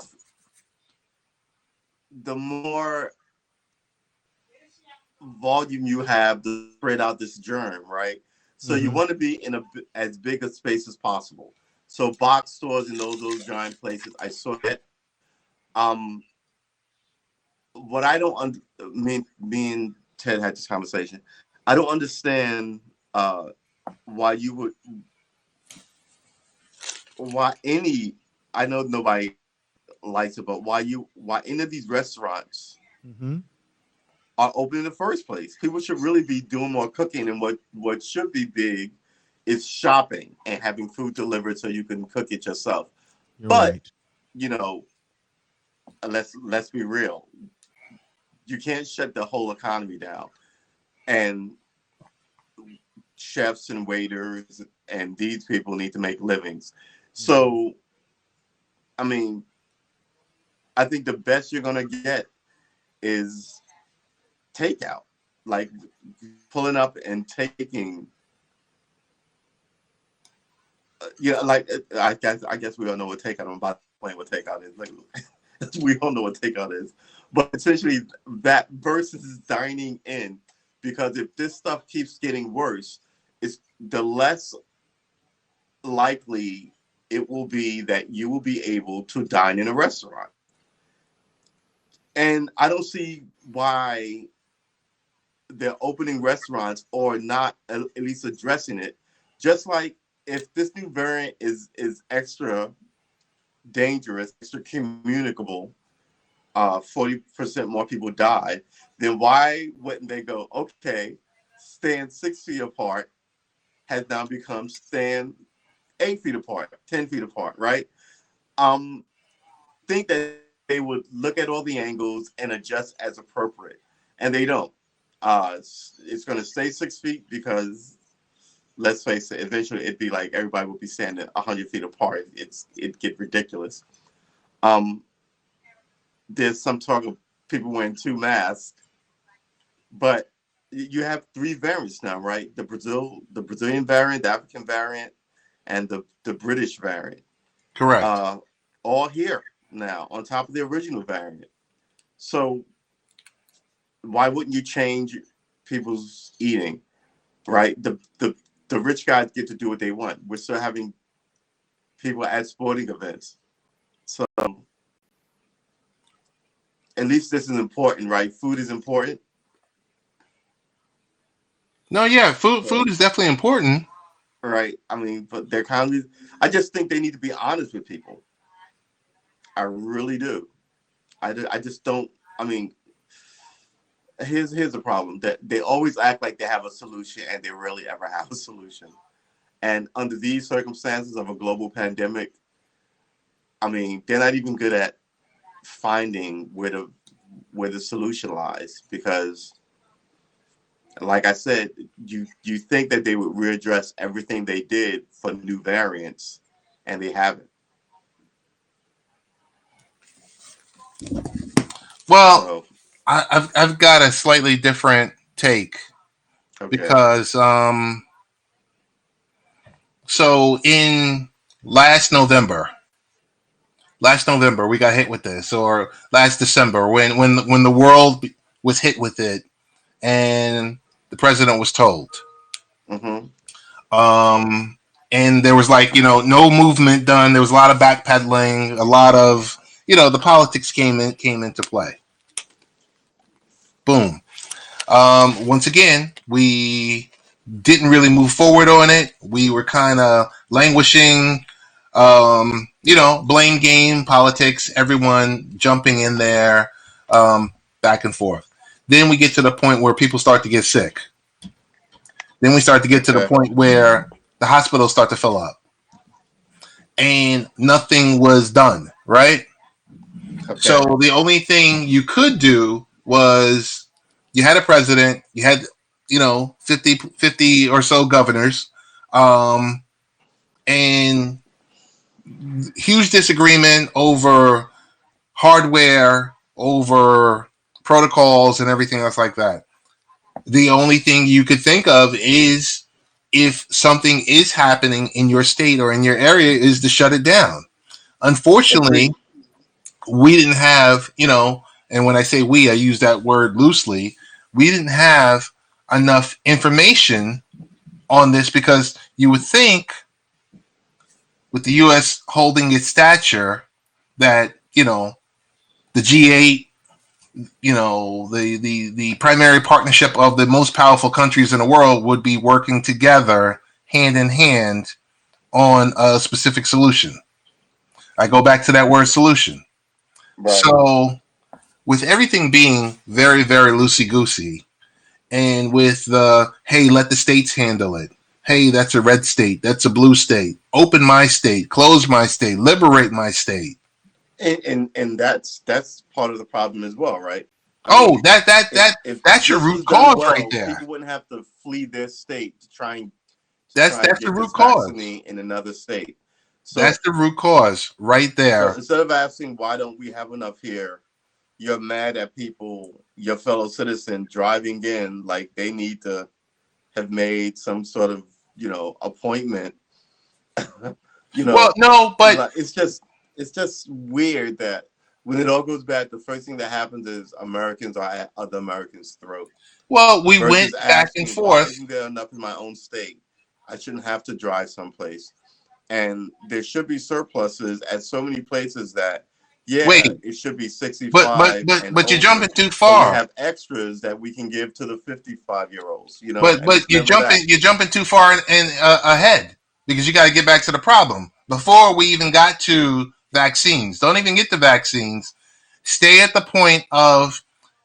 the more volume you have to spread out this germ, right? So you want to be in as big a space as possible. So box stores and those giant places, I saw that. What I don't me and Ted had this conversation. I don't understand why I know nobody likes it, but why any of these restaurants are open in the first place? People should really be doing more cooking, and what should be big is shopping and having food delivered so you can cook it yourself. But right. You know, let's be real. You can't shut the whole economy down, and chefs and waiters and these people need to make livings. So, I mean, I think the best you're gonna get is takeout, like pulling up and taking. Like I guess we all know what takeout. I'm about to explain what takeout is. Like, we all know what takeout is, but essentially that versus dining in, because if this stuff keeps getting worse, it's the less likely it will be that you will be able to dine in a restaurant. And I don't see why they're opening restaurants or not at least addressing it. Just like if this new variant is extra dangerous, extra communicable, 40% more people died, then why wouldn't they go, okay, stand 6 feet apart has now become stand 8 feet apart, 10 feet apart, right? Think that they would look at all the angles and adjust as appropriate, and they don't. It's going to stay 6 feet because, let's face it, eventually it'd be like everybody would be standing 100 feet apart. It'd get ridiculous. There's some talk of people wearing 2 masks, but you have 3 variants now, right? The Brazilian variant, the African variant, and the British variant. Correct. All here now on top of the original variant. So why wouldn't you change people's eating, right? The rich guys get to do what they want. We're still having people at sporting events. So at least this is important, right? Food is important. No, yeah, food is definitely important. Right. I mean, but their economy, I just think they need to be honest with people. I really do. I just don't. I mean, here's the problem, that they always act like they have a solution and they rarely ever have a solution. And under these circumstances of a global pandemic, I mean, they're not even good at finding where the solution lies, because, like I said, you think that they would readdress everything they did for new variants, and they haven't. Well, So, I've got a slightly different take, okay. because so in last November we got hit with this, or last December when the world was hit with it, and the president was told. And there was no movement done. There was a lot of backpedaling, a lot of the politics came into play. Boom. Once again, we didn't really move forward on it. We were kind of languishing, blame game, politics, everyone jumping in there, back and forth. Then we get to the point where people start to get sick. Then we start to get to the point where the hospitals start to fill up. And nothing was done, right? Okay. So the only thing you could do was, you had a president, you had 50 or so governors, and huge disagreement over hardware, over protocols, and everything else like that. The only thing you could think of is if something is happening in your state or in your area is to shut it down. Unfortunately, we didn't have, and when I say we, I use that word loosely, we didn't have enough information on this, because you would think with the U.S. holding its stature that, the G8, the primary partnership of the most powerful countries in the world would be working together hand in hand on a specific solution. I go back to that word solution. Right. So with everything being very, very loosey-goosey, and with hey, let the states handle it. Hey, that's a red state. That's a blue state. Open my state. Close my state. Liberate my state. And that's part of the problem as well, right? If that's your root cause right there. People wouldn't have to flee their state to try and that's the root cause in another state. So that's the root cause right there. So instead of asking why don't we have enough here, you're mad at people, your fellow citizen driving in like they need to have made some sort of appointment. Well, no, but it's just weird that when it all goes bad, the first thing that happens is Americans are at other Americans' throat. Well, we went back and forth. Why isn't there enough in my own state? I shouldn't have to drive someplace. And there should be surpluses at so many places that, it should be 65. But you're jumping too far. So we have extras that we can give to the 55-year-olds. But you're jumping too far ahead, because you got to get back to the problem before we even got to vaccines. Don't even get to vaccines. Stay at the point of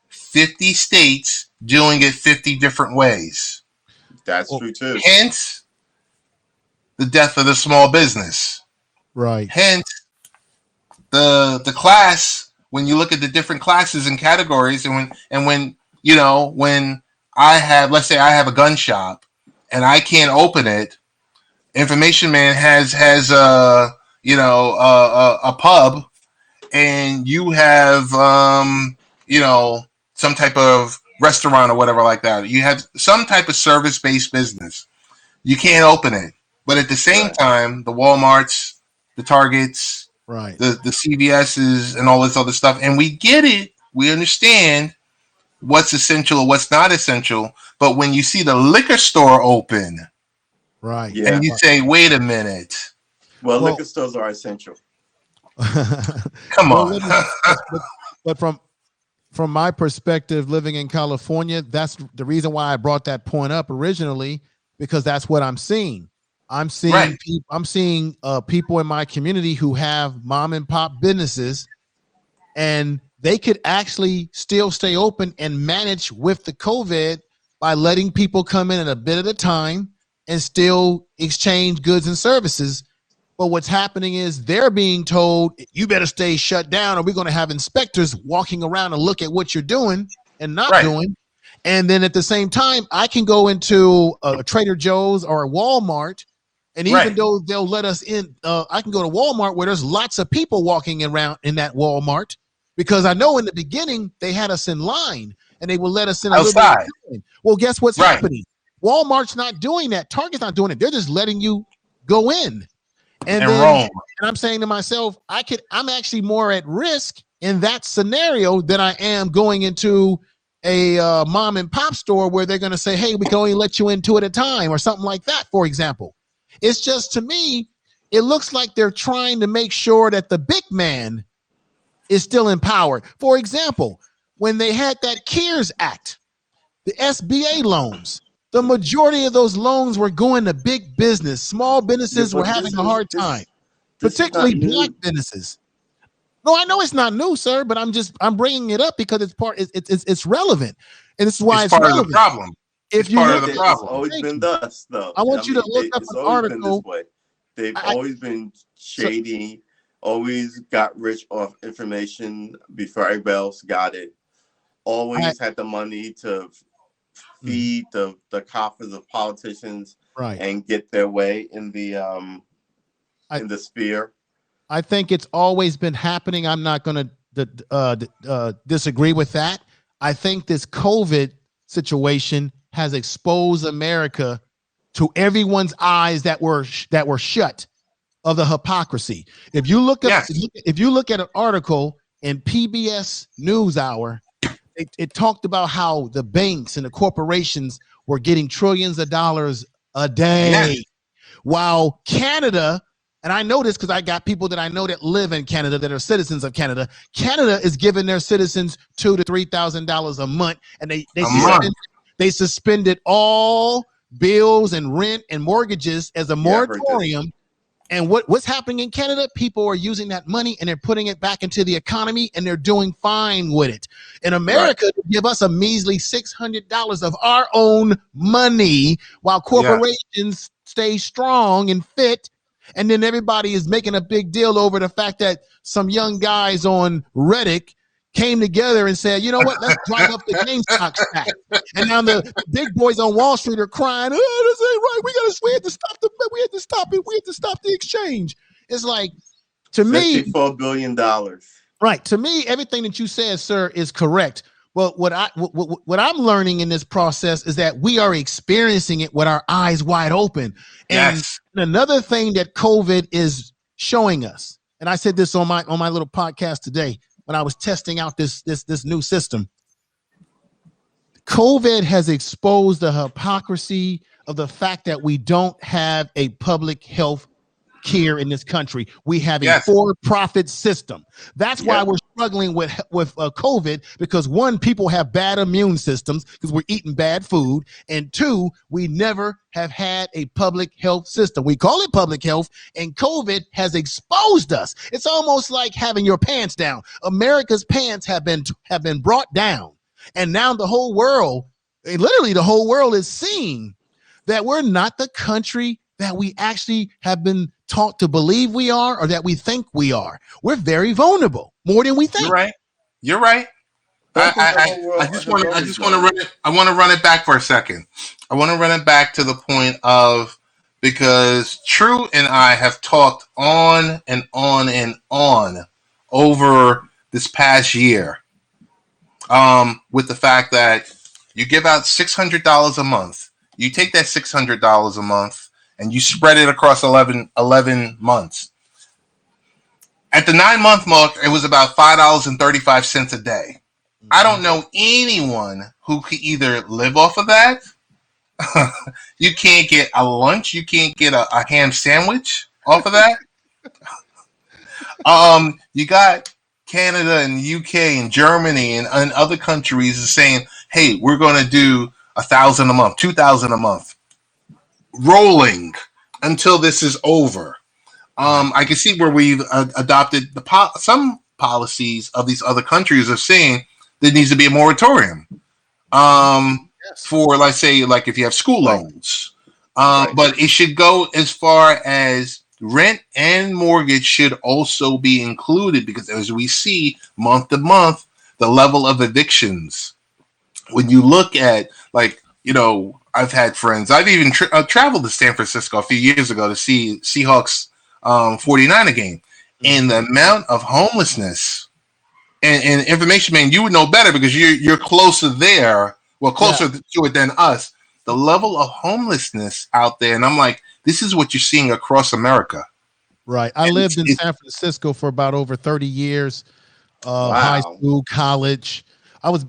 50 states doing it 50 different ways. That's true too. Hence the death of the small business. Right. Hence the class, when you look at the different classes and categories, when I have, let's say I have a gun shop and I can't open it, Information Man has a pub, and you have some type of restaurant or whatever like that. You have some type of service-based business. You can't open it, but at the same time, the Walmarts, the Targets, right, the CVS's, and all this other stuff, and we get it. We understand what's essential or what's not essential. But when you see the liquor store open, right, and you say, "Wait a minute." Well, liquor stores are essential. Come on. But from my perspective, living in California, that's the reason why I brought that point up originally, because that's what I'm seeing. I'm seeing people in my community who have mom and pop businesses, and they could actually still stay open and manage with the COVID by letting people come in at a bit at a time and still exchange goods and services. But what's happening is they're being told, you better stay shut down, or we're going to have inspectors walking around and look at what you're doing and not doing. And then at the same time, I can go into a Trader Joe's or a Walmart, and even though they'll let us in, I can go to Walmart where there's lots of people walking around in that Walmart, because I know in the beginning they had us in line and they will let us in outside. Well, guess what's happening? Walmart's not doing that. Target's not doing it. They're just letting you go in. And I'm saying to myself, I'm actually more at risk in that scenario than I am going into a mom and pop store where they're going to say, hey, we can only let you in 2 at a time, or something like that, for example. It's just, to me, it looks like they're trying to make sure that the big man is still in power. For example, when they had that CARES Act, the SBA loans, the majority of those loans were going to big business. Small businesses were having a hard time, particularly black businesses. No, I know it's not new, sir, but I'm bringing it up because it's relevant, and this is why it's part relevant. of the problem. If you part of the problem. It's always been thus, though. I want you to look up an article. They've always been shady, always got rich off information before everybody else got it. Always had the money to feed the coffers of politicians Right. and get their way in the sphere. I think it's always been happening. I'm not going to disagree with that. I think this COVID situation has exposed America to everyone's eyes that were shut of the hypocrisy. If you look at if you look at an article in PBS NewsHour, it talked about how the banks and the corporations were getting trillions of dollars a day, while Canada, and I know this because I got people that I know that live in Canada that are citizens of Canada. Canada is giving their citizens $2,000 to $3,000 a month, and they suspended all bills and rent and mortgages as a moratorium. And what's happening in Canada? People are using that money and they're putting it back into the economy, and they're doing fine with it. In America, they give us a measly $600 of our own money while corporations stay strong and fit. And then everybody is making a big deal over the fact that some young guys on Reddit came together and said, you know what, let's drive up the GameStop stack. And now the big boys on Wall Street are crying, oh, this ain't right. We had to stop the exchange. It's like, to me, $54 billion. Right. To me, everything that you said, sir, is correct. Well, what I'm learning in this process is that we are experiencing it with our eyes wide open. And another thing that COVID is showing us, and I said this on my little podcast today when I was testing out this new system. COVID has exposed the hypocrisy of the fact that we don't have a public health care in this country. We have a for-profit system. That's why we're struggling with COVID, because one, people have bad immune systems because we're eating bad food, and two, we never have had a public health system. We call it public health, and COVID has exposed us. It's almost like having your pants down. America's pants have been brought down, and now the whole world, literally the whole world, is seeing that we're not the country that we actually have been taught to believe we are, or that we think we are. We're very vulnerable, more than we think. You're right. I just want to run it back for a second. I want to run it back to the point of, because Tru and I have talked on and on and on over this past year, with the fact that you give out $600 a month. You take that $600 a month and you spread it across 11 months. At the 9-month mark, it was about $5.35 a day. I don't know anyone who could either live off of that. You can't get a lunch. You can't get a ham sandwich off of that. You got Canada and UK and Germany and other countries is saying, hey, we're going to do $1,000 a month, $2,000 a month, rolling until this is over. I can see where we've adopted some policies of these other countries of saying there needs to be a moratorium for, let's say, like if you have school loans. But it should go as far as rent and mortgage should also be included, because as we see month to month, the level of evictions, when you look at, like, I've had friends, I've even traveled to San Francisco a few years ago to see Seahawks 49er game, and the amount of homelessness and Information Man, you would know better because you're closer there, closer to it than us, the level of homelessness out there. And I'm like, this is what you're seeing across America. Right. I lived in San Francisco for about over 30 years, high school, college. I was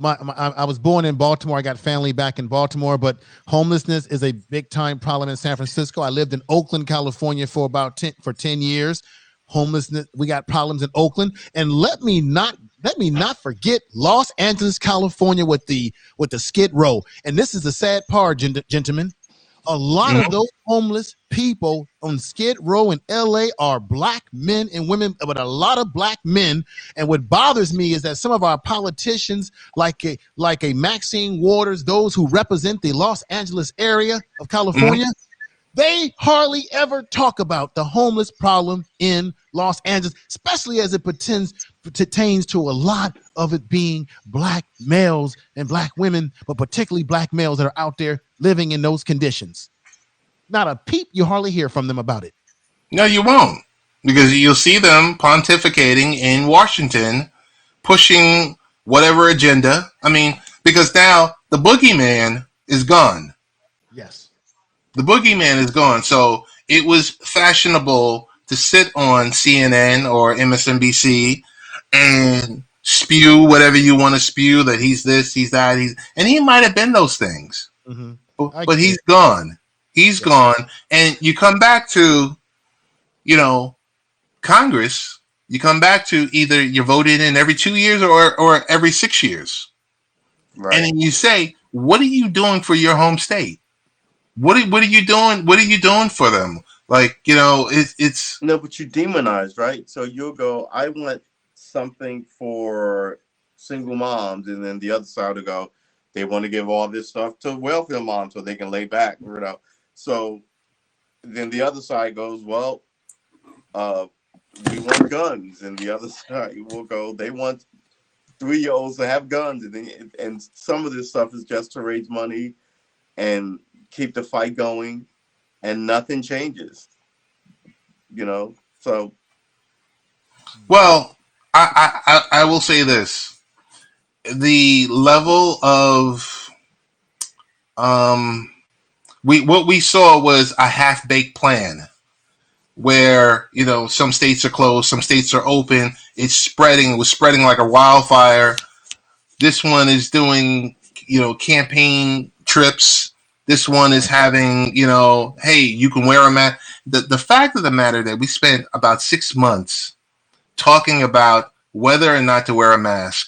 born in Baltimore. I got family back in Baltimore, but homelessness is a big time problem in San Francisco. I lived in Oakland, California for about 10 years. Homelessness, we got problems in Oakland, and let me not forget Los Angeles, California, with the Skid Row. And this is the sad part, gentlemen. A lot of those homeless people on Skid Row in LA are black men and women, but a lot of black men. And what bothers me is that some of our politicians, like a Maxine Waters, those who represent the Los Angeles area of California, They hardly ever talk about the homeless problem in Los Angeles, especially as it pertains to a lot of it being black males and black women, but particularly black males that are out there living in those conditions. Not a peep you hardly hear from them about it. No, you won't, because you'll see them pontificating in Washington, pushing whatever agenda. I mean, because now the boogeyman is gone. Yes. The boogeyman is gone. So it was fashionable to sit on CNN or MSNBC and spew whatever you want to spew, that he's this, he's that, and he might have been those things. Mm-hmm. But he's gone. He's gone. And you come back to, Congress, you come back to either you're voted in every 2 years or every 6 years. Right. And then you say, what are you doing for your home state? What are you doing? What are you doing for them? Like, it's no, but you demonize, right? So you'll go, I want something for single moms, and then the other side will go, they want to give all this stuff to welfare moms so they can lay back, So then the other side goes, well, we want guns, and the other side will go, they want 3-year-olds to have guns, and some of this stuff is just to raise money and keep the fight going, and nothing changes. So. Well, I will say this: the level of what we saw was a half-baked plan, where some states are closed, some states are open. It's spreading. It was spreading like a wildfire. This one is doing campaign trips. This one is having, hey, you can wear a mask. The fact of the matter that we spent about 6 months talking about whether or not to wear a mask,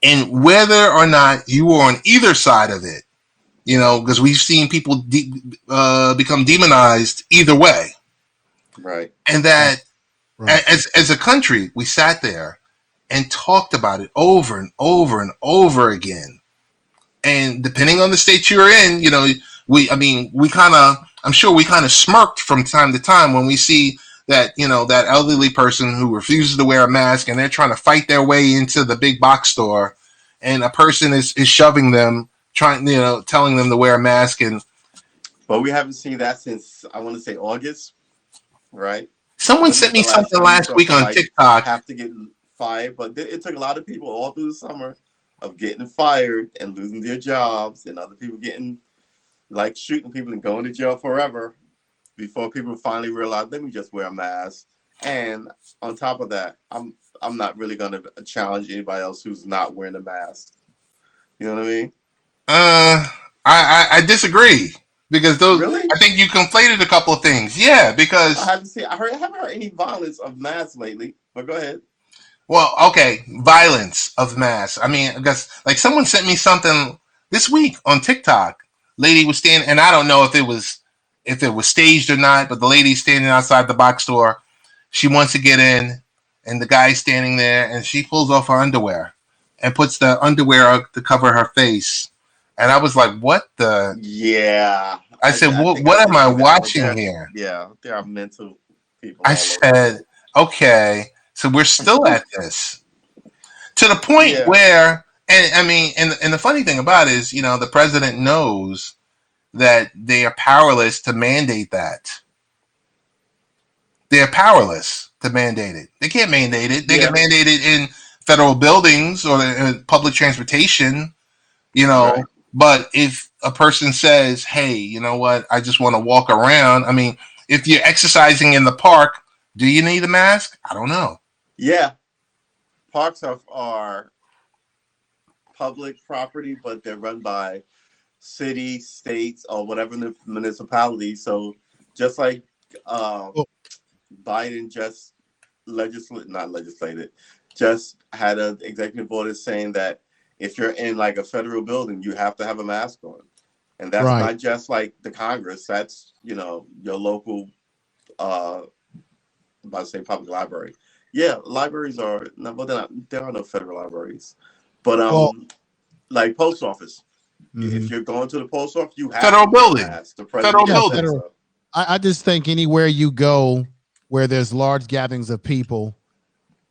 and whether or not you were on either side of it, because we've seen people become demonized either way. Right. And that as a country, we sat there and talked about it over and over and over again. And depending on the state you're in, I'm sure we kind of smirked from time to time when we see that, that elderly person who refuses to wear a mask, and they're trying to fight their way into the big box store, and a person is shoving them, telling them to wear a mask. But we haven't seen that since, I want to say, August, right? Someone sent me something last week on TikTok. Have to get fired, but it took a lot of people all through the summer of getting fired and losing their jobs, and other people getting shooting people and going to jail forever before people finally realize, let me just wear a mask. And on top of that, I'm not really going to challenge anybody else who's not wearing a mask. You know what I mean? I disagree, because those. Really? I think you conflated a couple of things. Yeah, because I haven't heard any violence of masks lately. But go ahead. Well, okay, violence of mass. I mean, because someone sent me something this week on TikTok. Lady was standing, and I don't know if it was staged or not, but the lady's standing outside the box store. She wants to get in, and the guy's standing there, and she pulls off her underwear and puts the underwear up to cover her face. And I was like, "What the?" Yeah. I said, "What am I watching here?" Yeah, there are mental people. I said, "Okay." So we're still at this, to the point where, and the funny thing about it is, the president knows that they are powerless to mandate that. They're powerless to mandate it. They can't mandate it. They can mandate it in federal buildings or in public transportation, Right. But if a person says, hey, you know what, I just want to walk around. I mean, if you're exercising in the park, do you need a mask? I don't know. Yeah. Parks are public property, but they're run by city, states, or whatever municipality. So just like Biden just just had an executive order saying that if you're in a federal building, you have to have a mask on. And that's not just the Congress. That's, your local, public library. Yeah, libraries are, there are no federal libraries. But post office. Mm-hmm. If you're going to the post office, you have federal to building. the federal building. I just think anywhere you go where there's large gatherings of people,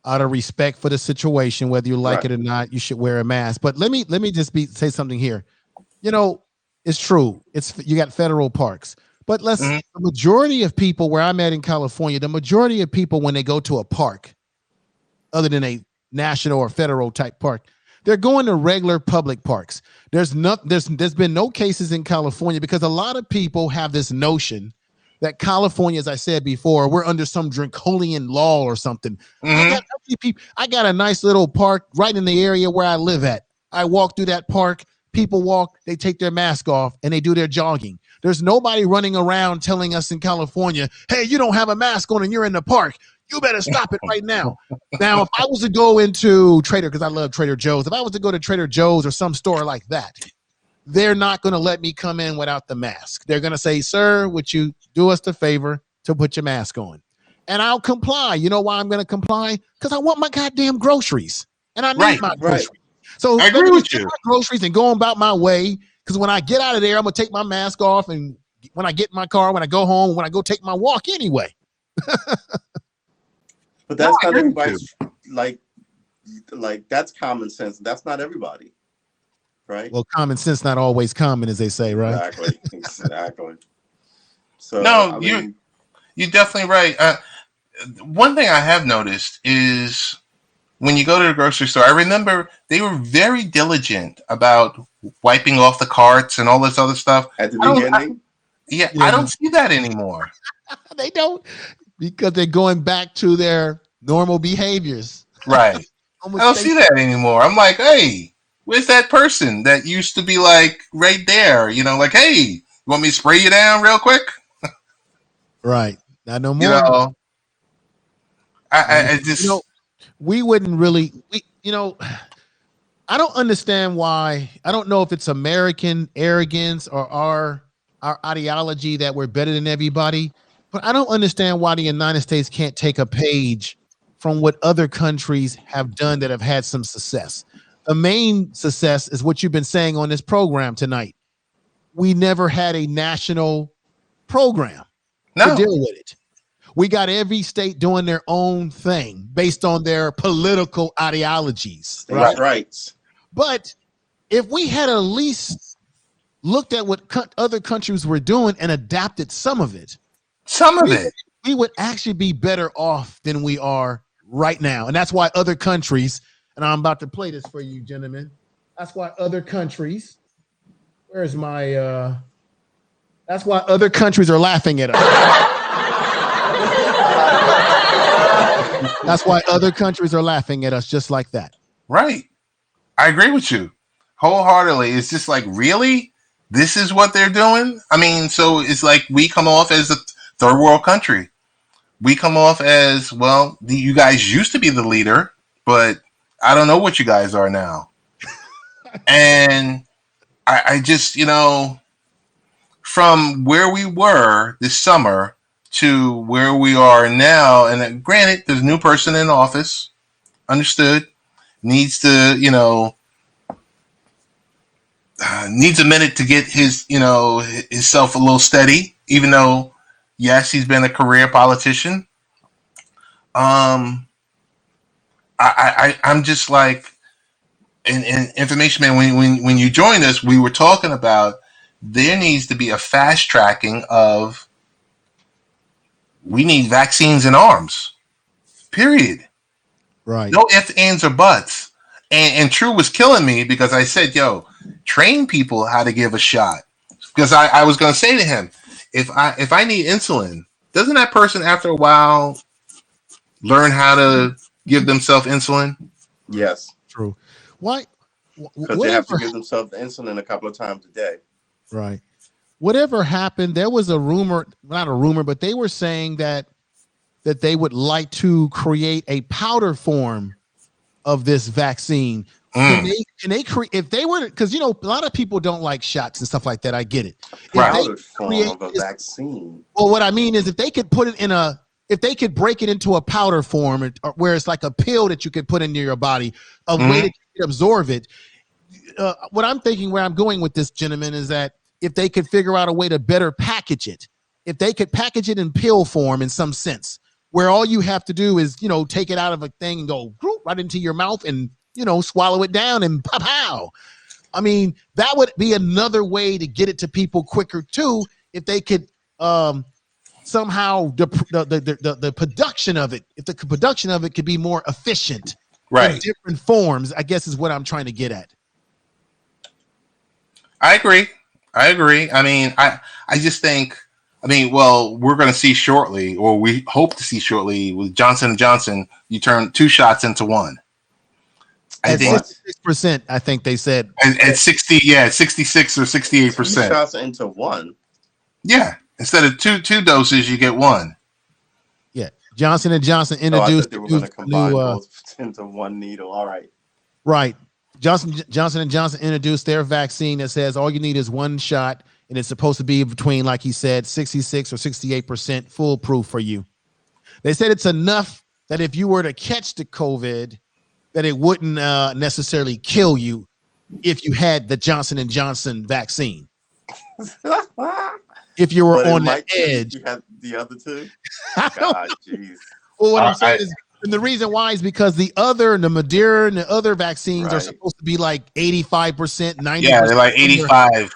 out of respect for the situation, whether you like it or not, you should wear a mask. But let me just say something here. You know, it's true. You got federal parks, but the majority of people where I'm at in California, the majority of people when they go to a park, other than a national or federal type park, they're going to regular public parks. There's been no cases in California because a lot of people have this notion that California, as I said before, we're under some draconian law or something. I got a nice little park right in the area where I live at. I walk through that park. People walk, they take their mask off, and they do their jogging. There's nobody running around telling us in California, hey, you don't have a mask on and you're in the park. You better stop it right now. Now, if I was to go into because I love Trader Joe's, if I was to go to Trader Joe's or some store like that, they're not going to let me come in without the mask. They're going to say, sir, would you do us the favor to put your mask on? And I'll comply. You know why I'm going to comply? Because I want my goddamn groceries. And I need my groceries. So I agree with you. My groceries and go about my way. Because when I get out of there, I'm going to take my mask off. And when I get in my car, when I go home, when I go take my walk anyway. But that's not everybody's, like that's common sense. That's not everybody. Right. Well, common sense not always common, as they say, right? Exactly. So no, you're definitely right. One thing I have noticed is when you go to the grocery store, I remember they were very diligent about wiping off the carts and all this other stuff. At the beginning? I don't see that anymore. They don't, because they're going back to their normal behaviors. Right. I don't see that anymore. I'm like, hey, where's that person that used to be like right there? You know, like, hey, you want me to spray you down real quick? Right. Not no more. You know, I just, we wouldn't really, I don't understand why. I don't know if it's American arrogance or our ideology that we're better than everybody, but I don't understand why the United States can't take a page from what other countries have done that have had some success. The main success is what you've been saying on this program tonight. We never had a national program to deal with it. We got every state doing their own thing based on their political ideologies. Right. But if we had at least looked at what other countries were doing and adapted some of it, we would actually be better off than we are right now. And that's why other countries, and I'm about to play this for you, gentlemen. That's why other countries, that's why other countries are laughing at us. That's why other countries are laughing at us just like that. Right. I agree with you wholeheartedly. It's just like, really? This is what they're doing? I mean, so it's like we come off as a third world country. We come off as, well, you guys used to be the leader, but I don't know what you guys are now. And I just, from where we were this summer to where we are now, and granted, there's a new person in office, understood, needs to, needs a minute to get his, himself a little steady, even though, yes, he's been a career politician. I'm just like, in Information Man, when you joined us, we were talking about there needs to be a fast tracking of, we need vaccines in arms, period. Right. No ifs, ands, or buts. And Tru was killing me because I said, train people how to give a shot. Because I was going to say to him, if I need insulin, doesn't that person after a while learn how to give themselves insulin? Yes. True. Why? Because they have to give themselves the insulin a couple of times a day. Right. Whatever happened, there was a rumor, not a rumor, but they were saying that they would like to create a powder form of this vaccine. Can they create, if they were, because a lot of people don't like shots and stuff like that. I get it. Powder form of a vaccine. Well, what I mean is if they could put it if they could break it into a powder form where it's like a pill that you could put into your body, a way that you can absorb it. What I'm thinking, where I'm going with this, gentleman, is that if they could figure out a way to better package it, if they could package it in pill form in some sense, where all you have to do is, take it out of a thing and go right into your mouth and, swallow it down and pow. I mean, that would be another way to get it to people quicker too, if they could somehow the production of it, if the production of it could be more efficient, Right. in different forms, I guess is what I'm trying to get at. I agree. I mean, I just think, well, we're going to see shortly, or we hope to see shortly with Johnson & Johnson, you turn 2 shots into 1. I At think 66%, I think they said. At 60, 66 or 68%. 2 shots into 1. Yeah. Instead of two doses, you get 1. Yeah. Johnson & Johnson I introduced thought they were going to combine new, both into 1 needle. All right. right. Johnson & Johnson introduced their vaccine that says all you need is 1 shot, and it's supposed to be between, like he said, 66 or 68% foolproof for you. They said it's enough that if you were to catch the COVID, that it wouldn't necessarily kill you if you had the Johnson & Johnson vaccine. If you were on the edge. You had the other 2? God, jeez. Well, what I'm saying is, and the reason why is because the Moderna and the other vaccines are supposed to be like 85%, 90%. Yeah, they're like 85.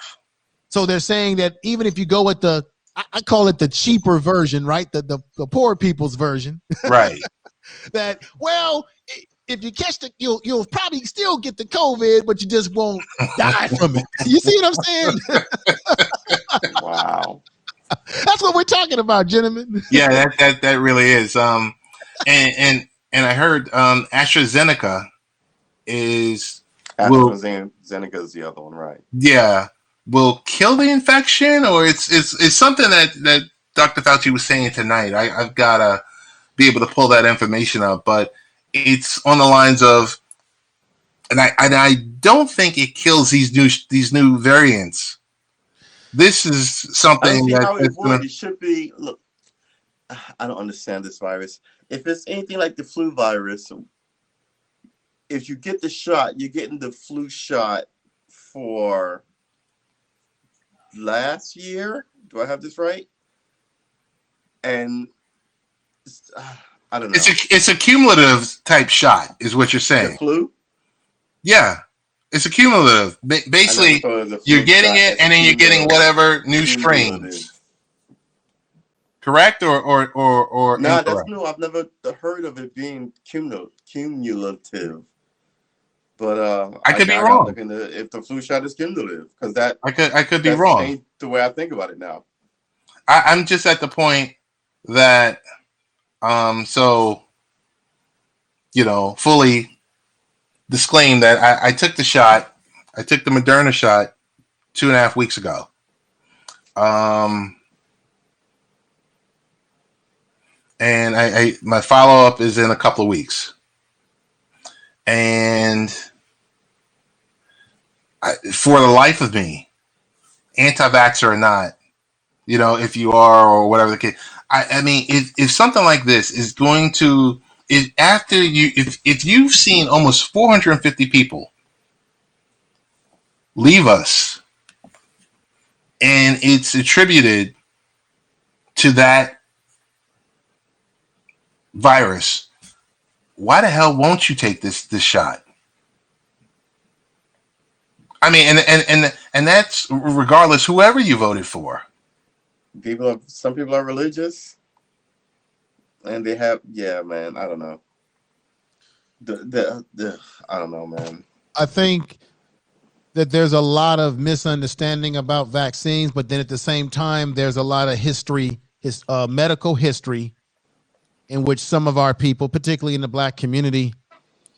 So they're saying that even if you go with I call it the cheaper version, right? The poor people's version. Right. That, well, if you catch you'll probably still get the COVID, but you just won't die from it. You see what I'm saying? Wow. That's what we're talking about, gentlemen. Yeah, that really is. And I heard AstraZeneca is AstraZeneca is the other one, right? Yeah, will kill the infection, or it's something that Dr. Fauci was saying tonight. I've got to be able to pull that information up, but it's on the lines of, and I don't think it kills these new variants. This is something it should be. Look, I don't understand this virus. If it's anything like the flu virus, if you get the shot, you're getting the flu shot for last year. Do I have this right? And I don't know. It's a cumulative type shot, is what you're saying. The flu? Yeah. It's a cumulative. Basically, you're getting it, and then you're getting whatever new strains. Correct or no, that's new. I've never heard of it being cumulative. But I could be wrong. If the flu shot is cumulative, because that I could be wrong. Ain't the way I think about it now. I'm just at the point that fully disclaim that I took the shot. I took the Moderna shot 2.5 weeks ago. And my follow-up is in a couple of weeks. And for the life of me, anti-vaxxer or not, if you are or whatever the case, I mean, if something like this is going to, if you've seen almost 450 people leave us, and it's attributed to that virus, why the hell won't you take this shot? I mean, and that's regardless whoever you voted for. Some people are religious, and they have, man. I don't know. I don't know, man. I think that there's a lot of misunderstanding about vaccines, but then at the same time, there's a lot of medical history, in which some of our people, particularly in the Black community,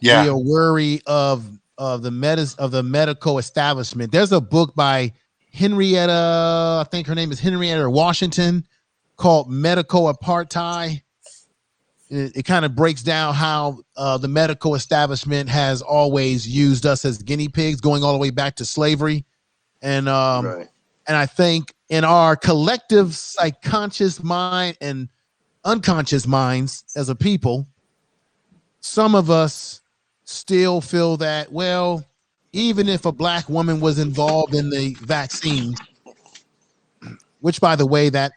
we are worried of the medical establishment. There's a book by Henrietta, I think her name is Henrietta Washington, called Medical Apartheid. It kind of breaks down how the medical establishment has always used us as guinea pigs, going all the way back to slavery. And and I think in our collective subconscious mind and unconscious minds as a people, some of us still feel that, well, even if a Black woman was involved in the vaccine, which, by the way, that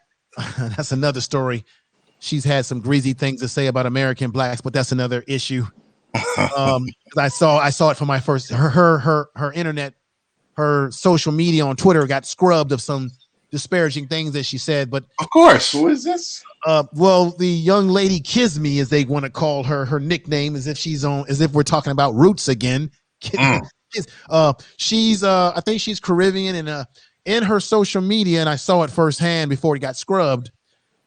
That's another story. She's had some greasy things to say about American blacks, but that's another issue. I saw it for my first her internet, her social media on Twitter got scrubbed of some disparaging things that she said. But of course, Who is this? well, the young lady Kisme, as they want to call her, her nickname, as if we're talking about roots again. She's I think she's Caribbean, and in her social media, and I saw it firsthand before it got scrubbed,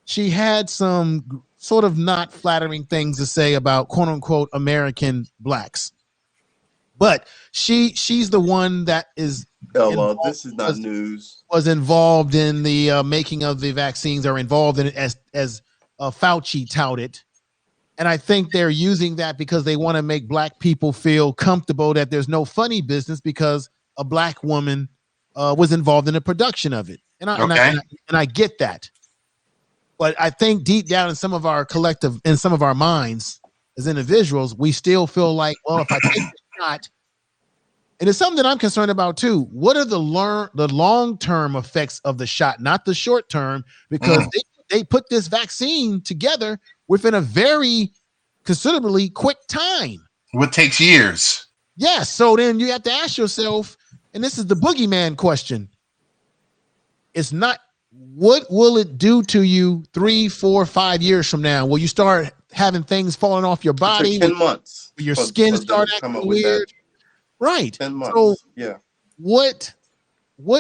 she had some sort of not flattering things to say about quote unquote American blacks. But she's the one that is This is not news. Was involved in the making of the vaccines, or involved in it as Fauci touted. And I think they're using that because they want to make black people feel comfortable that there's no funny business because a black woman was involved in the production of it. And I get that. But I think deep down in some of our minds as individuals, we still feel like, well, if I take the shot, and it's something that I'm concerned about too. What are the long-term effects of the shot, not the short term? Because they put this vaccine together within a very considerably quick time. What takes years? Yes. So then you have to ask yourself, and this is the boogeyman question. It's not, what will it do to you 3, 4, 5 years from now? Will you start having things falling off your body? 10 months. Will your skin start acting weird? Right. 10 months. So yeah. What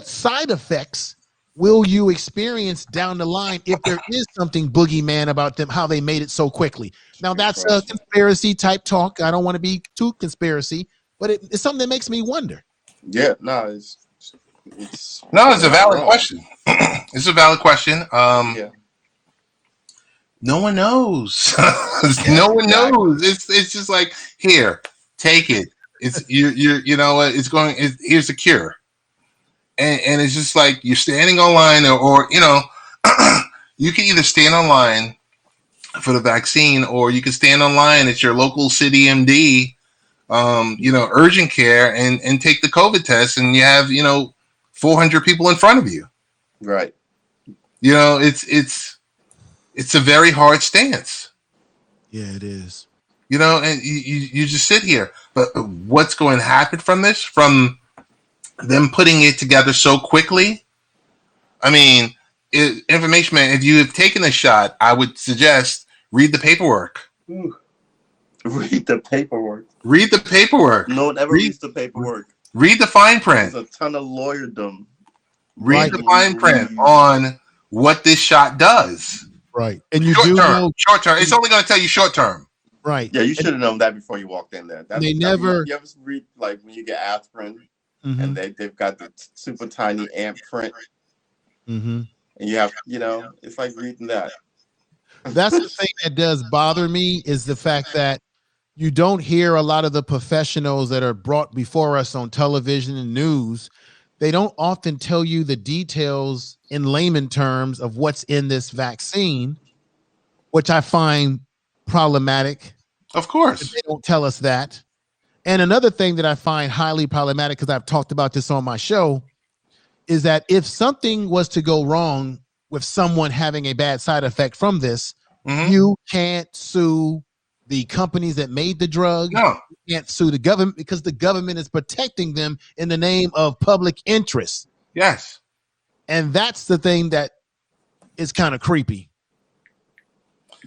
side effects will you experience down the line if there is something boogeyman about them, how they made it so quickly? Now, that's a conspiracy type talk. I don't want to be too conspiracy, but it's something that makes me wonder. Yeah, no, it's a valid question. It's a valid question. Yeah. No one knows. No one knows. It's just like, here, take it. It's you know what? Here's the cure. And it's just like you're standing online or you know, you can either stand online for the vaccine or you can stand online at your local city MD, urgent care and take the COVID test, and you have, 400 people in front of you. Right. It's a very hard stance. Yeah, it is. And you just sit here. But what's going to happen from this? From them putting it together so quickly? I mean, Information Man, if you have taken a shot, I would suggest read the paperwork. Ooh. Read the paperwork. Read the paperwork. No one ever reads the paperwork. Read the fine print. There's a ton of lawyerdom. Read the fine print on what this shot does. Right. And you short do term, know, short term. It's only going to tell you short term. Right. Yeah, you should have known that before you walked in there. You ever read, like, when you get aspirin, mm-hmm. and they've got the super tiny amp print, mm-hmm. and you have, it's like reading that. That's the thing that does bother me, is the fact that you don't hear a lot of the professionals that are brought before us on television and news. They don't often tell you the details in layman terms of what's in this vaccine, which I find problematic. Of course. They don't tell us that. And another thing that I find highly problematic, because I've talked about this on my show, is that if something was to go wrong with someone having a bad side effect from this, mm-hmm. you can't sue the companies that made the drug. No. You can't sue the government because the government is protecting them in the name of public interest. Yes. And that's the thing that is kind of creepy.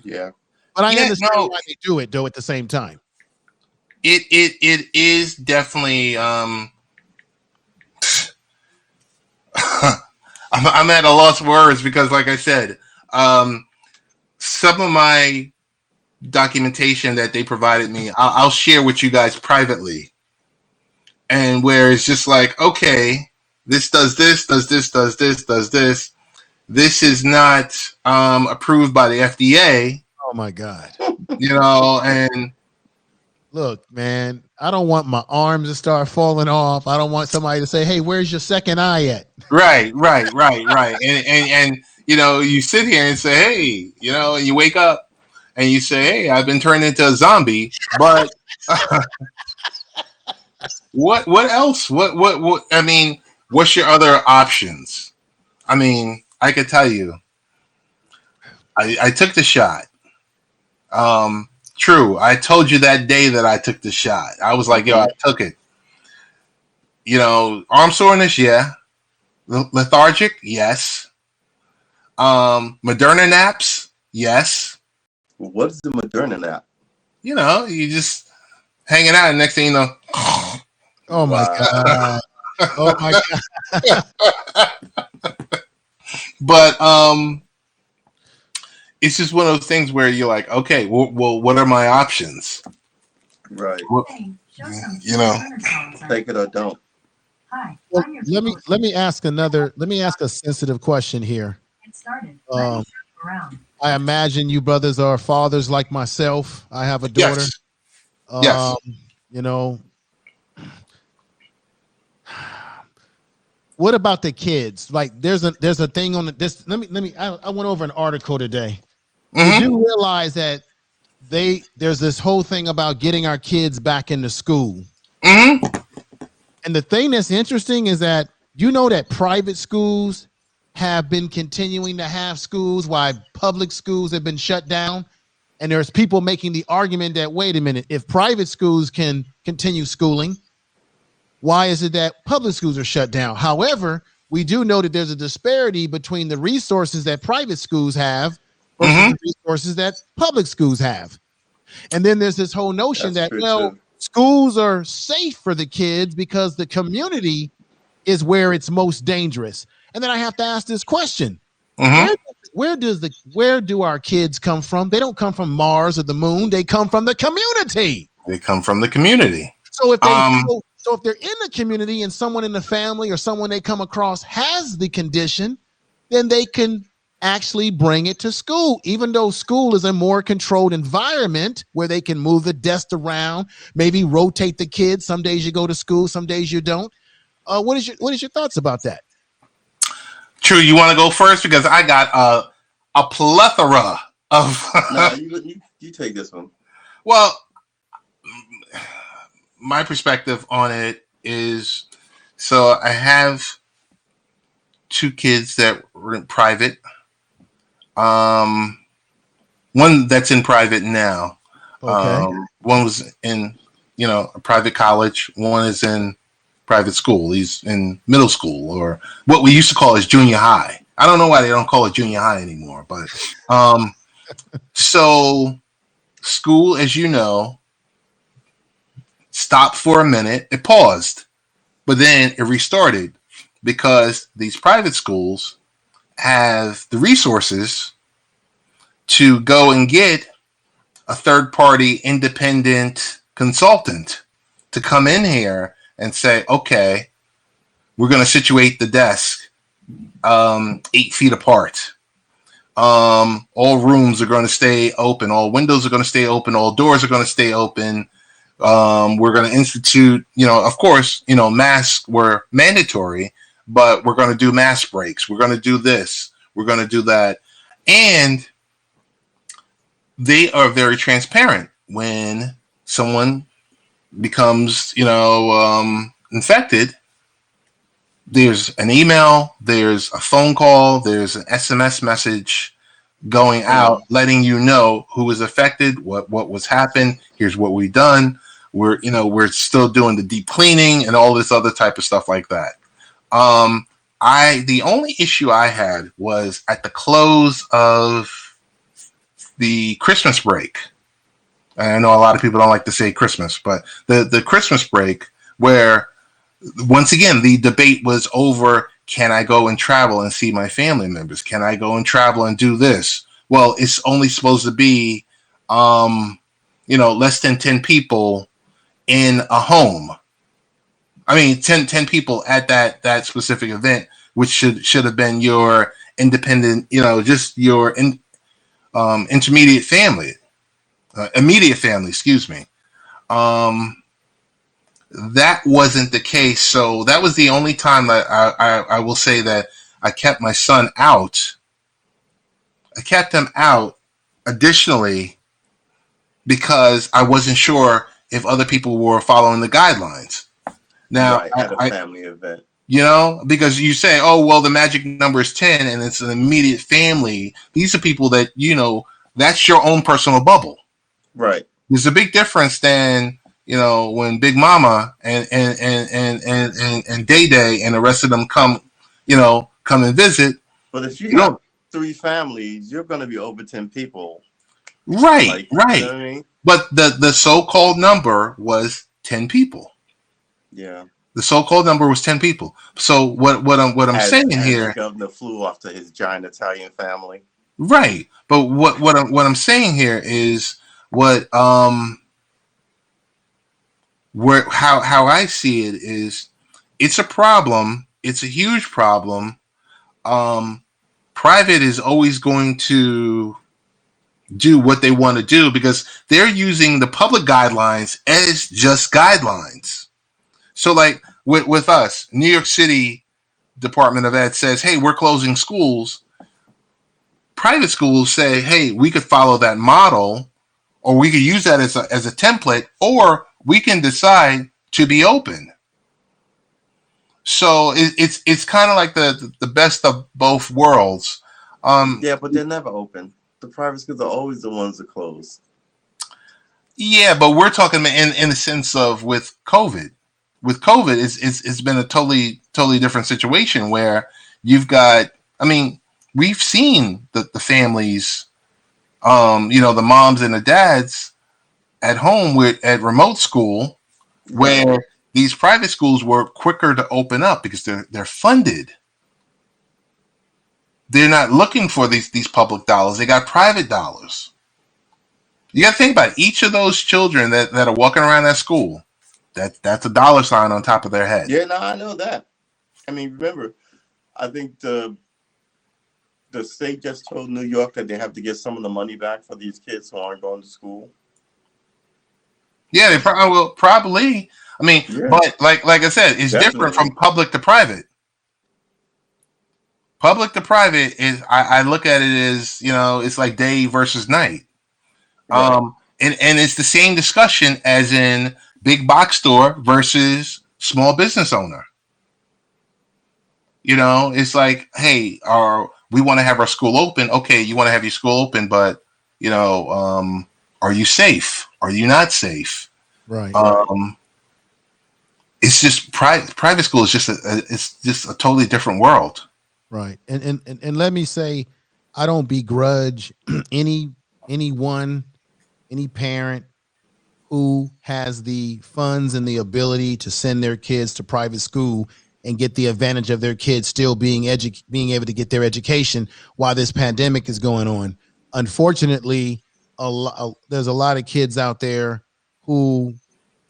Yeah. But I understand why they do it, though, at the same time. It is definitely I'm at a loss of words because, like I said, some of my documentation that they provided me, I'll share with you guys privately, and where it's just like, okay, this does this, does this, does this, does this. This is not approved by the FDA. Oh my God. And look, man, I don't want my arms to start falling off. I don't want somebody to say, hey, where's your second eye at? Right. And you sit here and say, hey, and you wake up and you say, hey, I've been turned into a zombie, but what else? What I mean, what's your other options? I mean, I could tell you, I took the shot. True. I told you that day that I took the shot. I was like, yo, I took it. Arm soreness, yeah. Lethargic, yes. Moderna naps, yes. What is the Moderna nap? You just hanging out, and next thing you know, oh my god, oh my god. But it's just one of those things where you're like, okay, well, what are my options? Right. Take it or don't. Hi. Well, let me ask a sensitive question here. It started. I imagine you brothers are fathers like myself. I have a daughter. Yes. What about the kids? Like there's a thing on this. I went over an article today. Did you realize that there's this whole thing about getting our kids back into school? And the thing that's interesting is that that private schools have been continuing to have schools while public schools have been shut down. And there's people making the argument that, wait a minute, if private schools can continue schooling, why is it that public schools are shut down? However, we do know that there's a disparity between the resources that private schools have versus the resources that public schools have. And then there's this whole notion that, schools are safe for the kids because the community is where it's most dangerous. And then I have to ask this question. Where do our kids come from? They don't come from Mars or the moon. They come from the community. So if they're in the community and someone in the family or someone they come across has the condition, then they can actually bring it to school, even though school is a more controlled environment where they can move the desk around, maybe rotate the kids. Some days you go to school, some days you don't. What is your thoughts about that? True, you want to go first because I got a plethora of. No, you take this one. Well, my perspective on it is, so I have two kids that were in private. One that's in private now. Okay. One was in, a private college. One is in private school. He's in middle school, or what we used to call as junior high. I don't know why they don't call it junior high anymore, but so school, as you know, stopped for a minute. It paused, but then it restarted because these private schools have the resources to go and get a third-party independent consultant to come in here and say, okay, we're going to situate the desk 8 feet apart. All rooms are going to stay open. All windows are going to stay open. All doors are going to stay open. We're going to institute, of course, masks were mandatory, but we're going to do mask breaks. We're going to do this. We're going to do that. And they are very transparent when someone becomes, infected. There's an email, there's a phone call, there's an SMS message going out, letting you know who was affected, what was happened. Here's what we've done. We're still doing the deep cleaning and all this other type of stuff like that. The only issue I had was at the close of the Christmas break. And I know a lot of people don't like to say Christmas, but the Christmas break where, once again, the debate was over, can I go and travel and see my family members? Can I go and travel and do this? Well, it's only supposed to be, less than 10 people in a home. I mean, 10 people at that specific event, which should have been your independent, just your intermediate family, immediate family, excuse me. That wasn't the case. So that was the only time that I will say that I kept my son out. I kept him out additionally because I wasn't sure if other people were following the guidelines. Now, at a family event. You know, because you say, oh, well, the magic number is 10 and it's an immediate family. These are people that, you know, that's your own personal bubble. Right. There's a big difference than, you know, when Big Mama and Day Day and the rest of them come, you know, come and visit. But if you You have don't, 3 families, you're going to be over 10 people. right, Like, right. you know what I mean? But the so-called number was 10 people. Yeah. The so-called number was 10 people. So what I'm saying As here, the governor flew off to his giant Italian family. right? But what I'm saying here is what where how I see it is it's a problem. It's a huge problem. Private is always going to do what they want to do because they're using the public guidelines as just guidelines. So like with us, New York City Department of Ed says, hey, we're closing schools. Private schools say, hey, we could follow that model, or we could use that as a template, or we can decide to be open. So it's kind of like the best of both worlds. Yeah, but they're never open. The private schools are always the ones that close. Yeah, but we're talking in the sense of with COVID. With COVID, it's been a totally different situation where you've got. I mean, we've seen the families, you know, the moms and the dads at home at remote school, where Right. these private schools were quicker to open up because they're funded. They're not looking for these public dollars. They got private dollars. You got to think about it. Each of those children that are walking around that school. That's a dollar sign on top of their head. Yeah, no, I know that. I mean, remember, I think the state just told New York that they have to get some of the money back for these kids who aren't going to school. Yeah, they probably will. Probably. I mean, Yeah. but like I said, it's different Definitely. from public to private. Public to private is I look at it as, you know, it's like day versus night. Right. And it's the same discussion as in big box store versus small business owner. You know, it's like, hey, we want to have our school open. Okay, you want to have your school open, but you know, are you safe? Are you not safe? Right. It's just private school is just a totally different world. Right. And let me say, I don't begrudge anyone, any parent who has the funds and the ability to send their kids to private school and get the advantage of their kids still being able to get their education while this pandemic is going on. Unfortunately, there's a lot of kids out there who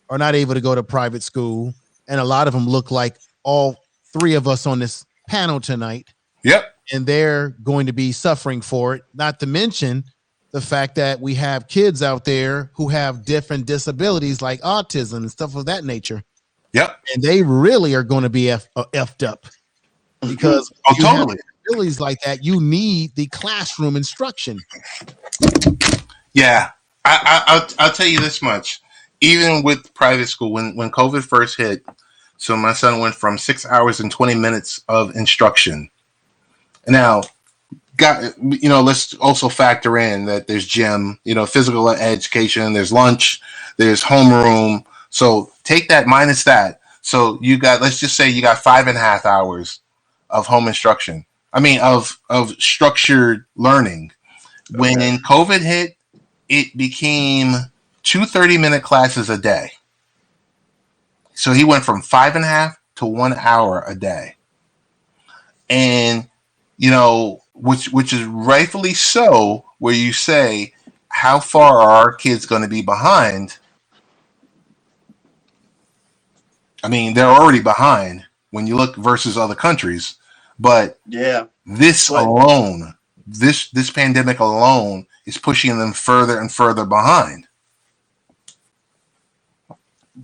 are not able to go to private school, and a lot of them look like all 3 of us on this panel tonight. Yep. And they're going to be suffering for it, not to mention the fact that we have kids out there who have different disabilities like autism and stuff of that nature. Yep. And they really are going to be effed up because you totally. have disabilities like that. You need the classroom instruction. Yeah. I'll tell you this much. Even with private school, when COVID first hit, so my son went from 6 hours and 20 minutes of instruction. Now, let's also factor in that there's gym, physical education, there's lunch, there's homeroom. So take that minus that. So let's just say you got 5.5 hours of home instruction. I mean, of structured learning. When COVID hit, it became 2 30-minute classes a day. So he went from 5.5 to 1 hour a day. And, which is rightfully so, where you say, how far are our kids going to be behind? I mean, they're already behind when you look versus other countries. But this pandemic alone is pushing them further and further behind.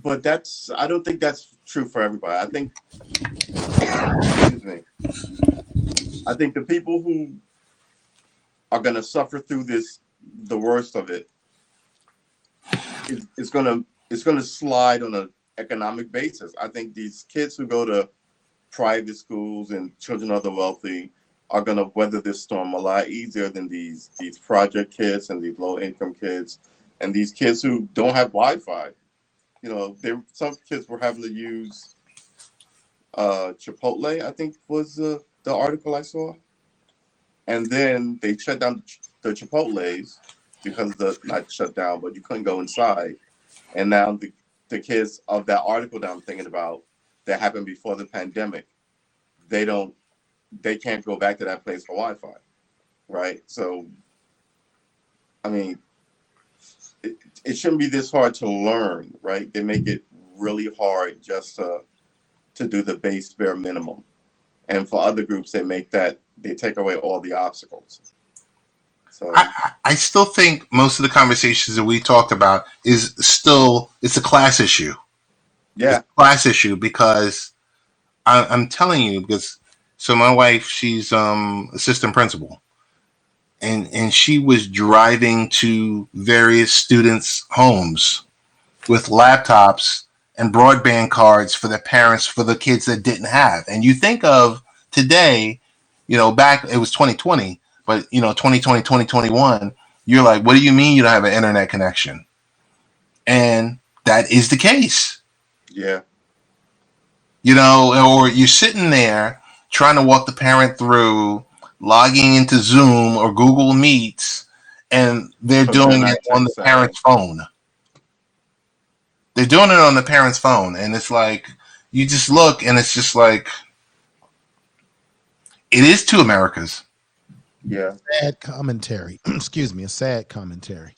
But I don't think that's true for everybody. I think the people who are going to suffer through the worst of it, it's going to slide on an economic basis. I think these kids who go to private schools and children of the wealthy are going to weather this storm a lot easier than these project kids and these low income kids and these kids who don't have Wi-Fi. You know, some kids were having to use Chipotle, I think was the article I saw. And then they shut down the Chipotles because not shut down, but you couldn't go inside. And now the kids of that article that I'm thinking about that happened before the pandemic, they can't go back to that place for Wi-Fi, right? So, I mean, it shouldn't be this hard to learn, right? They make it really hard just to do the bare minimum. And for other groups, they take away all the obstacles. So I still think most of the conversations that we talked about it's a class issue. Yeah, it's a class issue because I'm telling you, because so my wife, she's assistant principal, and she was driving to various students' homes with laptops and broadband cards for the parents for the kids that didn't have. And you think of today, back it was 2020, but 2020, 2021, you're like, what do you mean you don't have an internet connection? And that is the case. Yeah. Or you're sitting there trying to walk the parent through logging into Zoom or Google Meets, and they're doing it on the parent's phone. They're doing it on the parent's phone, and it's like, you just look, and it's just like, it is two Americas. Yeah. Sad commentary. Excuse me, a sad commentary.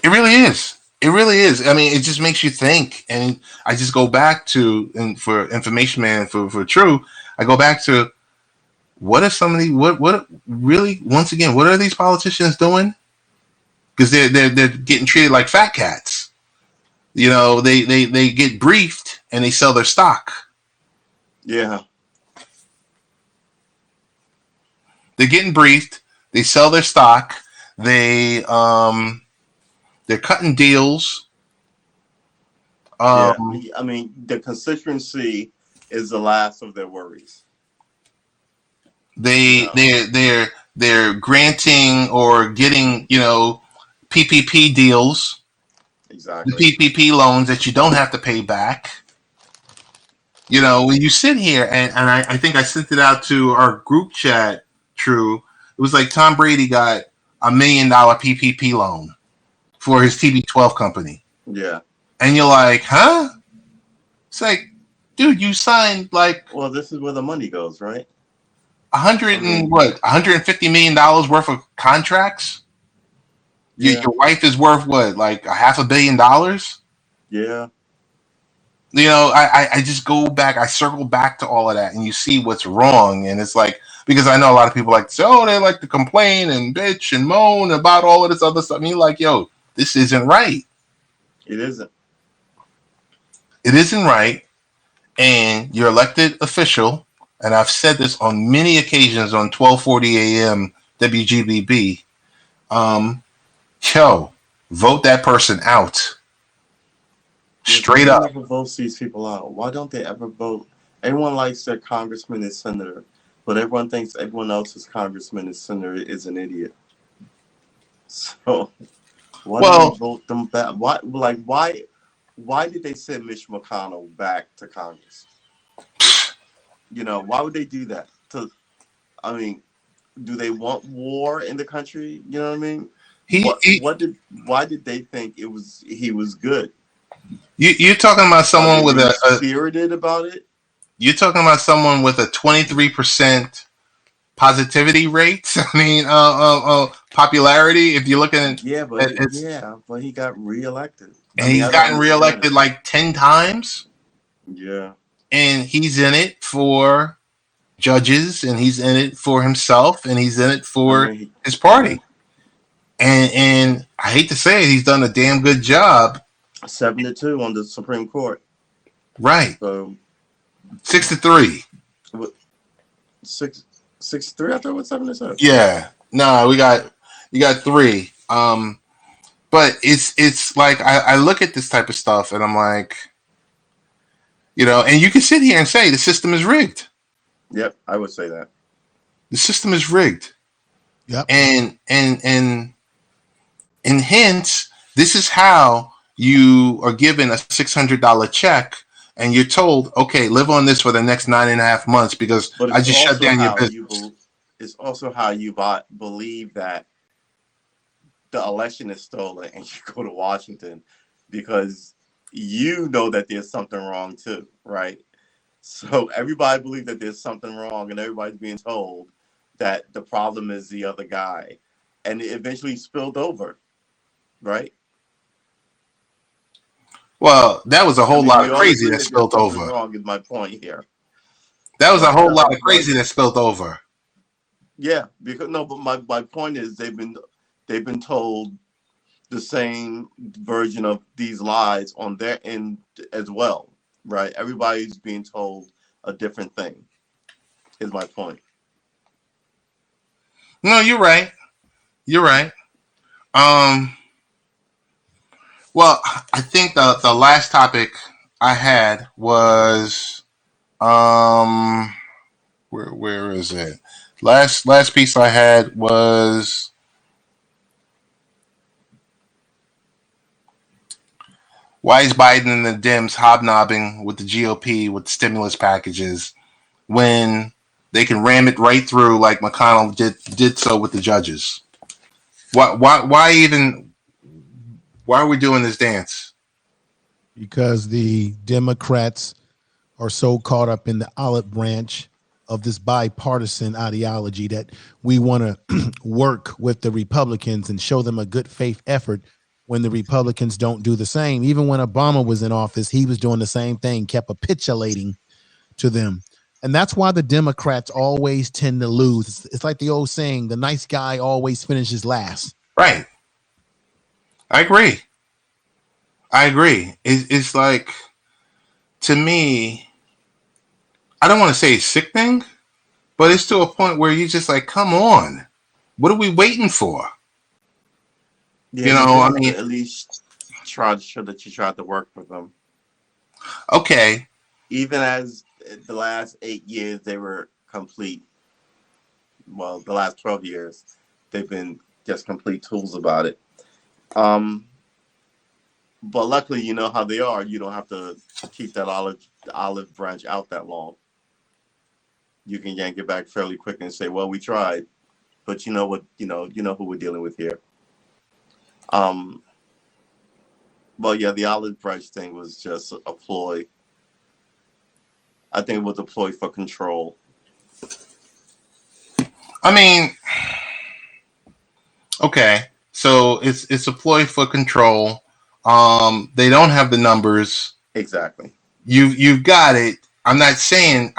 It really is. It really is. I mean, it just makes you think. And I just go back to, and for Information Man, for Tru, I go back to, what are some of these, what really, once again, what are these politicians doing? Because they're getting treated like fat cats. They get briefed and they sell their stock. Yeah. They're getting briefed. They sell their stock. They're cutting deals. I mean, the constituency is the last of their worries. They're granting or getting PPP deals. Exactly. The PPP loans that you don't have to pay back. When you sit here and I think I sent it out to our group chat. Tru, it was like Tom Brady got $1 million PPP loan for his TB12 company. Yeah. And you're like, huh? It's like, dude, you signed like, well, this is where the money goes, right? $150 million worth of contracts. Yeah. Your wife is worth what, like $500 million? Yeah. I just go back, I circle back to all of that, and you see what's wrong. And it's like, because I know a lot of people like to say, oh, they like to complain and bitch and moan about all of this other stuff. And you're like, yo, this isn't right. It isn't. It isn't right. And your elected official, and I've said this on many occasions on 1240 AM WGBB, vote that person out. Straight up. Never vote these people out. Why don't they ever vote? Everyone likes their congressman and senator, but everyone thinks everyone else's congressman and senator is an idiot. So why don't they vote them back? Why did they send Mitch McConnell back to Congress? Why would they do that? Do they want war in the country? You know what I mean? Why did they think he was good? You're talking about someone with a spirited about it. You're talking about someone with a 23% positivity rate. I mean, popularity. If you're looking at but he got reelected, and he's gotten reelected like 10 times. Yeah, and he's in it for judges, and he's in it for himself, and he's in it for his party. And I hate to say it, he's done a damn good job. 7-2 on the Supreme Court. Right. So 6-3. 6-3. I thought it was 7-2. Yeah. No, you got 3. But it's like I look at this type of stuff and I'm like, and you can sit here and say the system is rigged. Yep, I would say that. The system is rigged. Yep. And hence, this is how you are given a $600 check and you're told, okay, live on this for the next 9.5 months because I just shut down your business. It's also how you believe that the election is stolen and you go to Washington because you know that there's something wrong too, right? So everybody believes that there's something wrong and everybody's being told that the problem is the other guy. And it eventually spilled over, right? Well, that was a whole lot of crazy that spilled over. Wrong is my point here. That was a whole lot of crazy that spilled over. Yeah, because but my point is they've been told the same version of these lies on their end as well, right? Everybody's being told a different thing. Is my point. No, you're right. You're right. Well, I think the last topic I had was where is it? Last piece I had was why is Biden and the Dems hobnobbing with the GOP with stimulus packages when they can ram it right through like McConnell did so with the judges? Why are we doing this dance? Because the Democrats are so caught up in the olive branch of this bipartisan ideology that we want to work with the Republicans and show them a good faith effort when the Republicans don't do the same. Even when Obama was in office, he was doing the same thing, kept capitulating to them. And that's why the Democrats always tend to lose. It's like the old saying, the nice guy always finishes last. Right. I agree. It's like, to me, I don't want to say sickening, but it's to a point where you're just like, come on. What are we waiting for? Yeah, I mean, at least try to show that you tried to work with them. Okay. Even as the last 8 years, they were complete. Well, the last 12 years, they've been just complete tools about it. But luckily, you know how they are. You don't have to keep that olive branch out that long. You can yank it back fairly quick and say, "Well, we tried, but you know what? You know who we're dealing with here." But yeah, the olive branch thing was just a ploy. I think it was a ploy for control. I mean, okay, so it's a ploy for control. They don't have the numbers. Exactly. You've got it. I'm not saying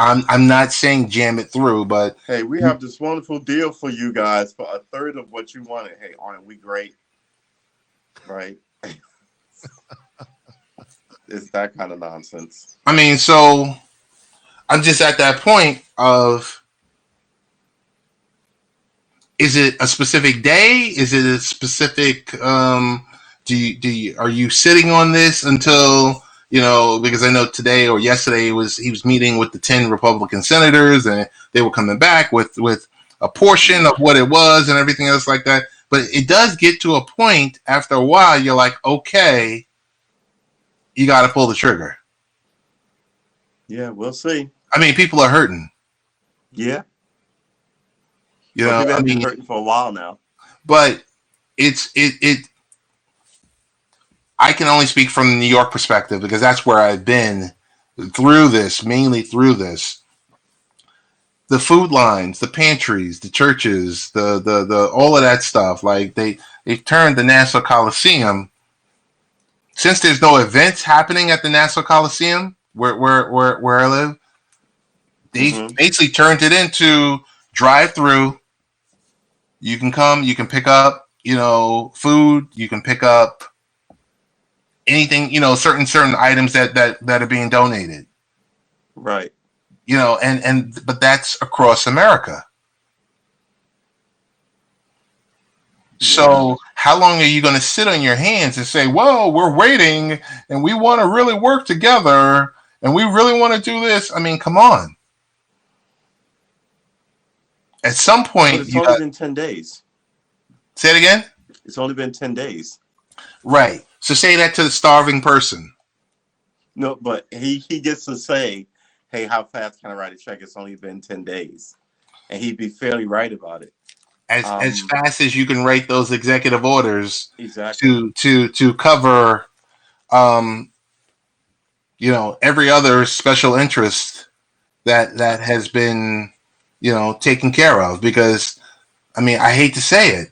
jam it through, but hey, we have this wonderful deal for you guys for a third of what you wanted. Hey, aren't we great? Right? It's that kind of nonsense. I mean, so I'm just at that point of, is it a specific day? Is it a specific? Are you sitting on this until, because I know today or yesterday he was meeting with the 10 Republican senators and they were coming back with a portion of what it was and everything else like that. But it does get to a point after a while, you're like, okay, you got to pull the trigger. Yeah, we'll see. I mean, people are hurting. Yeah. People have been hurting for a while now. But I can only speak from the New York perspective because that's where I've been mainly through this. The food lines, the pantries, the churches, the all of that stuff. Like they've turned the Nassau Coliseum, since there's no events happening at the Nassau Coliseum where I live, they basically turned it into drive-through. You can come, you can pick up, food, you can pick up anything, certain items that are being donated. Right. But that's across America. So how long are you going to sit on your hands and say, well, we're waiting and we want to really work together and we really want to do this? I mean, come on. at some But point, it's only been 10 days. say it again. It's only been 10 days. Right. So say that to the starving person. No, but he gets to say, hey, how fast can I write a check? It's only been 10 days. And he'd be fairly right about it. As fast as you can write those executive orders Exactly. to cover every other special interest that has been taken care of. Because I mean, I hate to say it,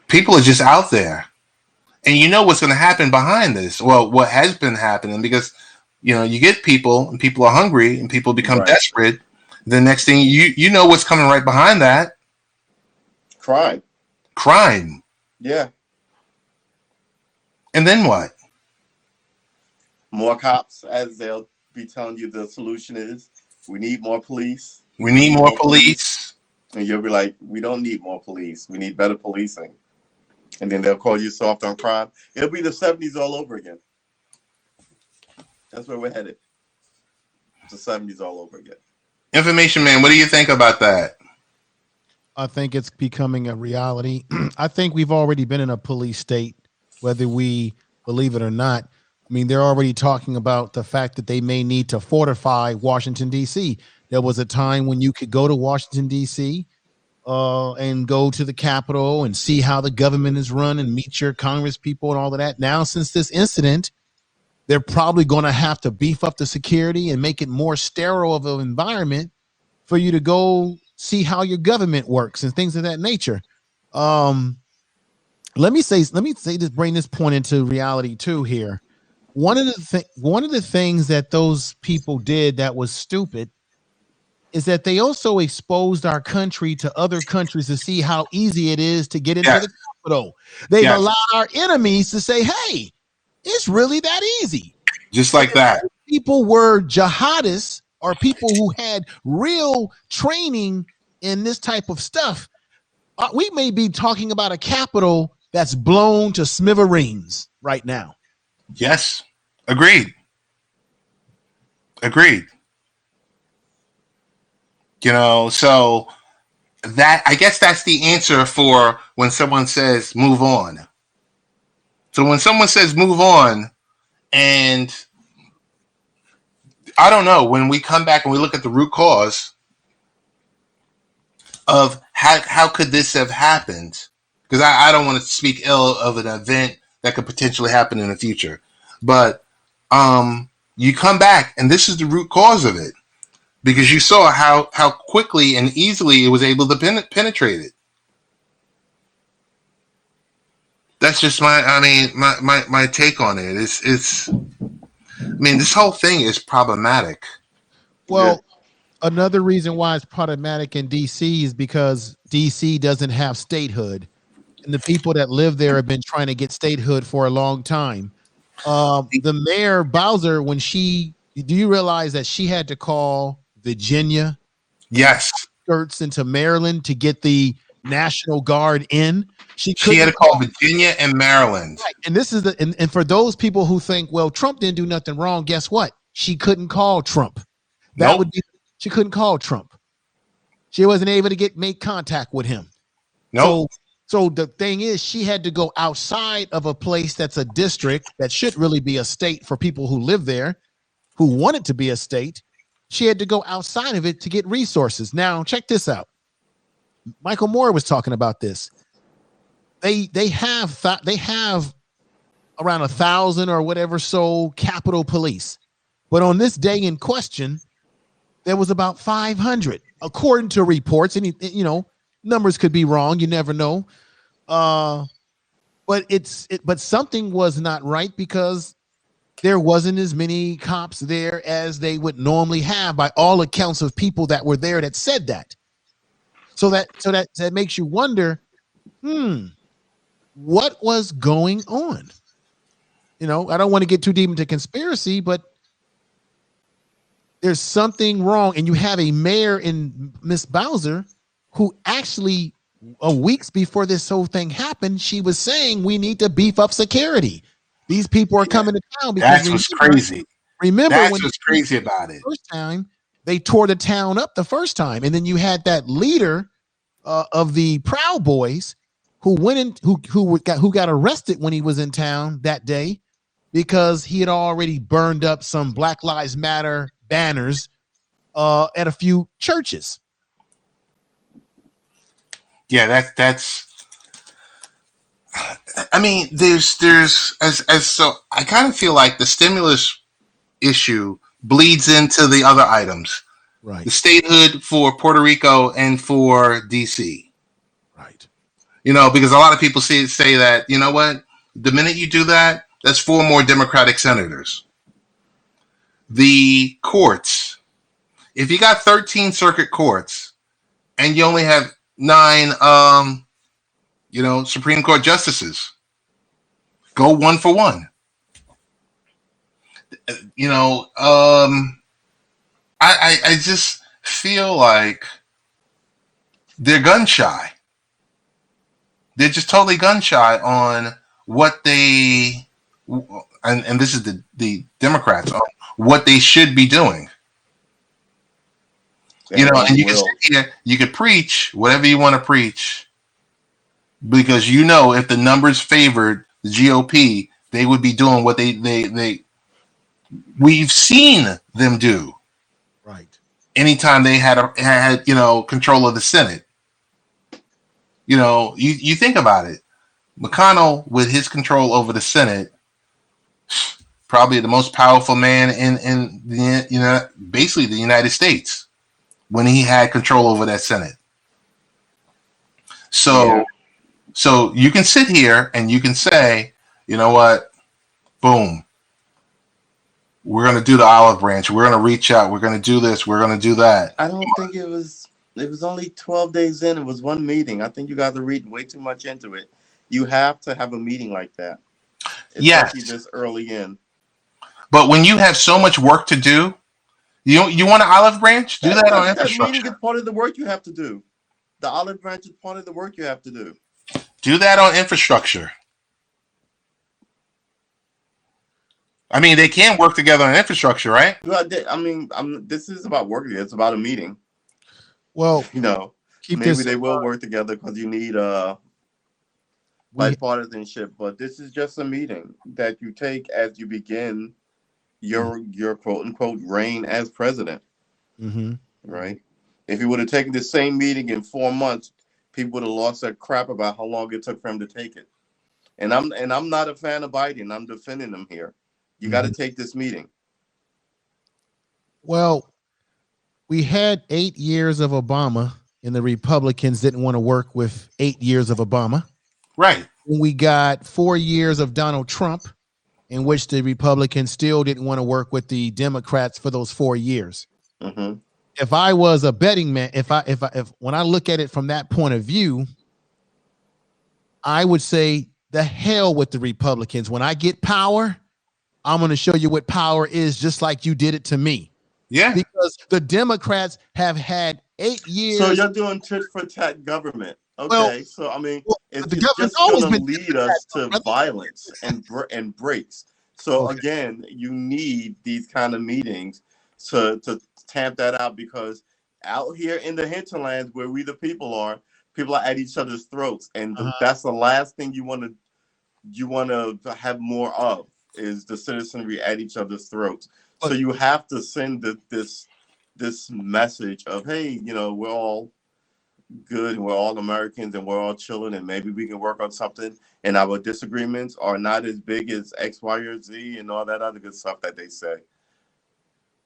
people are just out there, and you know what's going to happen behind this. Well, what has been happening, because you get people, and people are hungry, and people become desperate. The next thing you know what's coming right behind that. Crime. Yeah. And then what? More cops, as they'll be telling you the solution is. We need more police. We need more police. And you'll be like, we don't need more police. We need better policing. And then they'll call you soft on crime. It'll be the 70s all over again. That's where we're headed. The 70s all over again. Information Man, what do you think about that? I think it's becoming a reality. I think we've already been in a police state, whether we believe it or not. I mean, they're already talking about the fact that they may need to fortify Washington, D.C. There was a time when you could go to Washington, D.C. And go to the Capitol and see how the government is run and meet your Congress people and all of that. Now, since this incident, they're probably going to have to beef up the security and make it more sterile of an environment for you to go see how your government works and things of that nature. Let me say this, bring this point into reality too here. One of the things that those people did that was stupid is that they also exposed our country to other countries to see how easy it is to get into the Capitol. They've allowed our enemies to say, hey, it's really that easy. Just like that. People were jihadists or people who had real training in this type of stuff. We may be talking about a Capitol that's blown to smithereens right now. Yes. Agreed. So that, I guess that's the answer for when someone says move on. So when someone says move on, and I don't know, when we come back and we look at the root cause of how could this have happened? Because I don't want to speak ill of an event that could potentially happen in the future. But you come back and this is the root cause of it. Because you saw how quickly and easily it was able to penetrate it. That's just my take on it. It's this whole thing is problematic. Well, another reason why it's problematic in DC is because DC doesn't have statehood, and the people that live there have been trying to get statehood for a long time. The mayor Bowser, do you realize that she had to call Virginia, yes, skirts into Maryland to get the National Guard in? She had to call Virginia and Maryland. Right. And this is and for those people who think, well, Trump didn't do nothing wrong. Guess what? She couldn't call Trump. She couldn't call Trump. She wasn't able to make contact with him. No. So the thing is, she had to go outside of a place that's a district that should really be a state for people who live there, who want it to be a state. She had to go outside of it to get resources. Now, check this out. Michael Moore was talking about this. They have around 1,000 or whatever so Capitol Police, but on this day in question, there was about 500, according to reports. And numbers could be wrong. You never know. But something was not right because there wasn't as many cops there as they would normally have by all accounts of people that were there that said that. So that makes you wonder, what was going on? I don't want to get too deep into conspiracy, but there's something wrong. And you have a mayor in Miss Bowser who actually weeks before this whole thing happened, she was saying we need to beef up security. These people are coming to town because that's what's crazy. Remember that's when what's crazy about it. First time they tore the town up the first time. And then you had that leader of the Proud Boys who went in, who got arrested when he was in town that day because he had already burned up some Black Lives Matter banners at a few churches. Yeah, that's. I mean, there's so I kind of feel like the stimulus issue bleeds into the other items, Right? The statehood for Puerto Rico and for DC. Right. You know, because a lot of people say that, you know what, the minute you do that, that's 4 more Democratic senators. The courts, if you got 13 circuit courts and you only have 9 Supreme Court justices, go 1 for 1. I just feel like they're gun shy. They're just totally gun shy on what they, and this is the Democrats, on what they should be doing. And you can sit here, you can preach whatever you want to preach, because if the numbers favored the GOP, they would be doing what we've seen them do. Right. Anytime they had control of the Senate. You think about it. McConnell, with his control over the Senate, probably the most powerful man in basically the United States when he had control over that Senate. So you can sit here and you can say, you know what, boom, we're going to do the olive branch. We're going to reach out. We're going to do this. We're going to do that. I don't think it was only 12 days in. It was one meeting. I think you guys are reading way too much into it. You have to have a meeting like that. Especially this early in. But when you have so much work to do, you want an olive branch? Do that on infrastructure. That meeting is part of the work you have to do. The olive branch is part of the work you have to do. Do that on infrastructure. I mean, they can work together on infrastructure, right? Well, I mean, this is about work. It's about a meeting. Well, maybe they will work together because you need bipartisanship. But this is just a meeting that you take as you begin your quote unquote reign as president. Mm-hmm. Right? If you would have taken the same meeting in 4 months, people would have lost their crap about how long it took for him to take it. And I'm not a fan of Biden. I'm defending him here. You got to take this meeting. Well, we had 8 years of Obama, and the Republicans didn't want to work with 8 years of Obama. Right. We got 4 years of Donald Trump, in which the Republicans still didn't want to work with the Democrats for those 4 years. Mm-hmm. If I was a betting man, if when I look at it from that point of view, I would say the hell with the Republicans. When I get power, I'm going to show you what power is, just like you did it to me. Yeah. Because the Democrats have had 8 years. So you're doing tit for tat government. Okay. Well, so, I mean, it's the just always going to been lead us to violence and breaks. So, again, you need these kind of meetings to tamp that out, because out here in the hinterlands where we the people are at each other's throats. And that's the last thing you want to have more of, is the citizenry at each other's throats. So you have to send this message of, hey, we're all good and we're all Americans and we're all chilling, and maybe we can work on something, and our disagreements are not as big as X, Y, or Z and all that other good stuff that they say.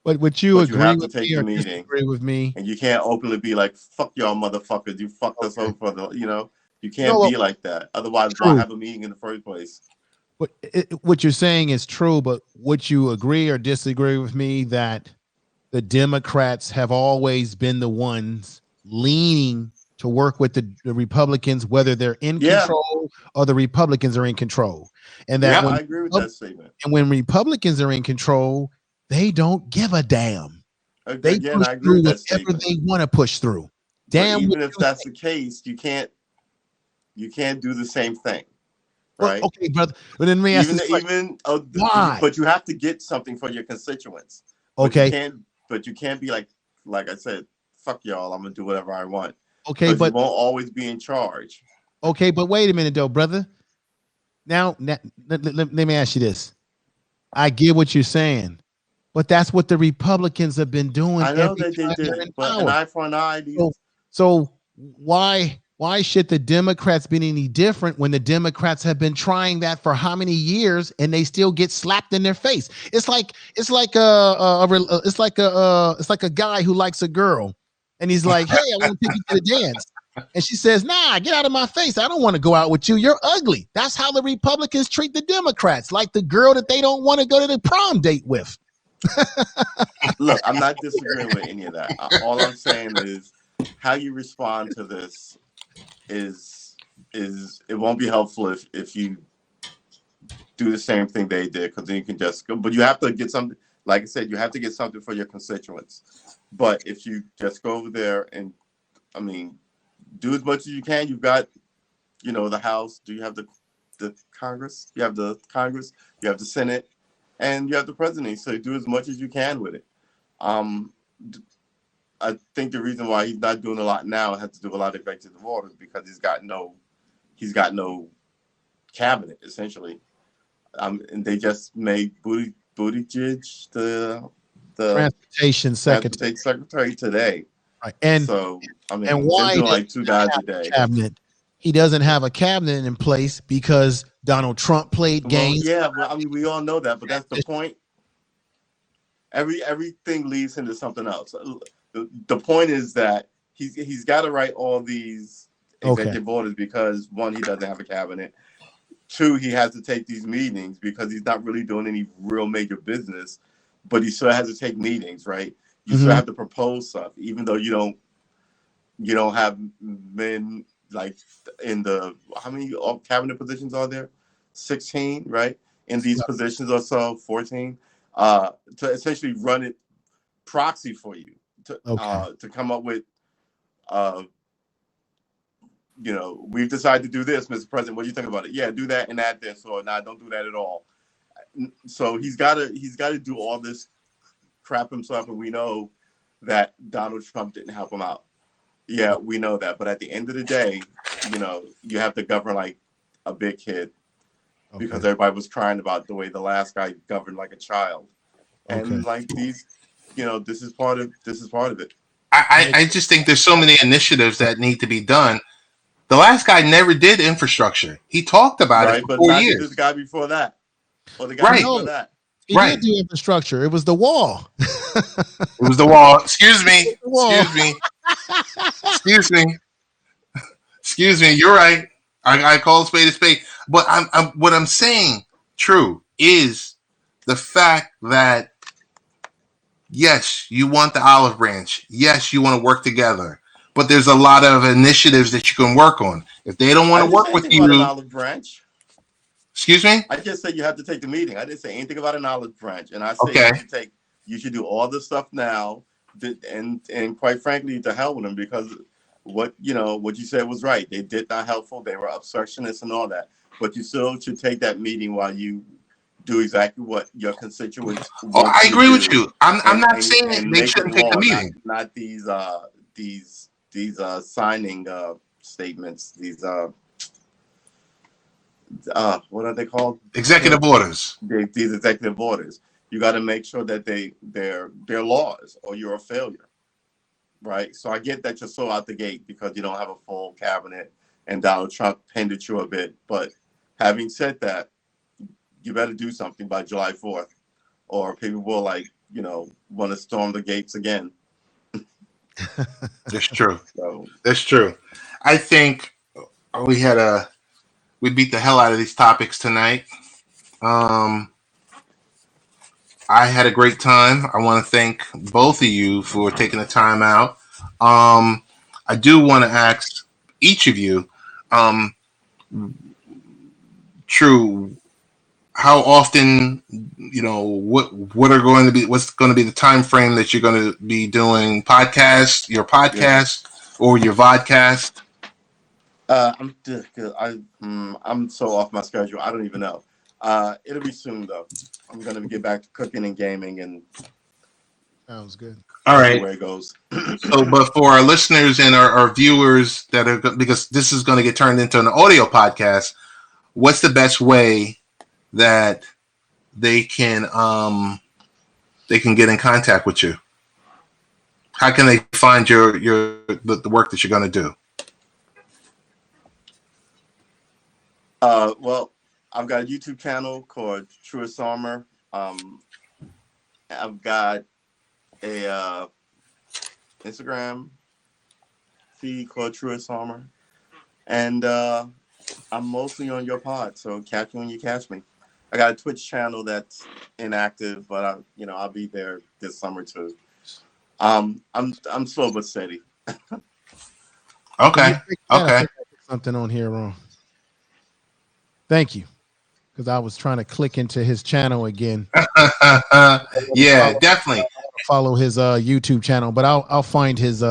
But would you agree have to with take me the or meeting. disagree with me? And you can't openly be like, fuck y'all motherfuckers, you fucked us over for the, you can't be like that. Otherwise, why have a meeting in the first place? What you're saying is true, but would you agree or disagree with me that the Democrats have always been the ones leaning to work with the Republicans, whether they're in control or the Republicans are in control? And that I agree with that statement. And when Republicans are in control, they don't give a damn. They push I agree through with that whatever statement. they want to push through. Damn. Even if that's the case, you can't do the same thing. Right. Well, okay, brother. But then me ask why? But you have to get something for your constituents. Okay. But you can't be like like I said, fuck y'all. I'm gonna do whatever I want. Okay, Because you but won't always be in charge. okay, but wait a minute though, brother. Now let me ask you this. I get what you're saying, but that's what the Republicans have been doing I know every that they time they're did, in but an power. eye for an eye. So why should the Democrats be any different when the Democrats have been trying that for how many years and they still get slapped in their face? It's like a guy who likes a girl and he's like, "Hey, I want to take you to the dance." And she says, "Nah, get out of my face. I don't want to go out with you. You're ugly." That's how the Republicans treat the Democrats, like the girl that they don't want to go to the prom date with. Look, I'm not disagreeing with any of that. All I'm saying is how you respond to this is it won't be helpful if you do the same thing they did, because then you can just go. But you have to get something. Like I said, you have to get something for your constituents. But if you just go over there and, I mean, do as much as you can. You've got, the House. Do you have the Congress? You have the Congress. You have the Senate, and you have the presidency. So do as much as you can with it. I think the reason why he's not doing a lot now has to do with a lot of executive orders, because he's got no cabinet essentially. And they just made Buttigieg the Transportation secretary today. Right. And so I mean, and why they're doing like 2 guys a day. Cabinet? He doesn't have a cabinet in place because Donald Trump played games. Yeah, well, I mean, we all know that, but that's the point. Everything leads into something else. The point is that he's got to write all these executive orders because, one, he doesn't have a cabinet. 2, he has to take these meetings because he's not really doing any real major business, but he still has to take meetings, right? You still have to propose stuff, even though you don't have men like in the, how many cabinet positions are there? 16, right? In these positions or so, 14, to essentially run it proxy for you to come up with, we've decided to do this, Mr. President. What do you think about it? Yeah, do that and that this, or nah, don't do that at all. So he's got to do all this crap himself, and we know that Donald Trump didn't help him out. Yeah, we know that. But at the end of the day, you have to govern like a big kid, because everybody was crying about the way the last guy governed like a child, and like these, this is part of it. I just think there's so many initiatives that need to be done. The last guy never did infrastructure. He talked about it for 4 years. But the guy before that, or the guy before that. He did do infrastructure. It was the wall. It was the wall. Excuse me. Excuse me. You're right. I call a spade. But what I'm saying, True, is the fact that yes, you want the olive branch. Yes, you want to work together. But there's a lot of initiatives that you can work on. If they don't want to work with you, an olive branch. Excuse me? I just said you have to take the meeting. I didn't say anything about an olive branch. And I said you should do all this stuff now, and quite frankly, to hell with them, because what you said was right. They did not helpful. They were obstructionists and all that. But you still should take that meeting while you do exactly what your constituents want. I agree with you. I'm not saying they shouldn't take the meeting. Not these signing statements. These what are they called? Executive orders. These executive orders. You got to make sure that they're laws, or you're a failure, right? So I get that you're so out the gate because you don't have a full cabinet, and Donald Trump pinned you a bit. But having said that, you better do something by July 4th, or people will want to storm the gates again. That's true. That's true. I think we beat the hell out of these topics tonight. I had a great time. I want to thank both of you for taking the time out. I do want to ask each of you, True, how often, what's going to be the time frame that you're going to be doing your podcast or your vodcast? I'm so off my schedule. I don't even know. It'll be soon though. I'm gonna get back to cooking and gaming, and Sounds good. All right. Where it goes. So, but for our listeners and our viewers that are, because this is going to get turned into an audio podcast, what's the best way that they can get in contact with you? How can they find the work that you're going to do? Well, I've got a YouTube channel called Tru Armor. I've got a Instagram feed called Tru Armor, and I'm mostly on your pod, so catch me when you catch me. I got a Twitch channel that's inactive, but I'll be there this summer too. I'm slow but steady. Okay. Okay. Something on here wrong. Thank you, because I was trying to click into his channel again. Yeah, definitely follow his YouTube channel, but I'll find his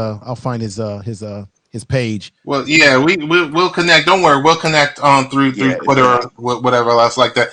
page. Well, yeah, we'll connect. Don't worry, we'll connect through Twitter or whatever else like that.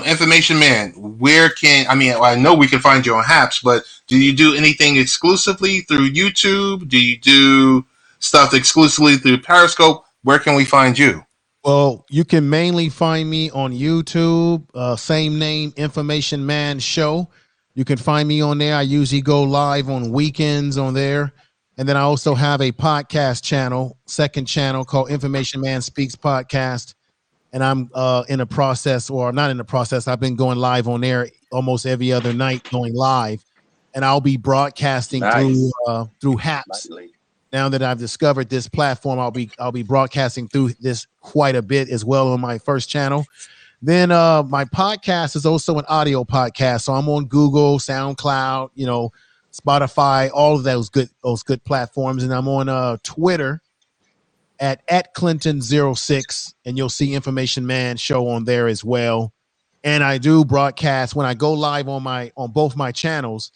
Information Man, where I know we can find you on Happs, but do you do anything exclusively through YouTube? Do you do stuff exclusively through Periscope? Where can we find you? Well, you can mainly find me on YouTube, same name, Information Man Show. You can find me on there. I usually go live on weekends on there. And then I also have a podcast channel, second channel called Information Man Speaks Podcast. And I'm in a process, or not in the process, I've been going live on there almost every other night, going live. And I'll be broadcasting through Happs. Now that I've discovered this platform, I'll be broadcasting through this quite a bit as well on my first channel. Then my podcast is also an audio podcast. So I'm on Google, SoundCloud, Spotify, all of those good platforms. And I'm on Twitter at Clinton06, and you'll see Information Man Show on there as well. And I do broadcast when I go live on both my channels.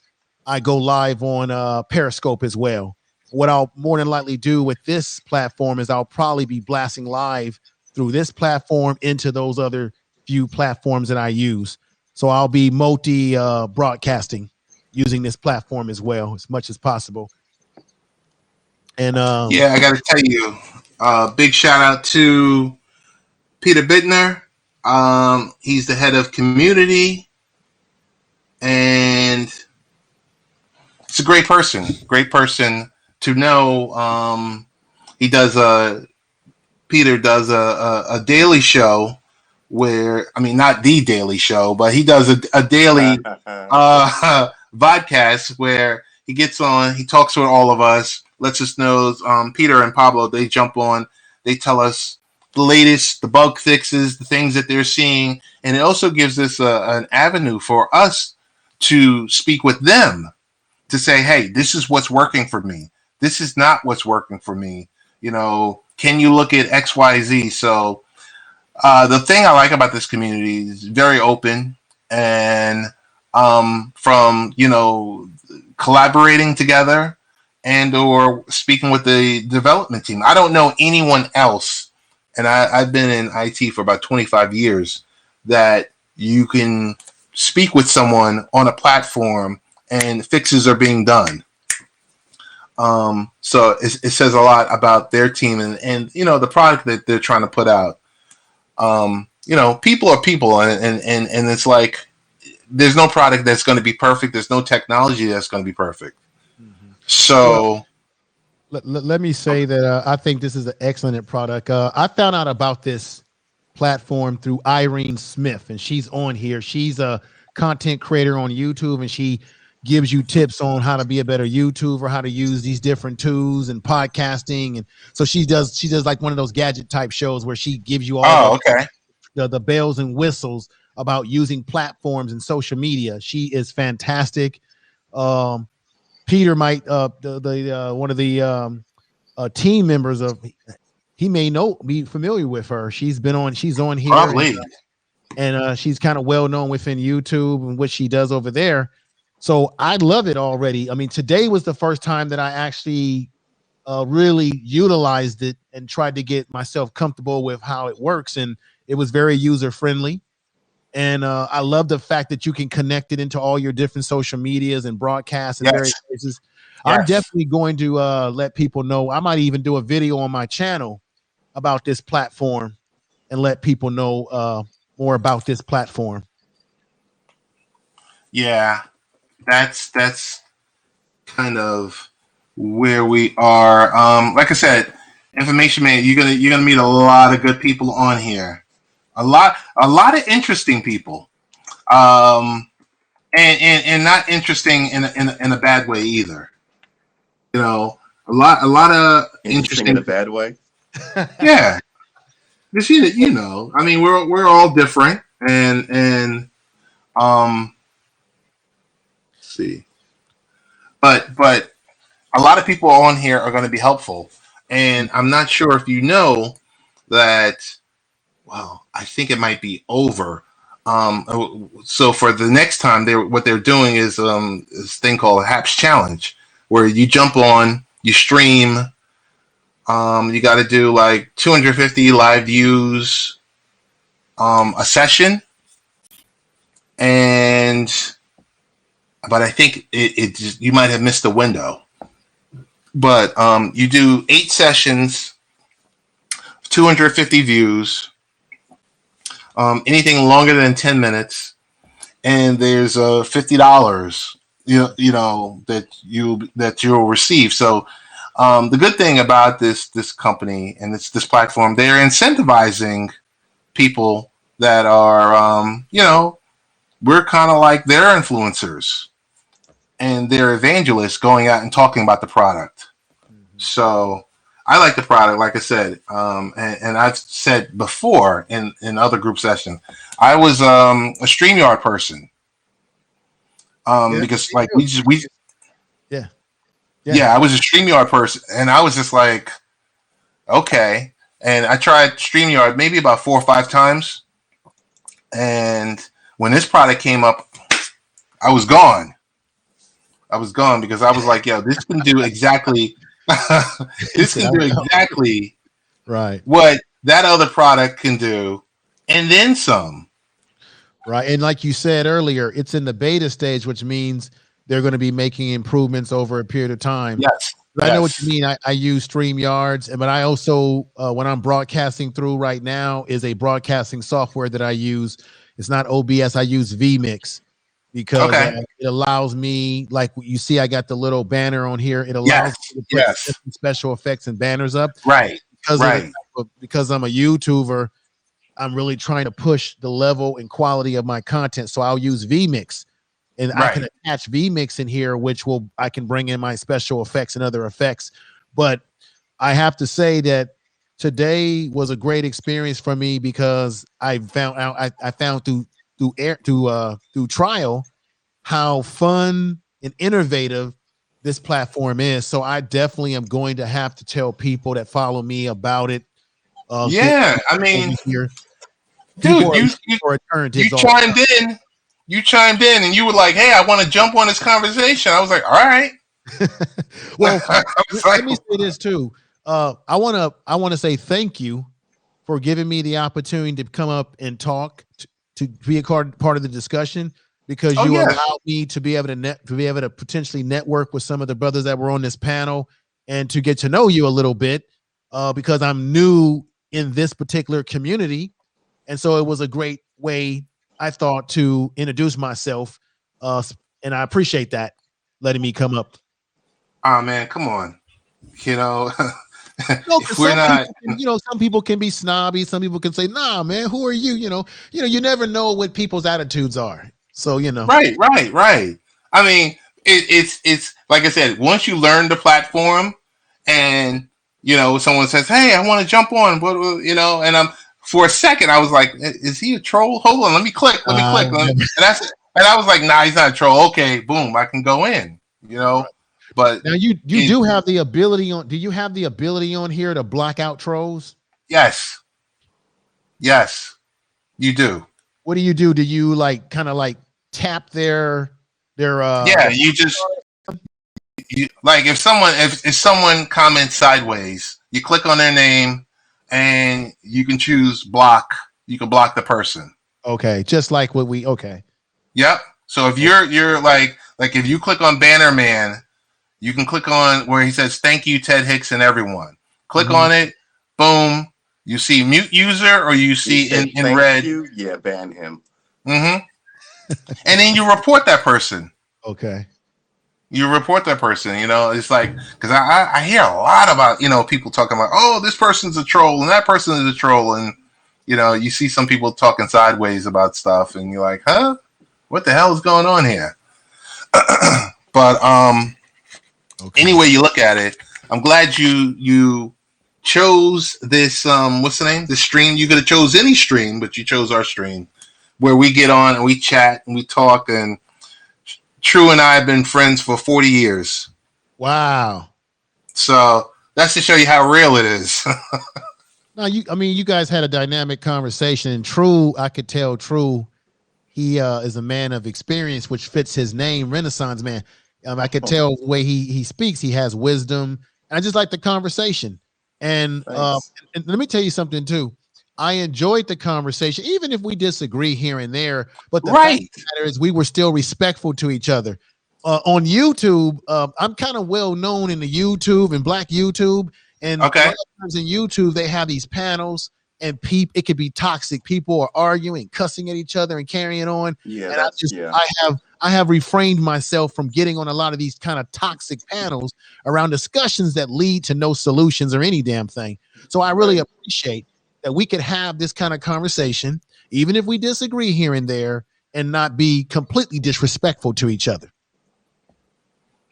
I go live on Periscope as well. What I'll more than likely do with this platform is I'll probably be blasting live through this platform into those other few platforms that I use. So I'll be broadcasting using this platform as well as much as possible. And yeah, I got to tell you, big shout out to Peter Bittner. He's the head of community, and it's a great person to know. Peter does a daily show where, not the daily show, but he does a daily vodcast where he gets on, he talks with all of us, lets us know, Peter and Pablo, they jump on, they tell us the latest, the bug fixes, the things that they're seeing, and it also gives us an avenue for us to speak with them, to say, hey, this is what's working for me. This is not what's working for me. Can you look at XYZ? So the thing I like about this community is very open, and from collaborating together and or speaking with the development team. I don't know anyone else, and I've been in IT for about 25 years, that you can speak with someone on a platform and fixes are being done. So it says a lot about their team and the product that they're trying to put out. People are people, and it's like there's no product that's going to be perfect. There's no technology that's going to be perfect. Mm-hmm. So let me say that I think this is an excellent product. I found out about this platform through Irene Smith, and she's on here. She's a content creator on YouTube, and she gives you tips on how to be a better YouTuber, how to use these different tools and podcasting. And so she does like one of those gadget type shows where she gives you all the bells and whistles about using platforms and social media. She is fantastic. Peter might one of the team members of, he may be familiar with her. She's on here. Probably. And she's kind of well known within YouTube and what she does over there. So I love it already. Today was the first time that I actually really utilized it and tried to get myself comfortable with how it works. And it was very user friendly. And I love the fact that you can connect it into all your different social medias and broadcasts and various places. I'm definitely going to let people know. I might even do a video on my channel about this platform and let people know more about this platform. Yeah, that's kind of where we are. Like I said, Information Man, you're gonna meet a lot of good people on here. A lot of interesting people. And not interesting in a bad way either. You know, a lot of interesting in a bad way. Yeah, because you know, I mean, we're all different, and let's see, but a lot of people on here are going to be helpful, and I'm not sure if you know that. Well, I think it might be over. So for the next time, what they're doing is this thing called a Happs Challenge, where you jump on, you stream. You got to do like 250 live views a session, but I think it just, you might have missed the window. But you do 8 sessions, 250 views. Anything longer than 10 minutes, and there's $50, you know that you'll receive. So the good thing about this company and this platform, they're incentivizing people that are we're kind of like their influencers and their evangelists going out and talking about the product. So I like the product, like I said, and I've said before in other group sessions, I was a StreamYard person because like I was a StreamYard person, and I was just like, okay, and I tried StreamYard maybe about 4 or 5 times, and when this product came up, I was gone because I was like, yo, this can do exactly. This can do exactly what that other product can do, and then some. Right, and like you said earlier, it's in the beta stage, which means they're going to be making improvements over a period of time. Yes, I know what you mean. I use StreamYards, but I also, when I'm broadcasting through right now, is a broadcasting software that I use. It's not OBS. I use vMix. Because it allows me, like you see, I got the little banner on here. It allows me to put special effects and banners up. Right. Because I'm a YouTuber, I'm really trying to push the level and quality of my content. So I'll use vMix, and I can attach vMix in here, which I can bring in my special effects and other effects. But I have to say that today was a great experience for me because I found out I found through trial how fun and innovative this platform is. So I definitely am going to have to tell people that follow me about it. I mean, here. Dude, you chimed in and you were like, hey, I want to jump on this conversation. I was like, all right. Well, let me say this too. I want to say thank you for giving me the opportunity to come up and talk to be a part of the discussion, because you allowed me to be able to potentially network with some of the brothers that were on this panel and to get to know you a little bit, because I'm new in this particular community. And so it was a great way, I thought, to introduce myself. And I appreciate that, letting me come up. Oh man, come on. No, some people can be snobby. Some people can say, nah, man, who are you? You never know what people's attitudes are. So, Right. I mean, it's like I said, once you learn the platform and, someone says, hey, I want to jump on, and for a second, I was like, is he a troll? Hold on, let me click. And I was like, nah, he's not a troll. Okay, boom, I can go in, But now you do have the ability on. Do you have the ability on here to block out trolls? Yes, you do. What do you do? Do you kind of tap their you just like if someone comments sideways, you click on their name and you can choose block. You can block the person. Okay, just like what we okay. Yep. So if you're like if you click on Banner Man, you can click on where he says "Thank you, Ted Hicks and everyone." Click on it. Boom. You see mute user, or you see in red. You? Yeah, ban him. And then you report that person. Okay. You report that person. You know, it's like because I hear a lot about people talking about, oh, this person's a troll and that person is a troll, and you see some people talking sideways about stuff, and you're like, huh, what the hell is going on here? But anyway, you look at it. I'm glad you chose this. What's the name? This stream. You could have chose any stream, but you chose our stream where we get on and we chat and we talk. And Tru and I have been friends for 40 years. Wow. So that's to show you how real it is. No, you guys had a dynamic conversation. And Tru, I could tell Tru, he is a man of experience, which fits his name, Renaissance man. I could tell the way he speaks. He has wisdom. And I just like the conversation. And let me tell you something too. I enjoyed the conversation, even if we disagree here and there. But the fact of the matter is, we were still respectful to each other. On YouTube, I'm kind of well known in the YouTube and Black YouTube. And a lot of times in YouTube, they have these panels, and it could be toxic. People are arguing, cussing at each other, and carrying on. Yeah, and I have refrained myself from getting on a lot of these kind of toxic panels around discussions that lead to no solutions or any damn thing. So I really appreciate that we could have this kind of conversation, even if we disagree here and there, and not be completely disrespectful to each other.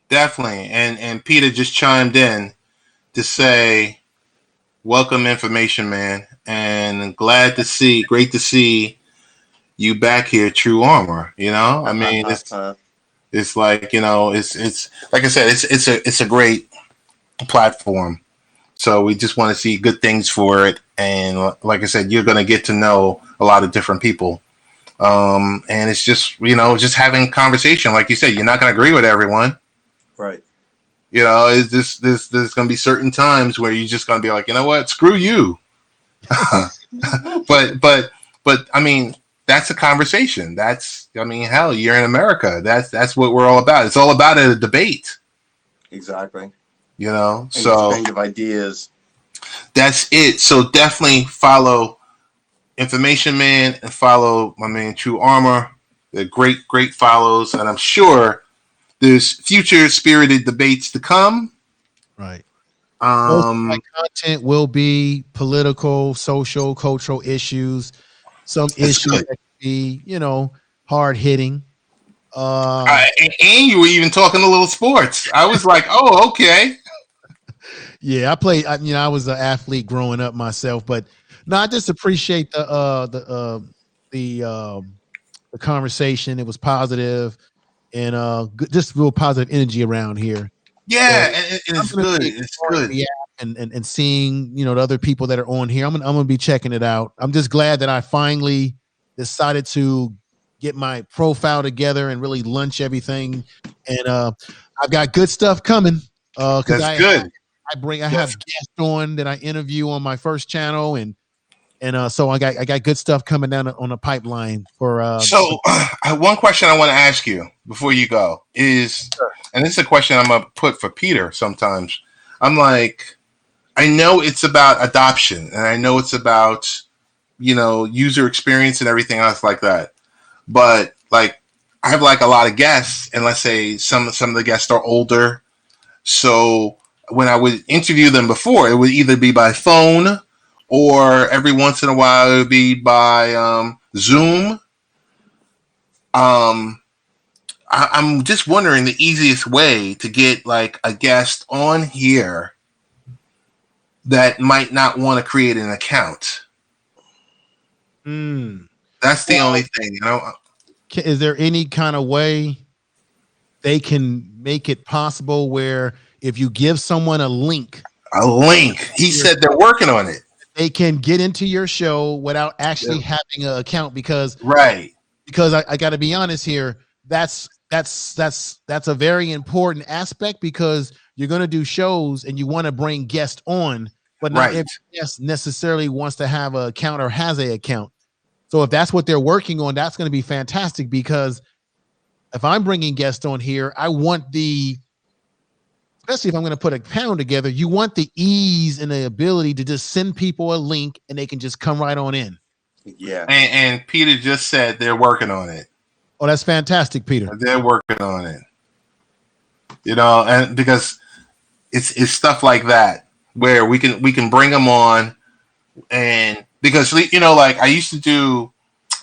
Definitely. And Peter just chimed in to say, welcome, Information Man, and great to see you back here, Tru Armor. I mean, it's like, it's like I said, it's a great platform. So we just want to see good things for it. And like I said, you're going to get to know a lot of different people. And it's just, just having conversation. Like you said, you're not going to agree with everyone. Right. There's going to be certain times where you're just going to be like, you know what, screw you. but I mean, that's a conversation. Hell, you're in America. That's what we're all about. It's all about a debate. Exactly. So exchange of ideas. That's it. So definitely follow Information Man and follow my man Tru Armor. They're great follows, and I'm sure there's future spirited debates to come. Right. Most of my content will be political, social, cultural issues. Some issues that can be, hard hitting. And you were even talking a little sports. I was like, oh, okay. Yeah, I played. I was an athlete growing up myself, but no, I just appreciate the conversation. It was positive and just real positive energy around here. Yeah, and it's good. It's good. And seeing the other people that are on here, I'm gonna be checking it out. I'm just glad that I finally decided to get my profile together and really lunch everything. And I've got good stuff coming. Because That's good. I have guests on that I interview on my first channel, and so I got good stuff coming down on the pipeline for. So one question I want to ask you before you go is, and this is a question I'm gonna put for Peter sometimes. I'm like, I know it's about adoption, and I know it's about user experience and everything else like that, but like I have like a lot of guests, and let's say some of the guests are older, so when I would interview them before, it would either be by phone or every once in a while it would be by Zoom. I'm just wondering the easiest way to get like a guest on here that might not want to create an account. That's the only thing, Is there any kind of way they can make it possible where if you give someone a link, he said they're working on it, they can get into your show without actually having an account? Because I got to be honest here, that's a very important aspect, because you're going to do shows and you want to bring guests on, but not every guest necessarily wants to have an account or has an account. So if that's what they're working on, that's going to be fantastic, because if I'm bringing guests on here, I want especially if I'm going to put a panel together, you want the ease and the ability to just send people a link and they can just come right on in. Yeah. And Peter just said they're working on it. Oh, that's fantastic, Peter. They're working on it. And because it's stuff like that where we can bring them on, and because like I used to do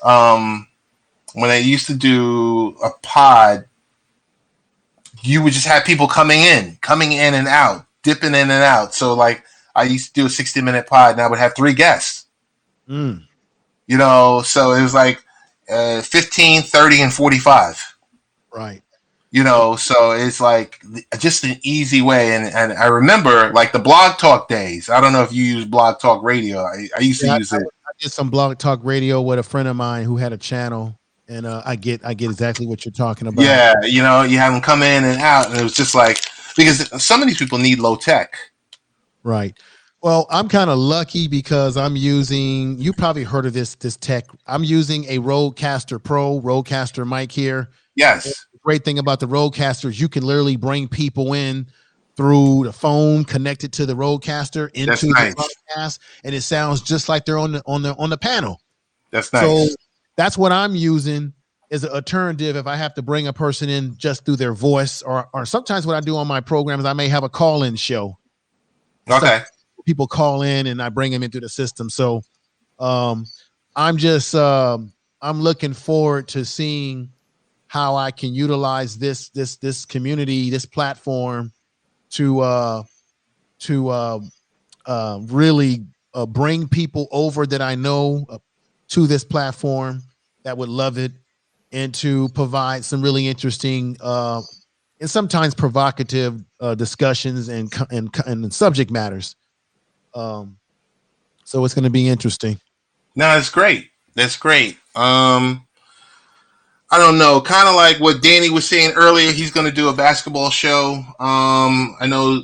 when I used to do a pod, you would just have people coming in and out, dipping in and out. So like I used to do a 60-minute pod and I would have 3 guests. So it was like 15, 30, and 45. Right. So it's like just an easy way. And I remember like the Blog Talk days. I don't know if you use Blog Talk Radio. I used to use it. I did some Blog Talk Radio with a friend of mine who had a channel, and I get exactly what you're talking about. Yeah, you have them come in and out, and it was just like, because some of these people need low tech. Right. Well, I'm kind of lucky because I'm using, you probably heard of this tech. I'm using a Rodecaster Pro, Rodecaster mic here. Yes. The great thing about the Rodecaster is you can literally bring people in through the phone connected to the Rodecaster into the broadcast, and it sounds just like they're on the panel. That's nice. So that's what I'm using as an alternative if I have to bring a person in just through their voice, or sometimes what I do on my program is I may have a call-in show. Okay. So people call in and I bring them into the system. So I'm looking forward to seeing how I can utilize this community, this platform to really bring people over that I know to this platform that would love it, and to provide some really interesting and sometimes provocative discussions and subject matters. So it's going to be interesting. No, it's great. That's great. I don't know, kind of like what Danny was saying earlier. He's going to do a basketball show. I know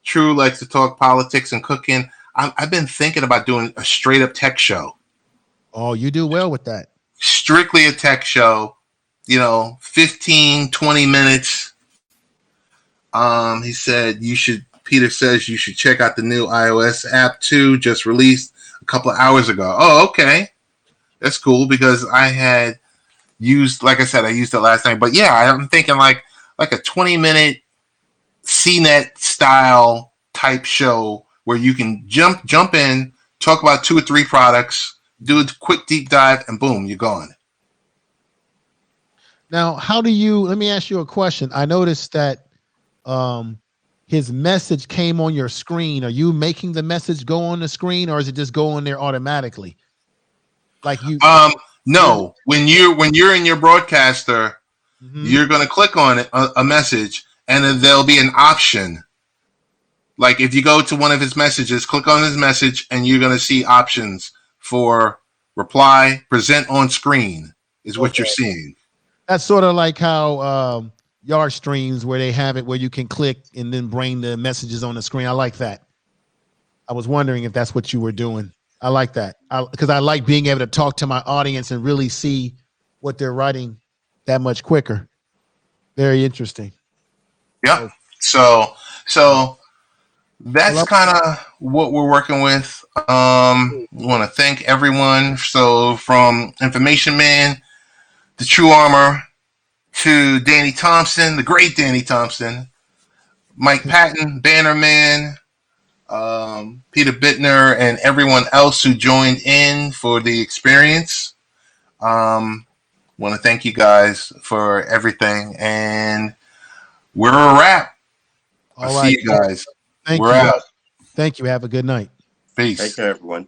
Tru likes to talk politics and cooking. I've been thinking about doing a straight up tech show. Oh, you do well with that. Strictly a tech show, 15, 20 minutes. He said Peter says you should check out the new iOS app too, just released a couple of hours ago. Oh, okay. That's cool, because I had used, like I said, I used it last night. But yeah, I'm thinking like a 20-minute CNET style type show where you can jump in, talk about 2 or 3 products, do a quick deep dive, and boom, you're gone. Now, let me ask you a question. I noticed that his message came on your screen. Are you making the message go on the screen, or is it just go on there automatically? Like you? No. When you're in your broadcaster, you're going to click on it, a message, and then there'll be an option. Like if you go to one of his messages, click on his message, and you're going to see options for reply, present on screen is what you're seeing. That's sort of like how Yard streams, where they have it where you can click and then bring the messages on the screen. I like that. I was wondering if that's what you were doing. I like that, because I like being able to talk to my audience and really see what they're writing that much quicker. Very interesting. Yeah. So that's kind of what we're working with. I want to thank everyone. So from Information Man, the Tru Armor, to Danny Thompson, the great Danny Thompson, Mike Patton, Banner Man, Peter Bittner, and everyone else who joined in for the experience. Want to thank you guys for everything, and we're a wrap. I'll see you guys. Thank you. We're out. Thank you. Have a good night. Peace. Take care, everyone.